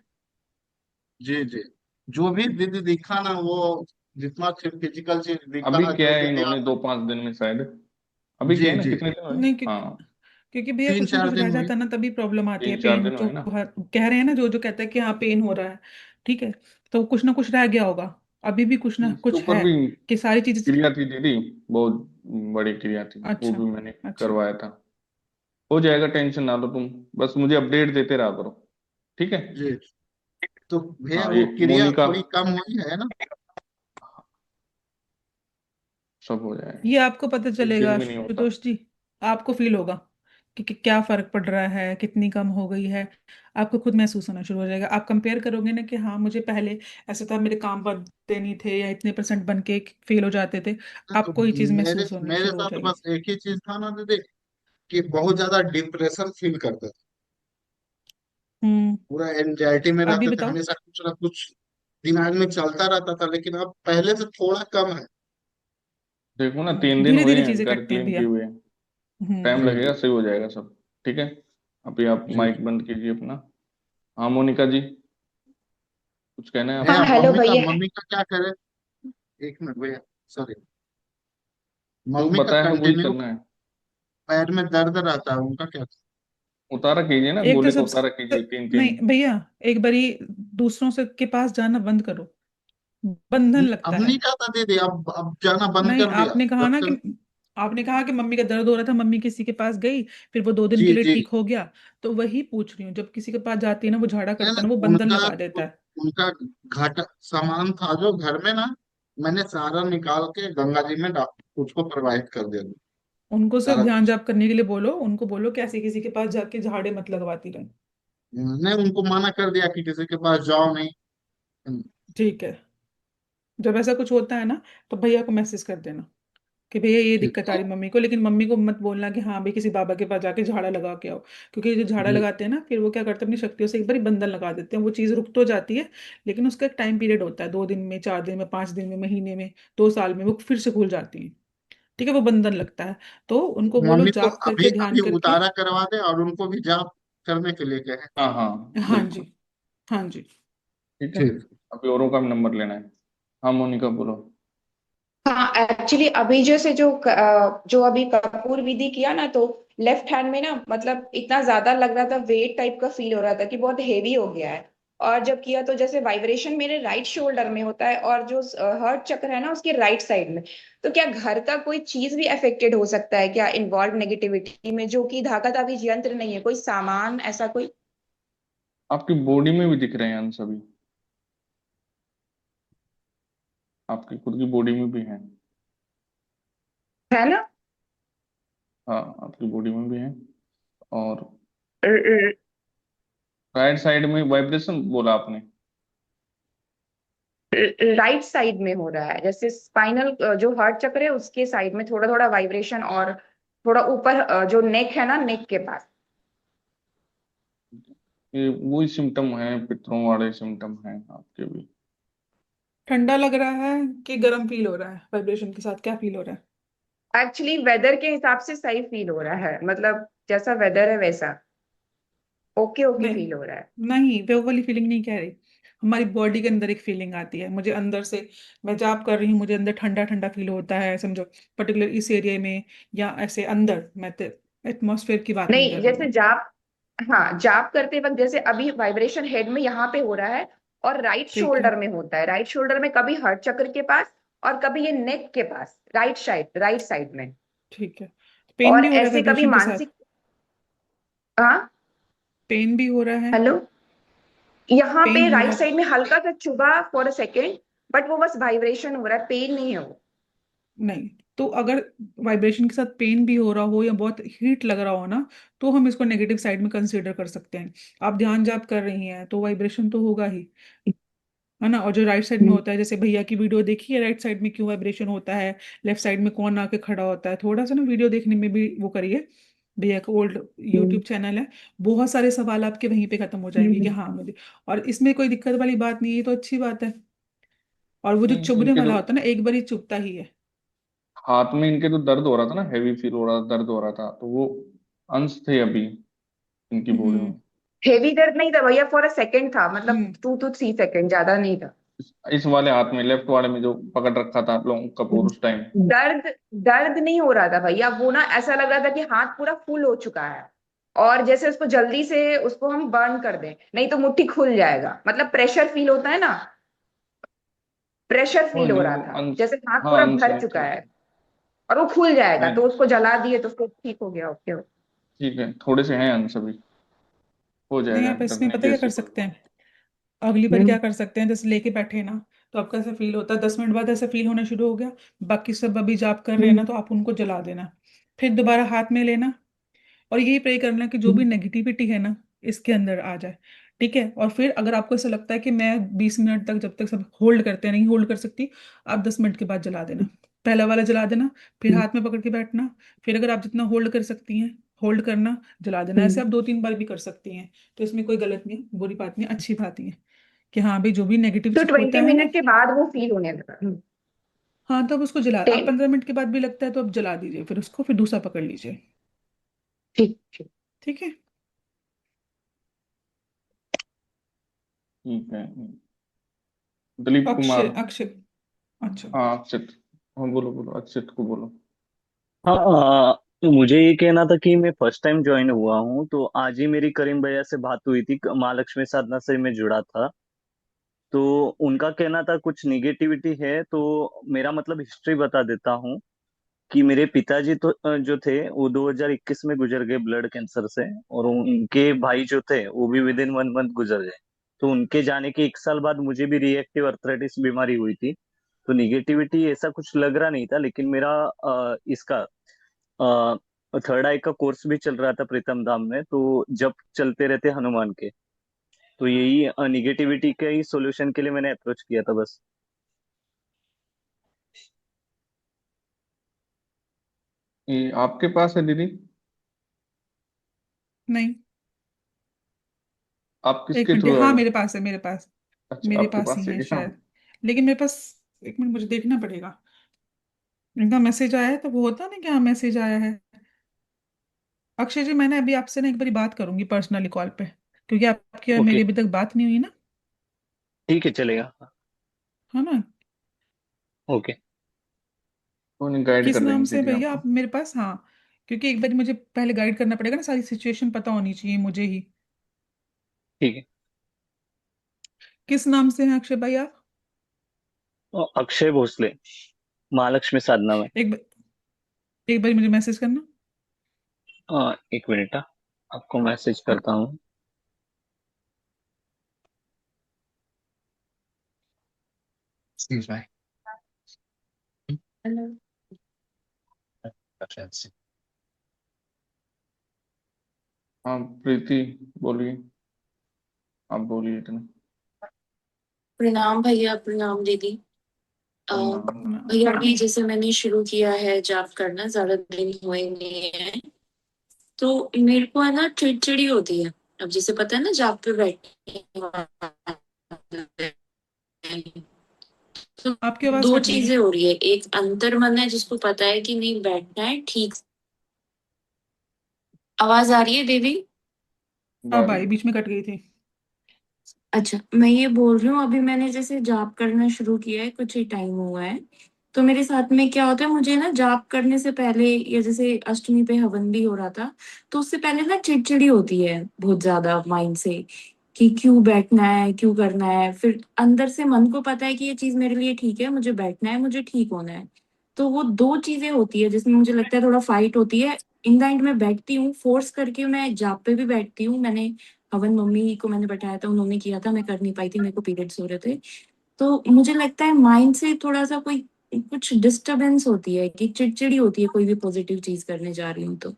जी जी। जो भी दीदी दिखा ना, वो जितना फिजिकल चीज दिखा अभी ना, क्या जो है, दीदी इन्होंने आप 2-5 दिन में शायद, अभी क्या जी है ना, जी कितने दिन हुए? नहीं, क्योंकि हाँ, क्योंकि भैया तीन कुछ ना चार कुछ रह दिन हुए। जाता है ना, तभी प्रॉब्लम आती है। 3-4 दिन पेन जो हुए ना। कह रहे हैं ना, जो जो कहता है कि हाँ पेन हो रहा है, ठीक है, तो कुछ ना कुछ रह गया होगा। अभी भी कुछ ना इसके कुछ ऊपर है भी कि सारी चीजें। क्रिया थी दीदी, बहुत बड़ी क्रिया थी, वो अच्छा। भी मैंने अच्छा। करवाया था। हो जाएगा, टेंशन ना लो तुम, बस मुझे अपडेट देते रहा करो, ठीक है? जी। तो भैया हाँ, वो ये क्रिया मोनिका, थोड़ी कम हुई है ना? सब हो जाएगा, ये आपको पता एक दिन चलेगा भी नहीं होता। शुतोष जी, आपको फील होगा कि क्या फर्क पड़ रहा है, कितनी कम हो गई है। आपको खुद महसूस होना शुरू हो जाएगा। आप कंपेयर करोगे ना कि हाँ मुझे पहले ऐसा था, मेरे काम बनते नहीं थे या इतने परसेंट बन के फेल हो जाते थे, तो आपको ये चीज मेरे महसूस होनी मेरे शुरू हो साथ जाएगी। बस एक ही चीज था ना दीदी, कि बहुत ज्यादा डिप्रेशन फील करते थे, हम्म। पूरा एंजाइटी में अभी रहते थे, बताओ। हमेशा कुछ ना कुछ दिमाग में चलता रहता था, लेकिन अब पहले से थोड़ा कम है। देखो ना, 3 दिन धीरे हुए धीरे हैं चीजें घर कटती हैं क्लीन किए भैया। हुए, टाइम हम्म। जी लगेगा, जी सही हो जाएगा सब, ठीक है? अभी आप जी। माइक बंद कीजिए अपना। हाँ मोनिका जी, कुछ कहना है हाँ आपको? भैया हेलो भैया। मम्मी का क्या करे? एक मिनट भैया, सॉरी। जो मम्मी का बताया है वही कंटिन्यू करना है। पैर में दर्द रहता है, उनका क्या? उतारा कीजिए ना, एक तो गोले का सबसे उतारा कीजिए, 3-3। नहीं भैया, एक बारी दूसरों से के पास जाना बंद करो, बंधन लगता अब है। नहीं जाता दीदी, अब जाना बंद नहीं, कर दिया जब से। आपने कहा कि मम्मी का दर्द हो रहा था, मम्मी किसी के पास गई, फिर वो 2 दिन के जी लिए जी। ठीक हो गया। तो वही पूछ रही हूँ, जब किसी के पास जाती है ना, वो झाड़ा नहीं करता है नहीं, ना, वो बंधन उनका लगा देता है। उनका घाटा सामान था जो घर में ना, मैंने सारा निकाल के गंगा जी में उसको प्रवाहित कर दिया, उनको सिर्फ सारा ध्यान कुछ। जाप करने के लिए बोलो, उनको बोलो कि ऐसे किसी के पास जाके झाड़े मत लगवाती रहे। मैंने उनको मना कर दिया कि किसी के पास जाओ नहीं। ठीक है। जब ऐसा कुछ होता है ना, तो भैया को मैसेज कर देना कि भैया ये ठीक दिक्कत आ है। रही मम्मी को, लेकिन मम्मी को मत बोलना कि हाँ भाई किसी बाबा के पास जाके झाड़ा लगा के आओ। क्योंकि ये जो झाड़ा जी लगाते हैं ना, फिर वो क्या करते हैं, अपनी शक्तियों से एक बार बंधन लगा देते हैं, वो चीज़ रुक तो जाती है, लेकिन उसका एक टाइम पीरियड होता है, 2 दिन में, 4 दिन में, 5 दिन में, महीने में, 2 साल में, वो फिर से खुल जाती है। ठीक है, वो बंधन लगता है। तो उनको बोलो मम्मी को जाप अभी करके, ध्यान अभी करके। उतारा करवा दे और उनको भी जाप करने के लिए कहे। हाँ हाँ, हाँ बिल्कुल। जी। हाँ जी। ठीक है, ठीक। अभी औरों का भी नंबर लेना है। हाँ मोनिका बोलो। हाँ एक्चुअली अभी जैसे जो अभी कपूर विधि किया ना, तो लेफ्ट हैंड में ना मतलब इतना ज्यादा लग रहा था, वेट टाइप का फील हो रहा था कि बहुत हेवी हो गया है। और जब किया तो जैसे वाइब्रेशन मेरे राइट शोल्डर में होता है, और जो हार्ट चक्र है ना उसके राइट साइड में। तो क्या घर का कोई चीज भी अफेक्टेड हो सकता है क्या, इन्वॉल्व नेगेटिविटी में, जो कि धागा ताबीज यंत्र नहीं है, कोई सामान ऐसा कोई? आपकी बॉडी में भी दिख रहे हैं अंश अभी, आपकी खुद की बॉडी में भी है। है ना? हाँ, आपकी बॉडी में भी है। और राइट साइड में वाइब्रेशन बोला आपने? राइट साइड में हो रहा है, जैसे स्पाइनल जो हार्ट चक्र है उसके साइड में थोड़ा थोड़ा वाइब्रेशन, और थोड़ा ऊपर जो नेक है ना, नेक के पास। ये वही सिम्टम है, पितरों वाले सिम्टम हैं आपके भी। ठंडा लग रहा है कि गर्म फील हो रहा है, वाइब्रेशन के साथ क्या फील हो रहा है? एक्चुअली वेदर के हिसाब से सही फील हो रहा है, मतलब जैसा वेदर है वैसा ओके ओके नहीं, फील हो रहा है। नहीं वो वाली फीलिंग नहीं कह रही। हमारी बॉडी के अंदर एक फीलिंग आती है, मुझे अंदर से, मैं जाप कर रही हूँ, मुझे अंदर ठंडा ठंडा फील होता है, समझो, पर्टिकुलर इस एरिया में, या ऐसे अंदर, मैं एटमॉस्फेयर की बात नहीं नहीं कर रही जैसे मैं। जाप, हाँ जाप करते वक्त जैसे अभी वाइब्रेशन हेड में यहाँ पे हो रहा है, और राइट ठीक है। शोल्डर में होता है, राइट शोल्डर में कभी हार्ट चक्र के पास, और कभी ये नेक के पास, राइट साइड में। ठीक है। पेन और भी हो रहा है ऐसे कभी वाइब्रेशन के साथ? मानसिक। हाँ पेन भी हो रहा है? हेलो। यहाँ पेन पे हो राइट रहा है? साइड में हल्का सा चुभा फॉर अ सेकेंड, बट वो बस वाइब्रेशन हो रहा है, पेन नहीं है वो। नहीं, तो अगर वाइब्रेशन के साथ पेन भी हो रहा हो या बहुत हीट लग रहा हो ना, तो हम इसको नेगेटिव साइड में कंसीडर कर सकते हैं। आप ध्यान जाप कर रही हैं तो वाइब्रेशन तो होगा ही, है ना। और जो राइट साइड में होता है, जैसे भैया की वीडियो देखी है, राइट साइड में क्यों वाइब्रेशन होता है, लेफ्ट साइड में कौन आके खड़ा होता है, थोड़ा सा ना वीडियो देखने में भी वो करिए। भैया का ओल्ड यूट्यूब चैनल है, बहुत सारे सवाल आपके वहीं पे खत्म हो जाएंगे कि हाँ मुझे। और इसमें कोई दिक्कत वाली बात नहीं है, ये तो अच्छी बात है। और वो जो नहीं, चुभने इनके वाला तो होता है ना, एक बार ही चुभता ही है। हाथ में इनके तो दर्द हो रहा था ना, हैवी फील हो रहा था, दर्द हो रहा था, तो वो अंश थे अभी इनकी बॉडी हम्म। में। हेवी दर्द नहीं था भैया, फॉर अ सेकेंड था, मतलब हम्म। 2 to 3 सेकेंड, ज्यादा नहीं था। इस वाले हाथ में, लेफ्ट वाले में जो पकड़ रखा था आप लोगों का पूरा उस टाइम। दर्द दर्द नहीं हो रहा था भैया, वो ना ऐसा लग रहा था कि हाथ पूरा फुल हो चुका है, और जैसे उसको जल्दी से उसको हम बर्न कर दें, नहीं तो मुट्ठी खुल जाएगा, मतलब प्रेशर फील होता है ना, प्रेशर कोई फील हो नहीं, रहा वो था, अंश। जैसे हाथ हाँ, पूरा अंश भर है, चुका ठीक है, है। और वो खुल जाएगा, है, तो उसको जला दिए तो उसको ठीक हो गया, ओके। ठीक है, थोड़े से हैं अंश अभी, हो नहीं, जाएगा, आप इसमें डरने पता की क्या ऐसी कर कोई सकते बात। हैं, अगली बार क्या कर सकते हैं, जैसे लेके बैठे ना, तो आपका ऐसा फील होता है, 10 मिनट बाद ऐसा फील होना शुरू हो गया, बाकी सब अभी जाप कर रहे हैं ना, तो आप उनको जला देना, फिर दोबारा हाथ में लेना, और यही प्रे करना कि जो भी नेगेटिविटी है ना, इसके अंदर आ जाए। ठीक है। और फिर अगर आपको ऐसा लगता है कि मैं 20 मिनट तक, जब तक सब होल्ड करते हैं, नहीं होल्ड कर सकती, आप 10 मिनट के बाद जला देना। पहला वाला जला देना, फिर हाथ में पकड़ के बैठना, फिर अगर आप जितना होल्ड कर सकती हैं होल्ड करना, जला देना। ऐसे आप 2-3 बार भी कर सकती हैं, तो इसमें कोई गलत नहीं है, बुरी बात नहीं, अच्छी बात ही है कि हाँ भाई जो भी नेगेटिव तो होता 20 है ना। मिनट के बाद वो फील होने लगा। हाँ, तो अब उसको जला, आप 10। 15 मिनट के बाद भी लगता है तो अब जला दीजिए, फिर उसको फिर दूसरा पकड़ लीजिए। ठीक ठीक। ठीक है। ठीक है। दिलीप अक्षय, कुमार। अक्षय। अच्छा। हाँ, अक्षित। हाँ, बोलो बोलो, अक्षित को बोलो। हाँ, तो मुझे ये कहना था कि मैं फर्स्ट टाइम ज्वाइन हुआ हूँ, तो आज ही मेरी करीम भैया से बात हुई थी, महालक्ष्मी साधना से मैं जुड़ा था। तो उनका कहना था कुछ निगेटिविटी है, तो मेरा मतलब हिस्ट्री बता देता हूँ कि मेरे पिताजी तो जो थे वो 2021 में गुजर गए ब्लड कैंसर से, और उनके भाई जो थे वो भी विद इन 1 मंथ गुजर गए। तो उनके जाने के 1 साल बाद मुझे भी रिएक्टिव अर्थराइटिस बीमारी हुई थी। तो निगेटिविटी ऐसा कुछ लग रहा नहीं था, लेकिन मेरा इसका थर्ड आई का कोर्स भी चल रहा था प्रीतम धाम में, तो जब चलते रहते हनुमान के, तो यही निगेटिविटी के ही सॉल्यूशन के लिए मैंने अप्रोच किया था बस। ये आपके पास है दीदी? नहीं, आप एक किसके मिनट, थ्रू आए हाँ हो? मेरे पास है, मेरे पास, अच्छा, मेरे आपके पास ही पास है है क्या? शायद, लेकिन मेरे पास, एक मिनट मुझे देखना पड़ेगा। इनका मैसेज आया है तो वो होता ना, क्या मैसेज आया है। अक्षय जी, मैंने अभी आपसे ना एक बारी बात करूंगी पर्सनली कॉल पे, क्योंकि आपकी और ओके, मेरी अभी तक बात नहीं हुई ना। ठीक है, चलेगा। है ना। ओके। कौन नहीं, गाइड किस कर नाम देंगे से दीदी भैया आपको। आप मेरे पास, हाँ, क्योंकि एक बार मुझे पहले गाइड करना पड़ेगा ना, सारी सिचुएशन पता होनी चाहिए मुझे ही। ठीक है। किस नाम से हैं अक्षय भाई आप? अक्षय भोसले, महालक्ष्मी साधना में। एक एक बार मुझे मैसेज करना। 1 मिनट, आपको मैसेज करता हूँ। Excuse me. हेलो। हाँ, प्रीति, बोलिए। आप बोलिए इतना। प्रणाम भैया, प्रणाम दीदी। प्रणाम। भैया अभी जैसे मैंने शुरू किया है जाप करना, ज्यादा दिन हुए नहीं है, तो मेरे को है ना चिड़चिड़ी होती है। अब जैसे पता है ना, जाप पे बैठे तो आपकी आवाज दो कट रही है। चीजें हो रही है। एक अंतर मन है जिसको पता है कि नहीं बैठना है ठीक। आवाज आ रही है दीदी? हाँ बारी। भाई, बीच में कट गई थी। अच्छा, मैं ये बोल रही हूँ, अभी मैंने जैसे जाप करना शुरू किया है, कुछ ही टाइम हुआ है, तो मेरे साथ में क्या होता है, मुझे ना जाप करने से पहले, या जैसे अष्टमी पे हवन भी हो रहा था, तो उससे पहले ना चिड़चिड़ी होती है बहुत ज्यादा माइंड से, कि क्यों बैठना है, क्यों करना है। फिर अंदर से मन को पता है कि ये चीज मेरे लिए ठीक है, मुझे बैठना है, मुझे ठीक होना है। तो वो दो चीजें होती है जिसमें मुझे लगता है थोड़ा फाइट होती है। इन द एंड मैं बैठती हूँ, फोर्स करके मैं जाप पे भी बैठती हूँ। मैंने हवन मम्मी को मैंने बैठाया था, उन्होंने किया था, मैं कर नहीं पाई थी, मेरे को पीरियड्स हो रहे थे। तो मुझे लगता है माइंड से थोड़ा सा कोई कुछ डिस्टरबेंस होती है कि चिड़चिड़ी होती है कोई भी पॉजिटिव चीज करने जा रही हूँ तो।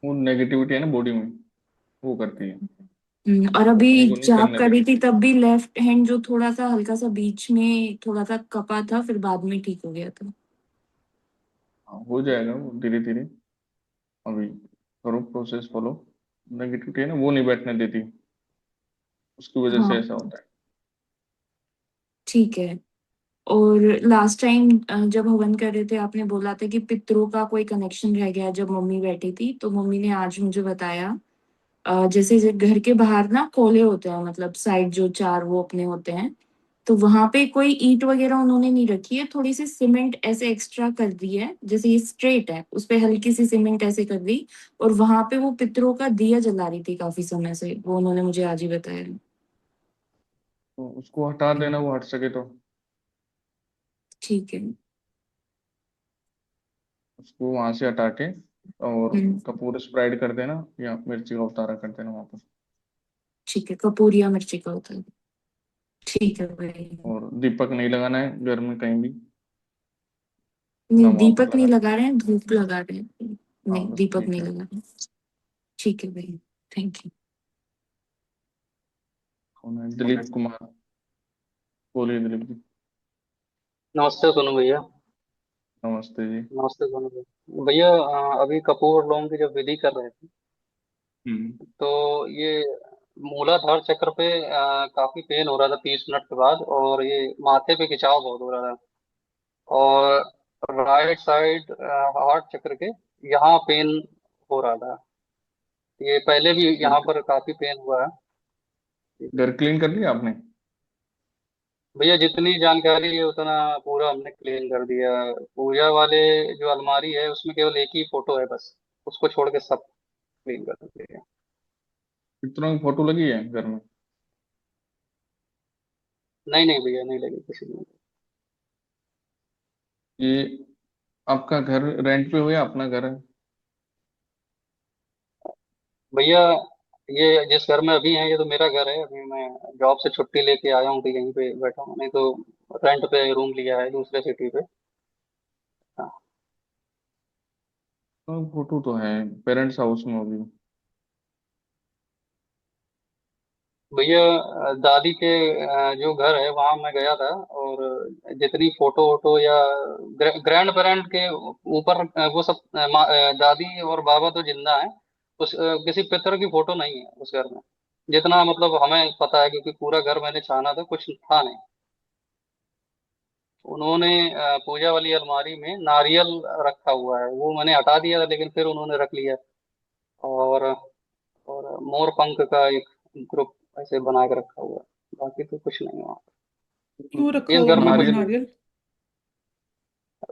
वो नेगेटिविटी है ना बॉडी में, वो करती है, और वो अभी अपने को नहीं जाप करने कर रही थी देती। तब भी लेफ्ट हैंड जो थोड़ा सा हल्का सा बीच में थोड़ा सा कपा था, फिर बाद में ठीक हो गया था। हाँ, हो जाएगा वो धीरे धीरे। अभी करो प्रोसेस फॉलो। नेगेटिविटी है ना, वो नहीं बैठने देती, उसकी वजह से हाँ ऐसा होता है। ठीक है। और लास्ट टाइम जब हवन कर रहे थे आपने बोला था कि पितरों का कोई कनेक्शन रह गया जब मम्मी बैठी थी, तो मम्मी ने आज मुझे बताया जैसे घर के बाहर ना कोले होते हैं, मतलब साइड जो चार वो अपने होते हैं, तो वहां पे कोई ईंट वगैरह उन्होंने नहीं रखी है, थोड़ी सी सीमेंट ऐसे एक्स्ट्रा कर दी है, जैसे ये स्ट्रेट है उस पे हल्की सी सीमेंट ऐसे कर दी, और वहां पे वो पितरों का दिया जला रही थी काफी समय से, वो उन्होंने मुझे आज ही बताया। तो उसको हटा देना, वो हट सके तो। ठीक है। उसको वहां से हटा के और हम्म। कपूर स्प्राइड कर देना, या मिर्ची का उतारा कर देना वहां पर। ठीक है, कपूर या मिर्ची का होता है। ठीक है भाई। और दीपक नहीं लगाना है घर में कहीं भी, ना नहीं, वहां पर दीपक नहीं लगाना। लगा रहे हैं, धूप लगा रहे हैं। हाँ नहीं, बस दीपक ठीक नहीं है। लगा रहे हैं। ठीक है भाई। Thank you. कौन है? दिलीप कुमार, बोलिए दिलीप जी। नमस्ते सोनू भैया। नमस्ते जी। नमस्ते सोनू भैया। भैया अभी कपूर लोम की जब विधि कर रहे थे, हम्म। तो ये मूलाधार चक्र पे काफी पेन हो रहा था 30 मिनट के बाद, और ये माथे पे खिंचाव बहुत हो रहा था, और राइट साइड हार्ट चक्र के यहाँ पेन हो रहा था। ये पहले भी यहाँ ठीक पर काफी पेन हुआ है। है, घर क्लीन कर लिया आपने? भैया जितनी जानकारी है उतना पूरा हमने क्लीन कर दिया। पूजा वाले जो अलमारी है उसमें केवल एक ही फोटो है बस, उसको छोड़ के सब क्लीन कर दिया। पितरों की फोटो लगी है घर में? नहीं नहीं भैया, नहीं लगी किसी में। ये आपका घर रेंट पे हो या अपना घर है? भैया ये जिस घर में अभी है ये तो मेरा घर है। अभी मैं जॉब से छुट्टी लेके आया हूँ तो यहीं पे बैठा हूँ, नहीं तो रेंट पे रूम लिया है दूसरे सिटी पे। हाँ। तो फोटो तो है, पेरेंट्स हाउस में होगी। भैया दादी के जो घर है वहां मैं गया था, और जितनी फोटो वोटो या ग्रैंड पेरेंट के ऊपर वो सब दादी और बाबा तो जिंदा है। उस किसी पितर की फोटो नहीं है उस घर में, जितना मतलब हमें पता है, क्योंकि पूरा घर मैंने छाना था, कुछ था नहीं। उन्होंने पूजा वाली अलमारी में नारियल रखा हुआ है, वो मैंने हटा दिया था लेकिन फिर उन्होंने रख लिया। और मोर पंख का एक ग्रुप ऐसे बना के रखा हुआ है, बाकी तो कुछ नहीं है वहाँ क्यों पे। रखा इस हुआ घर में मोर कुछ नारियल, नारियल?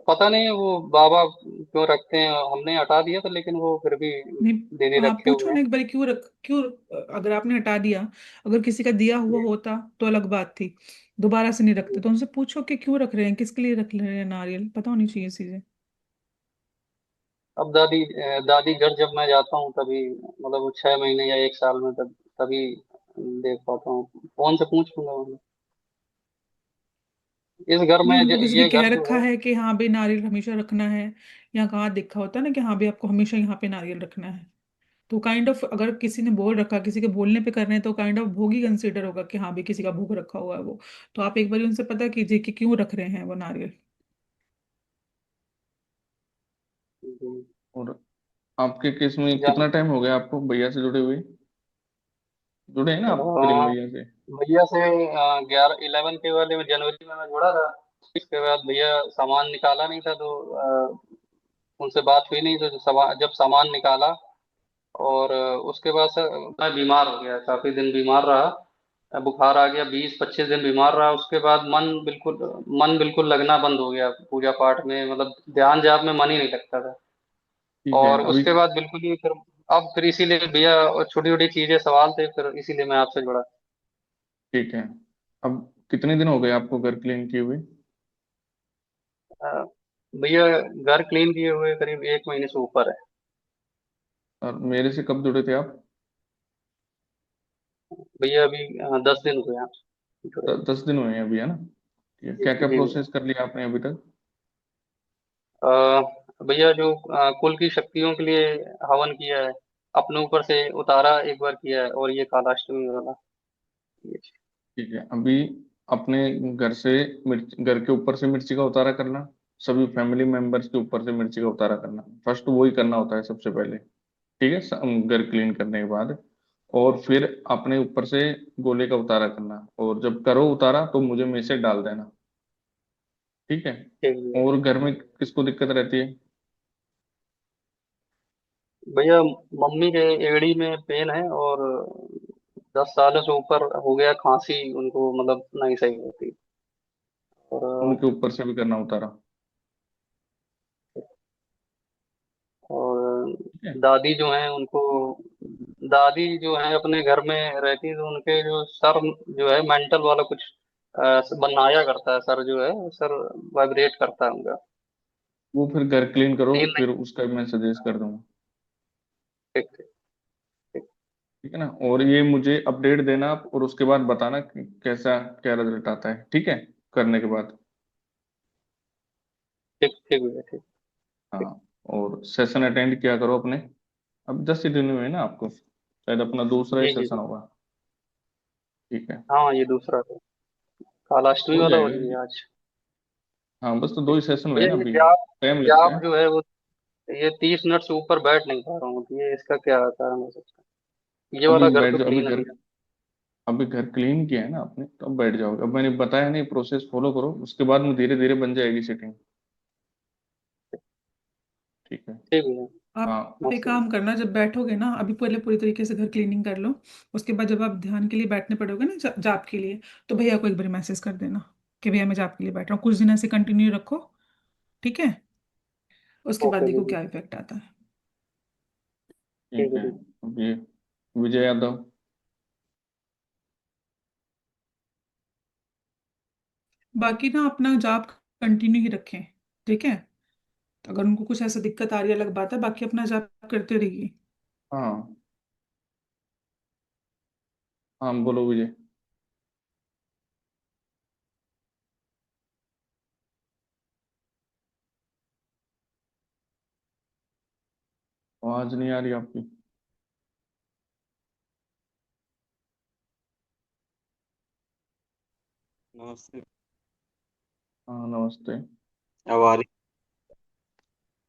पता नहीं, वो बाबा क्यों रखते हैं, हमने हटा दिया था लेकिन वो फिर भी दीदी नहीं, आप रखे पूछो हुए ना हैं। एक बार, क्यों अगर आपने हटा दिया, अगर किसी का दिया हुआ होता तो अलग बात थी, दोबारा से नहीं रखते, तो उनसे पूछो कि क्यों रख रहे हैं, किसके लिए रख रहे हैं, नारियल पता होनी चाहिए चीजें। अब दादी घर जब मैं जाता हूँ तभी, मतलब वो 6 महीने या 1 साल में तब तभी देख पाता हूँ, फोन से पूछ लूंगा मैं। इस घर में नहीं, उनको किसी ने ये कह घर जो रखा है। है कि हाँ भाई नारियल हमेशा रखना है, या कहाँ देखा होता है ना कि हाँ भाई आपको हमेशा यहाँ पे नारियल रखना है, तो काइंड ऑफ अगर किसी ने बोल रखा, किसी के बोलने पे कर रहे हैं, तो काइंड ऑफ भोग ही कंसिडर होगा कि हाँ भाई किसी का भोग रखा हुआ है वो। तो आप एक बार उनसे पता कीजिए कि क्यों रख रहे हैं वो नारियल। और आपके केस में जान कितना टाइम हो गया आपको भैया से जुड़े हुए? जुड़े हैं ना आप करीम अ, भैया से? भैया से 11 11 के वाले में जनवरी में मैं जुड़ा था। इसके बाद भैया सामान निकाला नहीं था, तो उनसे बात हुई नहीं, तो जब सामान निकाला, और उसके बाद से मैं बीमार हो गया, काफी दिन बीमार रहा। बुखार आ गया, 20 25 दिन बीमार रहा। उसके बाद मन बिल्कुल लगना बंद हो गया पूजा पाठ में, मतलब ध्यान जाप में मन ही नहीं लगता था। ठीक है और अभी। उसके बाद बिल्कुल ही फिर, अब फिर इसीलिए भैया छोटी छोटी चीजें सवाल थे, फिर इसीलिए मैं आपसे जुड़ा। ठीक है, अब कितने दिन हो गए आपको घर क्लीन किए हुए? अ, भैया घर क्लीन किए हुए करीब 1 महीने से ऊपर है। और मेरे से कब जुड़े थे आप? भैया अभी 10 दिन हुए हैं जुड़े। 10 दिन हुए हैं अभी, है ना? ठीक है, जी क्या क्या जी भैया। प्रोसेस कर लिया आपने अभी तक? भैया जो कुल की शक्तियों के लिए हवन किया है, अपने ऊपर से उतारा एक बार किया है, और ये कालाष्टमी वाला। ये ठीक है, अभी अपने घर से मिर्च, घर के ऊपर से मिर्ची का उतारा करना, सभी फैमिली मेंबर्स के ऊपर से मिर्ची का उतारा करना, फर्स्ट वो ही करना होता है सबसे पहले। ठीक है, घर क्लीन करने के बाद, और फिर अपने ऊपर से गोले का उतारा करना, और जब करो उतारा तो मुझे मैसेज डाल देना। ठीक है। ठीक है और घर में किसको दिक्कत रहती है? भैया, मम्मी के एड़ी में पेन है, और 10 सालों से ऊपर हो गया, खांसी उनको मतलब नहीं सही होती। और उनके ऊपर से भी करना उतारा। और ठीक है। दादी जो है उनको, दादी जो है अपने घर में रहती, तो उनके जो सर जो है मेंटल वाला कुछ बनाया करता है, सर जो है सर वाइब्रेट करता है उनका। वो फिर घर क्लीन करो, फील नहीं। फिर उसका मैं सजेस्ट कर दूंगा। ठीक ठीक ठीक। ठीक है ना, और ये मुझे अपडेट देना आप, और उसके बाद बताना कि कैसा क्या रिजल्ट आता है। ठीक है, करने के बाद। ठीक ठीक भैया, ठीक ठीक। हाँ, और सेशन अटेंड किया करो अपने। अब 10 ही दिन हुए ना आपको, शायद अपना दूसरा ही जी जी सेशन जी। होगा। ठीक है, हाँ, ये दूसरा है, कालाष्टमी हो वाला हो जाएगा रही ये। है आज। हाँ, बस तो 2 ही सेशन हुए भैया ना ये अभी, जाप, टाइम लगता जाप है। जो है वो, ये 30 मिनट से ऊपर बैठ नहीं पा रहा हूँ, तो ये इसका क्या कारण हो सकता है? ये अभी वाला घर बैठ तो जाओ, क्लीन है भैया। अभी घर क्लीन किया है ना आपने, तो अब बैठ जाओगे। अब मैंने बताया नहीं, प्रोसेस फॉलो करो, उसके बाद में धीरे धीरे बन जाएगी सेटिंग। ठीक है। ठीक भैया। आप एक मस्त काम भैया। करना, जब बैठोगे ना, अभी पहले पूरी तरीके से घर क्लीनिंग कर लो। उसके बाद जब आप ध्यान के लिए बैठने पड़ोगे ना, जाप के लिए, तो भैया को एक बार मैसेज कर देना कि भैया मैं जाप के लिए बैठ रहा हूँ। कुछ दिन ऐसे कंटिन्यू रखो। ठीक है। उसके बाद ओके देखो दीदी। क्या इफेक्ट आता है। ठीक ठीक है है। दीदी। अब ये विजय यादव। बाकी ना अपना जाप कंटिन्यू ही रखें। ठीक है। तो अगर उनको कुछ ऐसा दिक्कत आ रही है अलग बात है, बाकी अपना जाप करते रहिए। हाँ हाँ, बोलो विजय। आवाज नहीं आ रही आपकी। नमस्ते। हाँ नमस्ते। अब आ रही?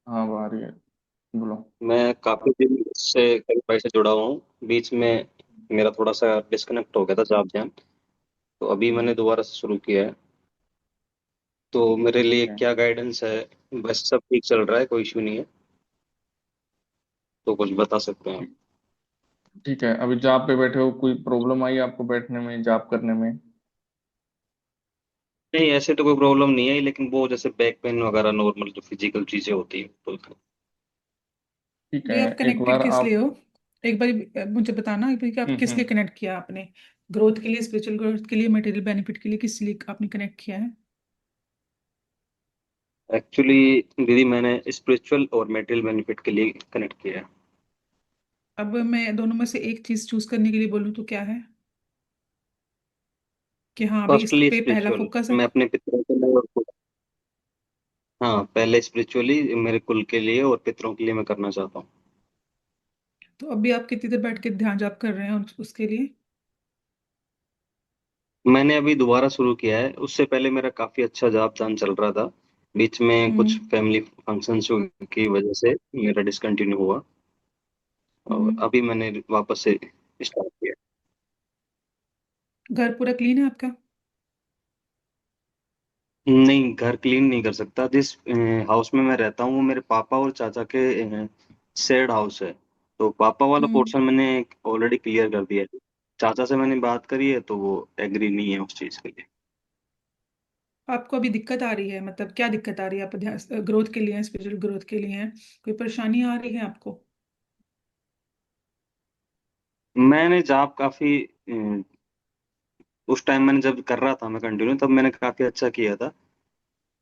हाँ अब आ रही है, बोलो। मैं काफी दिन से करीब भाई से जुड़ा हुआ हूँ। बीच में मेरा थोड़ा सा डिस्कनेक्ट हो गया था जाप ध्यान, तो अभी मैंने दोबारा से शुरू किया है। तो मेरे लिए ठीक है। क्या गाइडेंस है? बस सब ठीक चल रहा है, कोई इशू नहीं है, तो कुछ बता सकते हैं आप? ठीक ठीक है, अभी जाप पे बैठे हो, कोई प्रॉब्लम आई आपको बैठने में, जाप करने में? नहीं, ऐसे तो कोई प्रॉब्लम नहीं है, लेकिन वो जैसे बैक पेन वगैरह नॉर्मल जो फिजिकल चीजें होती है तो। ठीक है, भैया आप एक कनेक्टेड बार किस लिए आप। हो? एक बार मुझे बताना एक बार कि आप किस लिए हम्म। कनेक्ट किया आपने। ग्रोथ के लिए, स्पिरिचुअल ग्रोथ के लिए, मटेरियल बेनिफिट के लिए, किस लिए आपने कनेक्ट किया है? एक्चुअली दीदी, मैंने स्पिरिचुअल और मेटेरियल बेनिफिट के लिए कनेक्ट किया है। अब मैं दोनों में से एक चीज चूज करने के लिए बोलूँ तो क्या है कि हाँ अभी इस फर्स्टली पे पहला स्पिरिचुअल, फोकस है? मैं अपने पितरों के लिए हाँ, पहले स्पिरिचुअली मेरे कुल के लिए और पितरों के लिए मैं करना चाहता हूँ। तो अभी आप कितनी देर बैठ के ध्यान जाप कर रहे हैं उसके लिए? मैंने अभी दोबारा शुरू किया है, उससे पहले मेरा काफी अच्छा जाप दान चल रहा था। बीच में कुछ हम्म। फैमिली फंक्शंस की वजह से मेरा डिसकंटिन्यू हुआ, और हम्म। अभी मैंने वापस से स्टार्ट किया। घर पूरा क्लीन है आपका? नहीं, घर क्लीन नहीं कर सकता। जिस हाउस में मैं रहता हूँ वो मेरे पापा और चाचा के शेयर्ड हाउस है, तो पापा वाला हम्म। पोर्शन मैंने ऑलरेडी क्लियर कर दिया है। चाचा से मैंने बात करी है, तो वो एग्री नहीं है उस चीज के लिए। आपको अभी दिक्कत आ रही है, मतलब क्या दिक्कत आ रही है? आप ध्यान ग्रोथ के लिए हैं, स्पिरिचुअल ग्रोथ के लिए हैं, कोई परेशानी आ रही है आपको? मैंने जाप काफी उस टाइम मैंने जब कर रहा था मैं कंटिन्यू, तब मैंने काफी अच्छा किया था,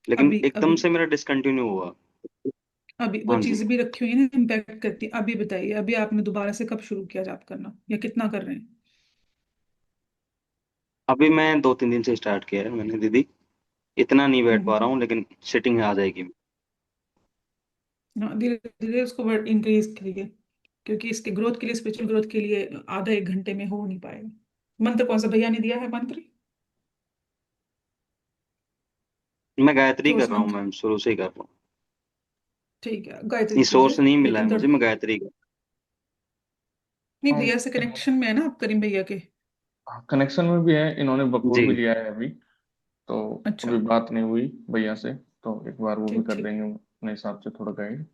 लेकिन अभी एकदम अभी से मेरा डिसकंटिन्यू हुआ। अभी वो हाँ जी। चीजें भी रखी हुई है ना, इम्पैक्ट करती है। अभी बताइए, अभी आपने दोबारा से कब शुरू किया जाप करना, या कितना कर रहे हैं? अभी मैं 2-3 दिन से स्टार्ट किया है मैंने दीदी। इतना नहीं बैठ पा रहा हम्म। हूँ, लेकिन सिटिंग आ जाएगी। हाँ, धीरे धीरे उसको इंक्रीज करिए, क्योंकि इसके ग्रोथ के लिए, स्पिरिचुअल ग्रोथ के लिए आधा एक घंटे में हो नहीं पाएगा। मंत्र कौन सा भैया ने दिया है मंत्र? मैं गायत्री कर सोर्स रहा हूँ मंत्र। मैम, शुरू से ही कर रहा हूँ। ठीक है, गायत्री ये कीजिए, सोर्स नहीं मिला है लेकिन मुझे, मैं गायत्री कर। नहीं, हाँ, भैया से कनेक्शन में है ना आप, करीम भैया के? कनेक्शन में भी है, इन्होंने बकौल जी। भी लिया है अभी, तो अच्छा, अभी बात नहीं हुई भैया से, तो एक बार वो भी ठीक कर ठीक। देंगे अपने हिसाब से थोड़ा गाइड।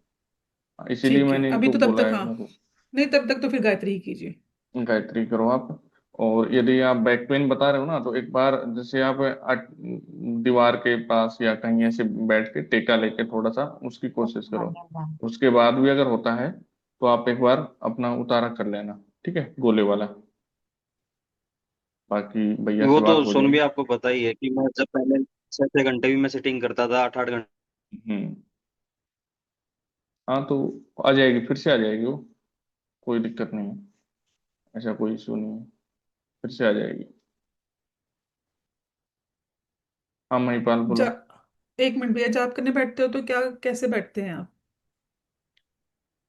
इसीलिए ठीक है, मैंने अभी इनको तो तब बोला तक, है, हाँ, मैं नहीं तब तक तो फिर गायत्री ही कीजिए। गायत्री करो आप। और यदि आप बैक पेन बता रहे हो ना, तो एक बार जैसे आप दीवार के पास या कहीं ऐसे बैठ के टेका लेके थोड़ा सा उसकी कोशिश करो। उसके बाद भी अगर होता है तो आप एक बार अपना उतारा कर लेना, ठीक है, गोले वाला। बाकी भैया वो से तो बात हो सुन भी जाएगी। आपको पता ही है कि मैं जब पहले 6 6 घंटे भी मैं सिटिंग करता था, 8 8 घंटे। हम्म। हाँ, तो आ जाएगी, फिर से आ जाएगी वो, कोई दिक्कत नहीं है, ऐसा कोई इशू नहीं है, फिर से आ जाएगी। हाँ महिपाल बोलो। जा एक मिनट भैया, जाप करने बैठते हो तो क्या, कैसे बैठते हैं आप?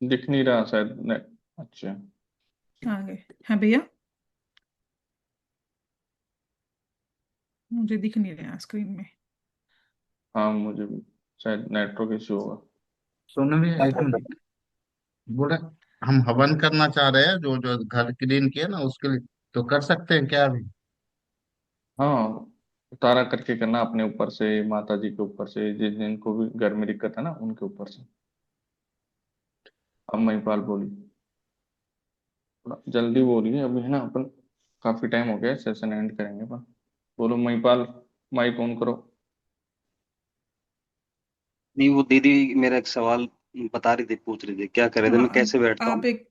दिख नहीं रहा शायद अच्छा। आगे, हाँ भैया, मुझे दिख नहीं रहा स्क्रीन में। हाँ, मुझे भी शायद नेटवर्क इशू होगा। सुन भी, एक मिनट, बोले हम हवन करना चाह रहे हैं, जो जो घर क्लीन किया ना उसके लिए, तो कर सकते हैं क्या अभी? हाँ, उतारा करके करना अपने ऊपर से, माता जी के ऊपर से, जिनको भी घर में दिक्कत है ना उनके ऊपर से। अब महिपाल बोली, थोड़ा जल्दी बोलिए, अभी है ना अपन, काफी टाइम हो गया, सेशन एंड करेंगे अपन। बोलो महिपाल, माइक ऑन करो। नहीं, वो दीदी मेरा एक सवाल बता रही थी, पूछ रही थी क्या कर रहे थे, हाँ, मैं कैसे बैठता आप हूँ। एक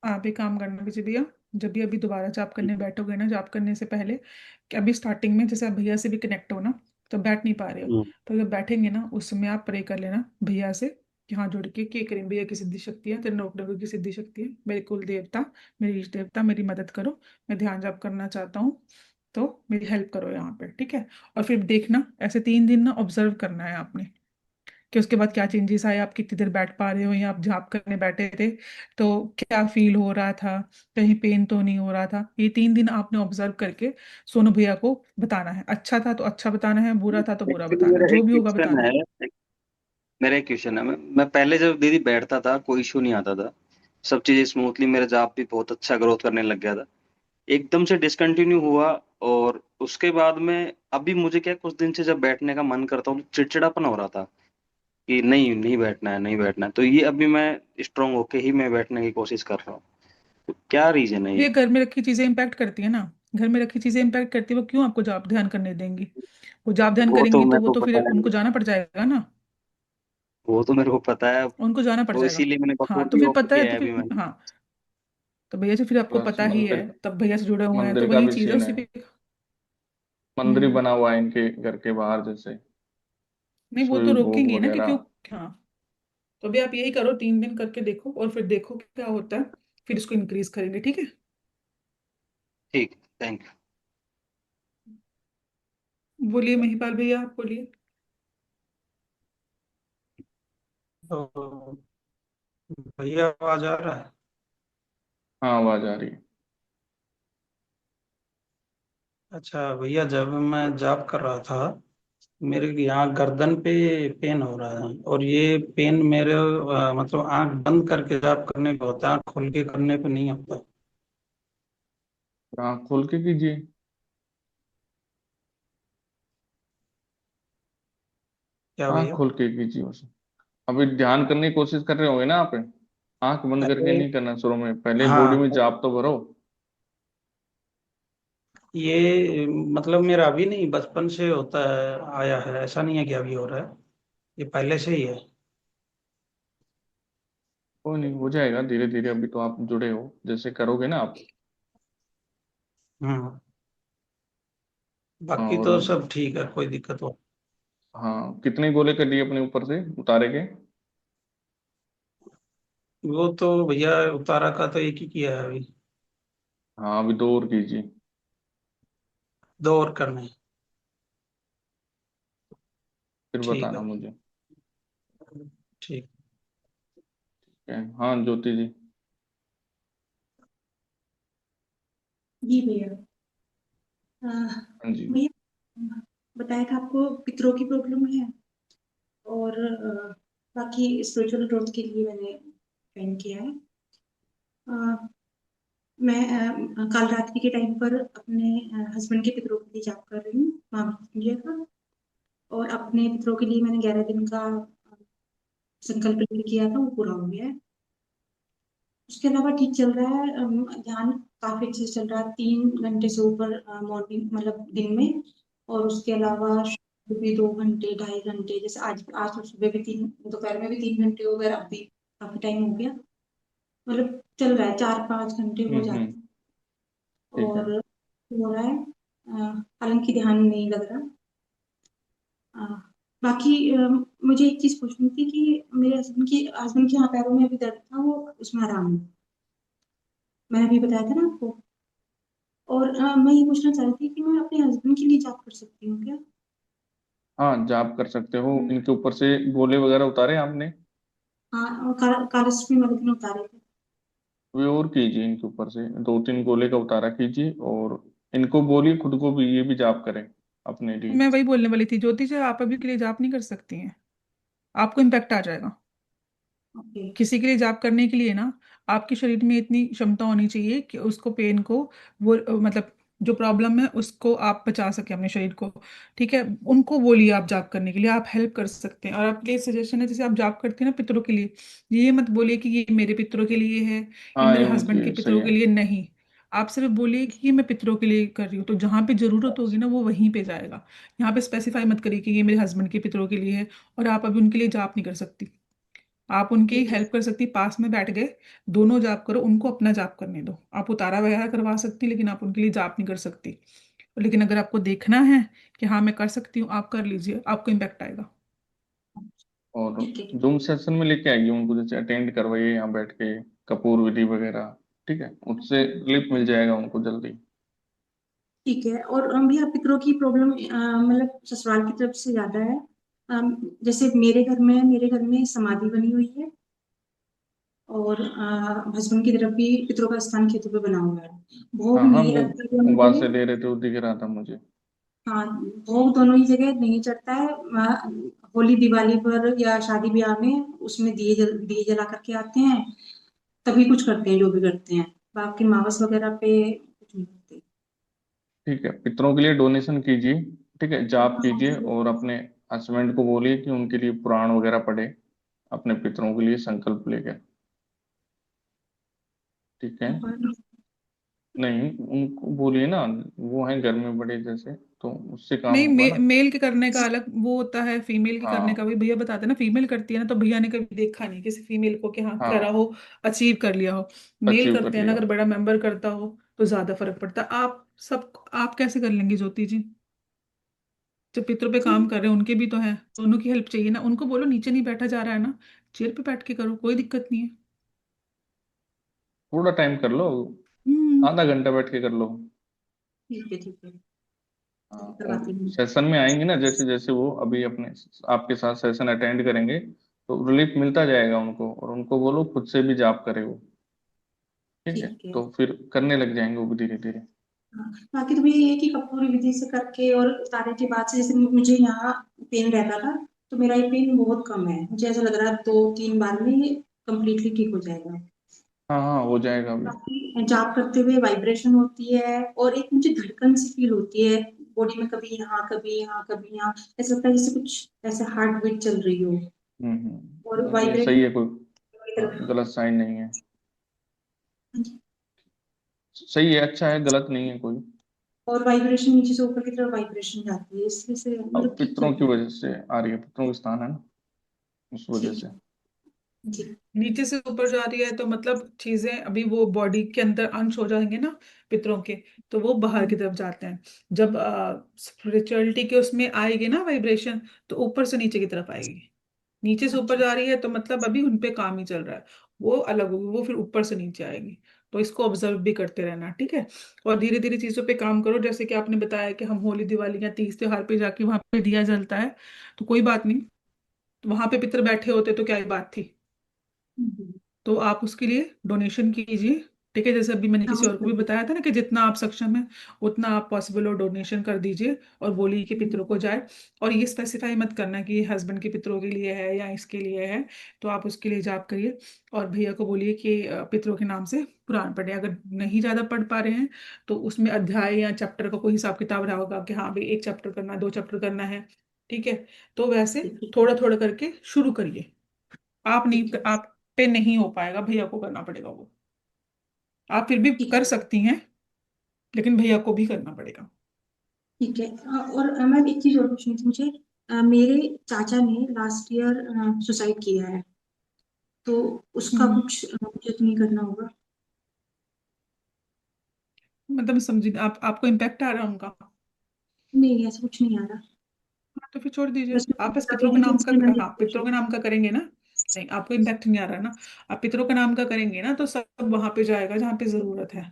आप एक काम करना कीजिए भैया, जब भी अभी दोबारा जाप करने बैठोगे ना, जाप करने से पहले, कि अभी स्टार्टिंग में जैसे आप भैया से भी कनेक्ट हो ना, तो बैठ नहीं पा रहे हो, हम्म। तो जब बैठेंगे ना उस समय आप प्रे कर लेना भैया से, कि हाथ जोड़ के करें, भैया की सिद्धि शक्ति है, त्रिलोक नगर की सिद्धि शक्ति है, मेरे कुल देवता, मेरे इष्ट देवता, मेरी मदद करो, मैं ध्यान जाप करना चाहता हूँ, तो मेरी हेल्प करो यहाँ पे, ठीक है? और फिर देखना, ऐसे 3 दिन ना ऑब्जर्व करना है आपने, कि उसके बाद क्या चेंजेस आए, आप कितनी देर बैठ पा रहे हो, या आप जाप करने बैठे थे तो क्या फील हो रहा था, कहीं पेन तो नहीं हो रहा था। ये 3 दिन आपने ऑब्जर्व करके सोनू भैया को बताना है, अच्छा था तो अच्छा बताना है, बुरा था तो बुरा एक्चुअली बताना है, मेरा जो एक भी होगा क्वेश्चन बताना है। है, मेरा एक क्वेश्चन है, मैं पहले जब दीदी बैठता था कोई इशू नहीं आता था, सब चीजें स्मूथली, मेरा जाप भी बहुत अच्छा ग्रोथ करने लग गया था। एकदम से डिसकंटिन्यू हुआ, और उसके बाद में अभी मुझे क्या, कुछ दिन से जब बैठने का मन करता हूँ तो चिड़चिड़ापन हो रहा था कि नहीं नहीं बैठना है, नहीं बैठना है, तो ये अभी मैं स्ट्रांग होके ही मैं बैठने की कोशिश कर रहा हूँ। तो क्या रीजन है ये ये। घर में रखी चीजें इंपैक्ट करती है ना, घर में रखी चीजें इंपैक्ट करती है, वो क्यों आपको जाप ध्यान करने देंगी? वो जाप ध्यान वो तो करेंगी तो मेरे वो को तो पता फिर है, उनको जाना पड़ जाएगा ना, वो तो मेरे को पता है। उनको जाना पड़ तो जाएगा। इसीलिए मैंने हाँ, बकौल तो भी फिर ऑफ पता है किया तो है अभी फिर, मैंने। हाँ, तो भैया से फिर आपको बस पता ही है, मंदिर, तब भैया से जुड़े हुए हैं तो मंदिर का वही भी चीज है सीन है, उसी पे। मंदिर ही हम्म। बना हुआ है इनके घर के बाहर जैसे, नहीं, वो तो सुई भोग रोकेंगे ना कि वगैरह। क्यों। हाँ, तो अभी आप यही करो, 3 दिन करके देखो और फिर देखो कि क्या होता है, फिर इसको इंक्रीज करेंगे, ठीक है? ठीक, थैंक यू। बोलिए महिपाल भैया, आप बोलिए। तो भैया आवाज आ रहा है? हाँ, आवाज आ रही है। अच्छा भैया, जब मैं जॉब कर रहा था, मेरे यहाँ गर्दन पे पेन हो रहा है, और ये पेन मेरे मतलब आंख बंद करके जॉब करने पे होता है, आंख खोल के करने पे नहीं होता। आँख खोल के कीजिए। क्या आँख भैया? खोल के कीजिए उसे। अभी ध्यान करने की कोशिश कर रहे होंगे ना आप, आंख बंद करके अरे नहीं करना, शुरू में पहले बॉडी हाँ, में जाप तो भरो। ये मतलब मेरा अभी नहीं, बचपन से होता है, आया है, ऐसा नहीं है कि अभी हो रहा है, ये पहले से ही है। कोई नहीं, हो जाएगा धीरे धीरे, अभी तो आप जुड़े हो, जैसे करोगे ना आप। हम्म। बाकी और तो सब ठीक है, कोई दिक्कत हो। हाँ, कितने गोले कर लिए अपने ऊपर से उतारे के? वो तो भैया उतारा का तो एक ही किया है अभी, हाँ, अभी दो और कीजिए, 2 और करने हैं। फिर ठीक बताना है, मुझे। ठीक। हाँ ज्योति जी। जी भैया। हाँ जी। भैया बताया था आपको पितरों की प्रॉब्लम है, और बाकी स्पिरिचुअल ग्रोथ के लिए मैंने ज्वाइन किया है। अ, मैं काल रात्रि के टाइम पर अपने हस्बैंड के पितरों के लिए जाप कर रही हूँ महामृत इंडिया का, और अपने पितरों के लिए मैंने 11 दिन का संकल्प लेके किया था, वो पूरा हो गया है। उसके अलावा ठीक चल रहा है। ध्यान काफी अच्छे से चल रहा है, 3 घंटे से ऊपर मॉर्निंग मतलब दिन में, और उसके अलावा सुबह भी 2 घंटे 2.5 घंटे, जैसे आज आज तो सुबह भी 3, दोपहर में भी 3 घंटे हो गए, अब भी काफी टाइम हो गया, मतलब चल रहा है, 4-5 घंटे हो जाते हैं ठीक है। और हो रहा है। हालांकि ध्यान नहीं लग रहा। अ, बाकी मुझे एक चीज पूछनी थी कि मेरे हस्बैंड के यहाँ पैरों में अभी दर्द था, वो उसमें आराम है, मैंने अभी बताया था ना आपको। और मैं ये पूछना चाह रही थी कि मैं अपने हस्बैंड के लिए जॉब कर सकती हूँ क्या? हाँ जाप कर सकते हो, इनके ऊपर से गोले वगैरह उतारे आपने? हाँ, और कालस्ट्री वाले दिन उतारे थे। वे और कीजिए, इनके ऊपर से 2-3 गोले का उतारा कीजिए, और इनको बोलिए खुद को भी ये भी जाप करें अपने लिए। मैं वही बोलने वाली थी ज्योति जी, आप अभी के लिए जाप नहीं कर सकती हैं, आपको इम्पैक्ट आ जाएगा। ओके। किसी के लिए जाप करने के लिए ना आपके शरीर में इतनी क्षमता होनी चाहिए कि उसको पेन को वो मतलब जो प्रॉब्लम है उसको आप बचा सके अपने शरीर को। ठीक है, उनको बोलिए आप जाप करने के लिए, आप हेल्प कर सकते हैं। और आपके लिए सजेशन है, जैसे आप जाप करते हैं ना पितरों के लिए, ये मत बोलिए कि ये मेरे पितरों के लिए है, ये हाँ मेरे ये हस्बैंड के उनकी सही पितरों है। के लिए नहीं। आप सिर्फ बोलिए कि ये मैं पितरों के लिए कर रही हूँ, तो जहाँ पे जरूरत होगी ना वो वहीं पे जाएगा। यहाँ पे स्पेसिफाई मत करिए कि ये मेरे हस्बैंड के पितरों के लिए है और आप अभी उनके लिए जाप नहीं कर सकती। आप उनकी ठीक है। हेल्प कर सकती, पास में बैठ गए, दोनों जाप करो, उनको अपना जाप करने दो। आप उतारा वगैरह करवा सकती, लेकिन आप उनके लिए जाप नहीं कर सकती। लेकिन अगर आपको देखना है कि हाँ मैं कर सकती हूँ, आप कर लीजिए, आपको इम्पैक्ट आएगा। और ठीक है। जूम सेशन में लेके आइए उनको, जैसे अटेंड करवाइए यहाँ बैठ के, कपूर विधि वगैरह। ठीक है, उससे रिलीफ मिल जाएगा उनको जल्दी। ठीक है। और भैया पितरों की प्रॉब्लम मतलब ससुराल की तरफ से ज्यादा है। जैसे मेरे घर में समाधि बनी हुई है, और हस्बैंड की तरफ भी पितरों का स्थान खेतों पे बना हुआ है। भोग हाँ हाँ, नहीं वो लगता दोनों वहां से जगह। दे रहे थे, वो दिख रहा था मुझे। हाँ, भोग दोनों ही जगह नहीं चढ़ता है। होली दिवाली पर या शादी ब्याह में उसमें दिए जला करके आते हैं, तभी कुछ करते हैं जो भी करते हैं, बाकी मावस वगैरह पे कुछ नहीं करते। ठीक है, पितरों के लिए डोनेशन कीजिए। ठीक है, जाप कीजिए, और अपने हस्बैंड को बोलिए कि उनके लिए पुराण वगैरह पढ़े, अपने पितरों के लिए संकल्प लेके। ठीक है। नहीं, उनको बोलिए ना, वो है घर में बड़े जैसे, तो उससे काम नहीं, होगा ना। मेल के करने का अलग वो होता है, फीमेल के करने का हाँ भी भैया बताते हैं ना। फीमेल करती है ना, तो भैया ने कभी देखा नहीं किसी फीमेल को कि हाँ करा हाँ, हो, अचीव कर लिया हो। मेल अचीव कर करते हैं ना, लिया अगर हो। बड़ा मेंबर करता हो तो ज्यादा फर्क पड़ता है। आप कैसे कर लेंगे ज्योति जी? जो पितरों पे काम कर रहे हैं उनके भी तो है, दोनों की हेल्प चाहिए ना। उनको बोलो नीचे नहीं बैठा जा रहा है ना, चेयर पे बैठ के करो, कोई दिक्कत नहीं है। थोड़ा टाइम कर लो, हम्म। आधा घंटा बैठ के कर लो। ठीक है। ठीक है, हाँ, मैं और करवाती हूँ। सेशन में आएंगे ना, जैसे जैसे वो अभी अपने आपके साथ सेशन अटेंड करेंगे, तो रिलीफ मिलता जाएगा उनको, और उनको बोलो खुद से भी जाप करे वो। ठीक है, ठीक है। तो फिर करने लग जाएंगे वो भी धीरे धीरे। हाँ, बाकी तो भैया ये है कि कपूरी विधि से करके और उतारे के बाद से, जैसे मुझे यहाँ पेन रहता था, तो मेरा ये पेन बहुत कम है, मुझे ऐसा लग रहा है 2-3 बार में ये कम्प्लीटली ठीक हो जाएगा। हाँ हाँ, हो जाएगा अभी। बाकी जाप करते हुए वाइब्रेशन होती है, और एक मुझे धड़कन सी फील होती है बॉडी में, कभी यहाँ कभी यहाँ कभी यहाँ, ऐसा लगता है जैसे कुछ ऐसे हार्ट बीट चल रही हो, और नहीं, ये सही वाइब्रेशन है, कोई की हाँ, तरफ। गलत साइन नहीं है। सही है, अच्छा है, गलत नहीं है कोई। और वाइब्रेशन नीचे से ऊपर की तरफ वाइब्रेशन जाती है, इसलिए से अब मतलब ठीक पितरों चल की रहा है। वजह से आ रही है, पितरों का स्थान है ना, उस वजह ठीक से। है। जी। नीचे से ऊपर जा रही है तो मतलब चीजें अभी वो बॉडी के अंदर अंश हो जाएंगे ना पितरों के, तो वो बाहर की तरफ जाते हैं। जब स्पिरिचुअलिटी के उसमें आएगी ना वाइब्रेशन, तो ऊपर से नीचे की तरफ आएगी। नीचे से ऊपर अच्छा। जा रही है तो मतलब अभी उन पे काम ही चल रहा है, वो अलग होगी, वो फिर ऊपर से नीचे आएगी। तो इसको ऑब्जर्व भी करते रहना, ठीक है। और धीरे धीरे चीजों पे काम करो, जैसे कि आपने बताया कि हम होली दिवाली या तीज त्योहार पे जाके वहां पे दिया जलता है, तो कोई बात नहीं, वहां पे पितर बैठे होते तो क्या ही बात थी। तो आप उसके लिए डोनेशन कीजिए। ठीक है, जैसे अभी मैंने किसी और को भी बताया था ना कि जितना आप सक्षम है उतना आप पॉसिबल और डोनेशन कर दीजिए और बोलिए कि पितरों को जाए। और ये स्पेसिफाई मत करना कि हस्बैंड के पितरों के लिए है या इसके लिए है, तो आप उसके लिए जाप करिए। और भैया को बोलिए कि पितरों के नाम से पुराण पढ़े। अगर नहीं ज्यादा पढ़ पा रहे हैं तो उसमें अध्याय या चैप्टर का कोई हिसाब किताब रहा होगा कि हाँ भाई 1 चैप्टर करना है, 2 चैप्टर करना है। ठीक है, तो वैसे थोड़ा थोड़ा करके शुरू करिए। आप पे नहीं हो पाएगा, भैया को करना पड़ेगा वो। आप फिर भी कर सकती हैं, लेकिन भैया को भी करना पड़ेगा। ठीक है। और मैम एक चीज और पूछनी थी मुझे। मेरे चाचा ने लास्ट ईयर सुसाइड किया है, तो उसका कुछ मुझे तो नहीं करना होगा? मतलब समझी आपको इम्पैक्ट आ रहा है उनका? नहीं, ऐसा कुछ नहीं आ रहा। हाँ, तो फिर छोड़ दीजिए। बस आप बस अभी पितरों के भी नाम का, इसलिए मैंने हाँ पूछा। पितरों के नाम का करेंगे ना। नहीं, आपको इम्पैक्ट नहीं आ रहा है ना। आप पितरों का नाम का करेंगे ना तो सब वहां पे जाएगा जहाँ पे जरूरत है।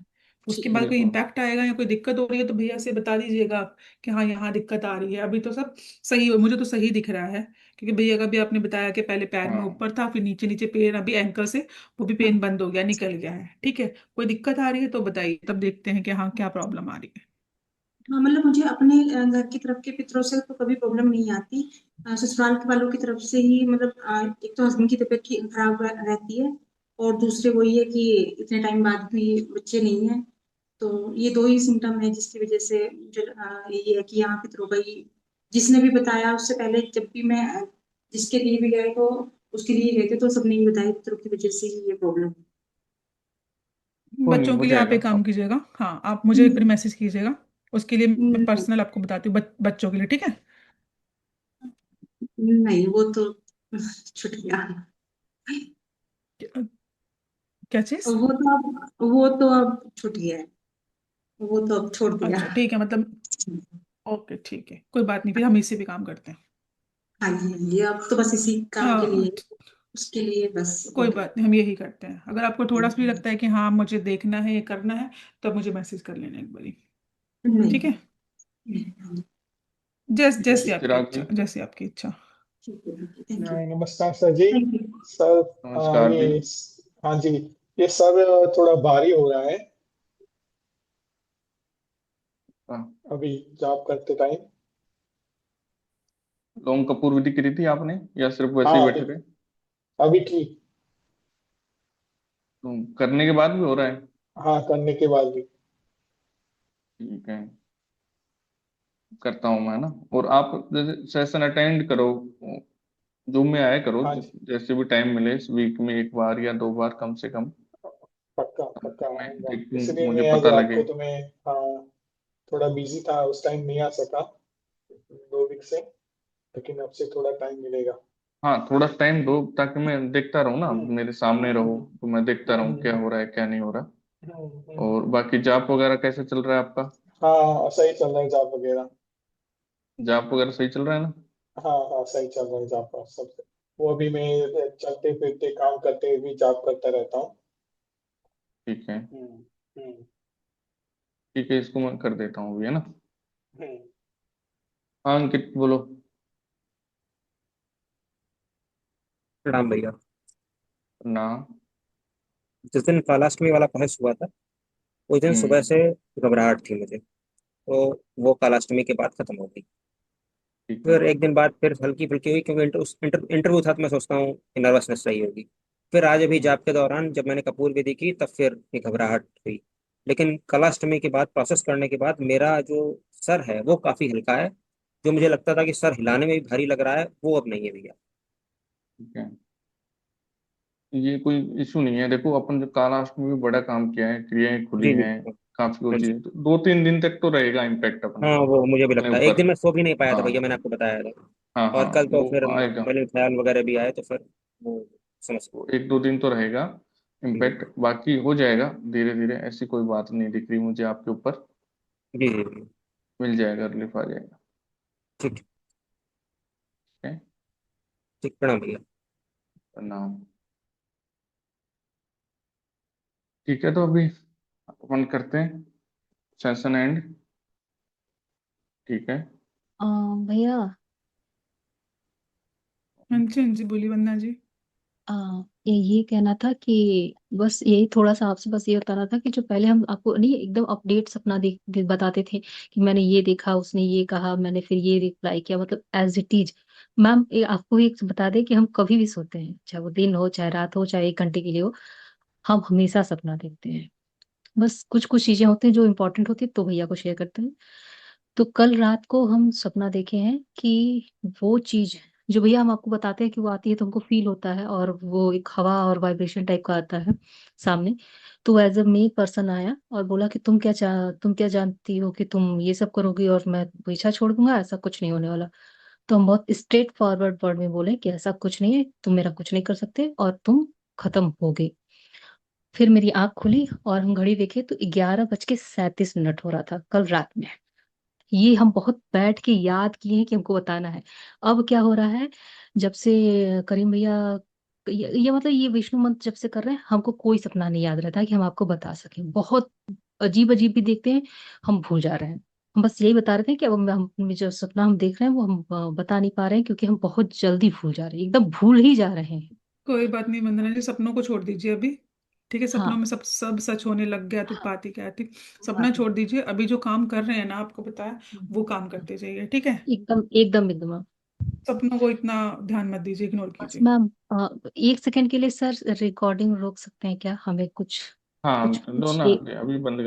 उसके बाद कोई बिल्कुल। इम्पैक्ट आएगा या कोई दिक्कत हो रही है तो भैया से बता दीजिएगा आप कि हाँ यहाँ दिक्कत आ रही है। अभी तो सब सही हो, मुझे तो सही दिख रहा है। क्योंकि भैया का भी आपने बताया कि पहले पैर में हाँ ऊपर था, फिर नीचे नीचे पेन, अभी एंकल से वो भी पेन बंद हो गया, निकल गया है। ठीक है, कोई दिक्कत आ रही है तो बताइए, तब देखते हैं कि हाँ क्या प्रॉब्लम आ रही है। हाँ, मतलब मुझे अपने घर की तरफ के पितरों से तो कभी प्रॉब्लम नहीं आती। ससुराल के वालों की तरफ से ही मतलब एक तो हस्बैंड की तबीयत खराब रहती है, और दूसरे वही है कि इतने टाइम बाद भी बच्चे नहीं है। तो ये दो ही सिम्टम है जिसकी वजह से मुझे ये है कि यहाँ पितरों का ही। जिसने भी बताया उससे पहले, जब भी मैं जिसके लिए भी गए तो उसके लिए गए थे, तो सबने ही बताया पितरों की वजह से ही ये प्रॉब्लम। कोई नहीं, बच्चों हो के लिए आप जाएगा एक काम आप। कीजिएगा, हाँ आप मुझे एक बार मैसेज कीजिएगा। उसके लिए मैं पर्सनल आपको बताती हूँ, बच्चों के लिए। ठीक है। नहीं, वो तो छूट गया। क्या क्या चीज? वो तो अब छूट गया है। वो तो अब छोड़ दिया। अच्छा ठीक है, मतलब ओके ठीक है, कोई बात नहीं, फिर हम इसी पे काम करते हैं। हाँ जी, हाँ जी, अब तो बस इसी काम के हाँ, लिए, उसके लिए बस हो कोई गया। बात नहीं, हम यही करते हैं। अगर आपको थोड़ा सा भी लगता है कि हाँ मुझे देखना है, ये करना है, तो आप मुझे मैसेज कर लेना एक बारी। नहीं, ठीक है, नहीं, ठीक है जैसी आपकी चिराग जी। इच्छा, जैसी आपकी इच्छा। ठीक है, थैंक यू। नमस्कार सर जी। Thank you. सर नमस्कार जी। ये हाँ जी, ये सर थोड़ा भारी हो रहा है हाँ, अभी जॉब करते टाइम। लोम कपूर विधि करी थी आपने या सिर्फ वैसे हाँ, ही अभी बैठे थे? अभी ठीक। तो करने के बाद भी हो रहा है? हाँ, करने के बाद भी। ठीक है, करता हूँ मैं ना। और आप जैसे सेशन अटेंड करो, जूम में आया करो, हाँ जी, जैसे भी टाइम मिले इस वीक में 1 बार या 2 बार कम से कम। पक्का पक्का मैं आऊंगा। देखूं, इसलिए मुझे मैं आज पता लगे। आपको तो मैं हाँ, थोड़ा बिजी था उस टाइम, नहीं आ सका 2 वीक से, लेकिन अब से थोड़ा टाइम मिलेगा। हाँ, थोड़ा टाइम दो ताकि मैं देखता रहूँ ना, हम्म, मेरे सामने रहो हम्म, तो मैं देखता रहूँ क्या हम्म, हो रहा है क्या नहीं हो रहा। हम्म। और बाकी जॉब वगैरह कैसे चल रहा है आपका? हाँ, सही चल रहा है जॉब वगैरह। जॉब वगैरह सही चल रहा है ना? हाँ हाँ, सही चल रहा है जॉब का सब। वो अभी मैं चलते फिरते काम करते हुए भी जॉब करता रहता हूँ। ठीक है। हम्म, हम्म, ठीक है, इसको मैं कर देता हूँ अभी, है ना। हम्म। हाँ अंकित बोलो। प्रणाम भैया। ना। जिस दिन कालाष्टमी वाला पहुंच हुआ था उस दिन सुबह हम्म। से घबराहट थी मुझे, तो वो कालाष्टमी के बाद खत्म हो गई। ठीक है। फिर एक दिन बाद फिर हल्की फुल्की हुई, क्योंकि इंटरव्यू था तो मैं सोचता हूँ कि नर्वसनेस रही होगी। फिर आज अभी हम्म। जाप के दौरान जब मैंने कपूर विधि की तब फिर ये घबराहट हुई। लेकिन कलाष्टमी के बाद प्रोसेस करने के बाद मेरा जो सर है वो काफी हल्का है। जो मुझे लगता था कि सर हिलाने में भी भारी लग रहा है वो अब नहीं है भैया। ठीक है, ये कोई इशू नहीं है। देखो अपन जो कालाष्टमी में बड़ा काम किया है, क्रियाएं खुली जी जी। हैं, काफी वो हाँ जी। चीज तो 2-3 दिन तक तो रहेगा इम्पैक्ट अपने हाँ वो मुझे भी अपने लगता है, एक ऊपर। दिन मैं सो भी नहीं पाया था हाँ भैया, मैंने आपको बताया था। हाँ हाँ, और कल तो वो फिर आएगा। मलिन ख्याल वगैरह भी आए तो फिर वो समझ। वो 1-2 दिन तो रहेगा जी इम्पैक्ट, बाकी हो जाएगा धीरे धीरे। ऐसी कोई बात नहीं दिख रही मुझे आपके ऊपर। जी जी जी। मिल जाएगा, रिलीफ आ जाएगा। ठीक। ठीक है। ठीक, प्रणाम भैया। प्रणाम। ठीक है, तो अभी अपन करते हैं सेशन एंड। ठीक है। भैया। हाँ जी, हाँ जी, बोलिए वंदना जी। ये कहना था कि बस यही थोड़ा सा आपसे बस ये बताना था कि जो पहले हम आपको नहीं एकदम अपडेट सपना बताते थे कि मैंने ये देखा, उसने ये कहा, मैंने फिर ये रिप्लाई किया, मतलब एज इट इज। मैम आपको एक बता दें कि हम कभी भी सोते हैं, चाहे वो दिन हो चाहे रात हो चाहे 1 घंटे के लिए हो, हम हमेशा सपना देखते हैं। बस कुछ कुछ चीजें होती हैं जो इम्पोर्टेंट होती है तो भैया को शेयर करते हैं। तो कल रात को हम सपना देखे हैं कि वो चीज जो भैया हम आपको बताते हैं कि वो आती है तो हमको फील होता है, और वो एक हवा और वाइब्रेशन टाइप का आता है सामने। तो एज अ मे पर्सन आया और बोला कि तुम क्या जानती हो कि तुम ये सब करोगी और मैं पीछा छोड़ दूंगा, ऐसा कुछ नहीं होने वाला। तो हम बहुत स्ट्रेट फॉरवर्ड वर्ड में बोले कि ऐसा कुछ नहीं है, तुम मेरा कुछ नहीं कर सकते और तुम खत्म होगे। फिर मेरी आंख खुली और हम घड़ी देखे तो 11:37 हो रहा था कल रात में। ये हम बहुत बैठ के याद किए हैं कि हमको बताना है। अब क्या हो रहा है, जब से करीम भैया ये मतलब ये विष्णु मंत्र जब से कर रहे हैं, हमको कोई सपना नहीं याद रहता कि हम आपको बता सकें। बहुत अजीब अजीब भी देखते हैं, हम भूल जा रहे हैं। हम बस यही बता रहे थे कि अब हम जो सपना हम देख रहे हैं वो हम बता नहीं पा रहे हैं क्योंकि हम बहुत जल्दी भूल जा रहे हैं, एकदम भूल ही जा रहे हैं। कोई बात नहीं वंदना जी, सपनों को छोड़ दीजिए अभी। ठीक है, सपनों हाँ में सब सब सच होने लग गया तो बात ही क्या थी। सपना हाँ छोड़ दीजिए, अभी जो काम कर रहे हैं ना आपको बताया, वो काम करते जाइए, ठीक है। एकदम एकदम एकदम। सपनों को इतना ध्यान मत दीजिए, इग्नोर बस कीजिए। मैम 1 सेकंड के लिए सर रिकॉर्डिंग रोक सकते हैं क्या, हमें कुछ हाँ कुछ दो कुछ ना, एक अभी बंद कर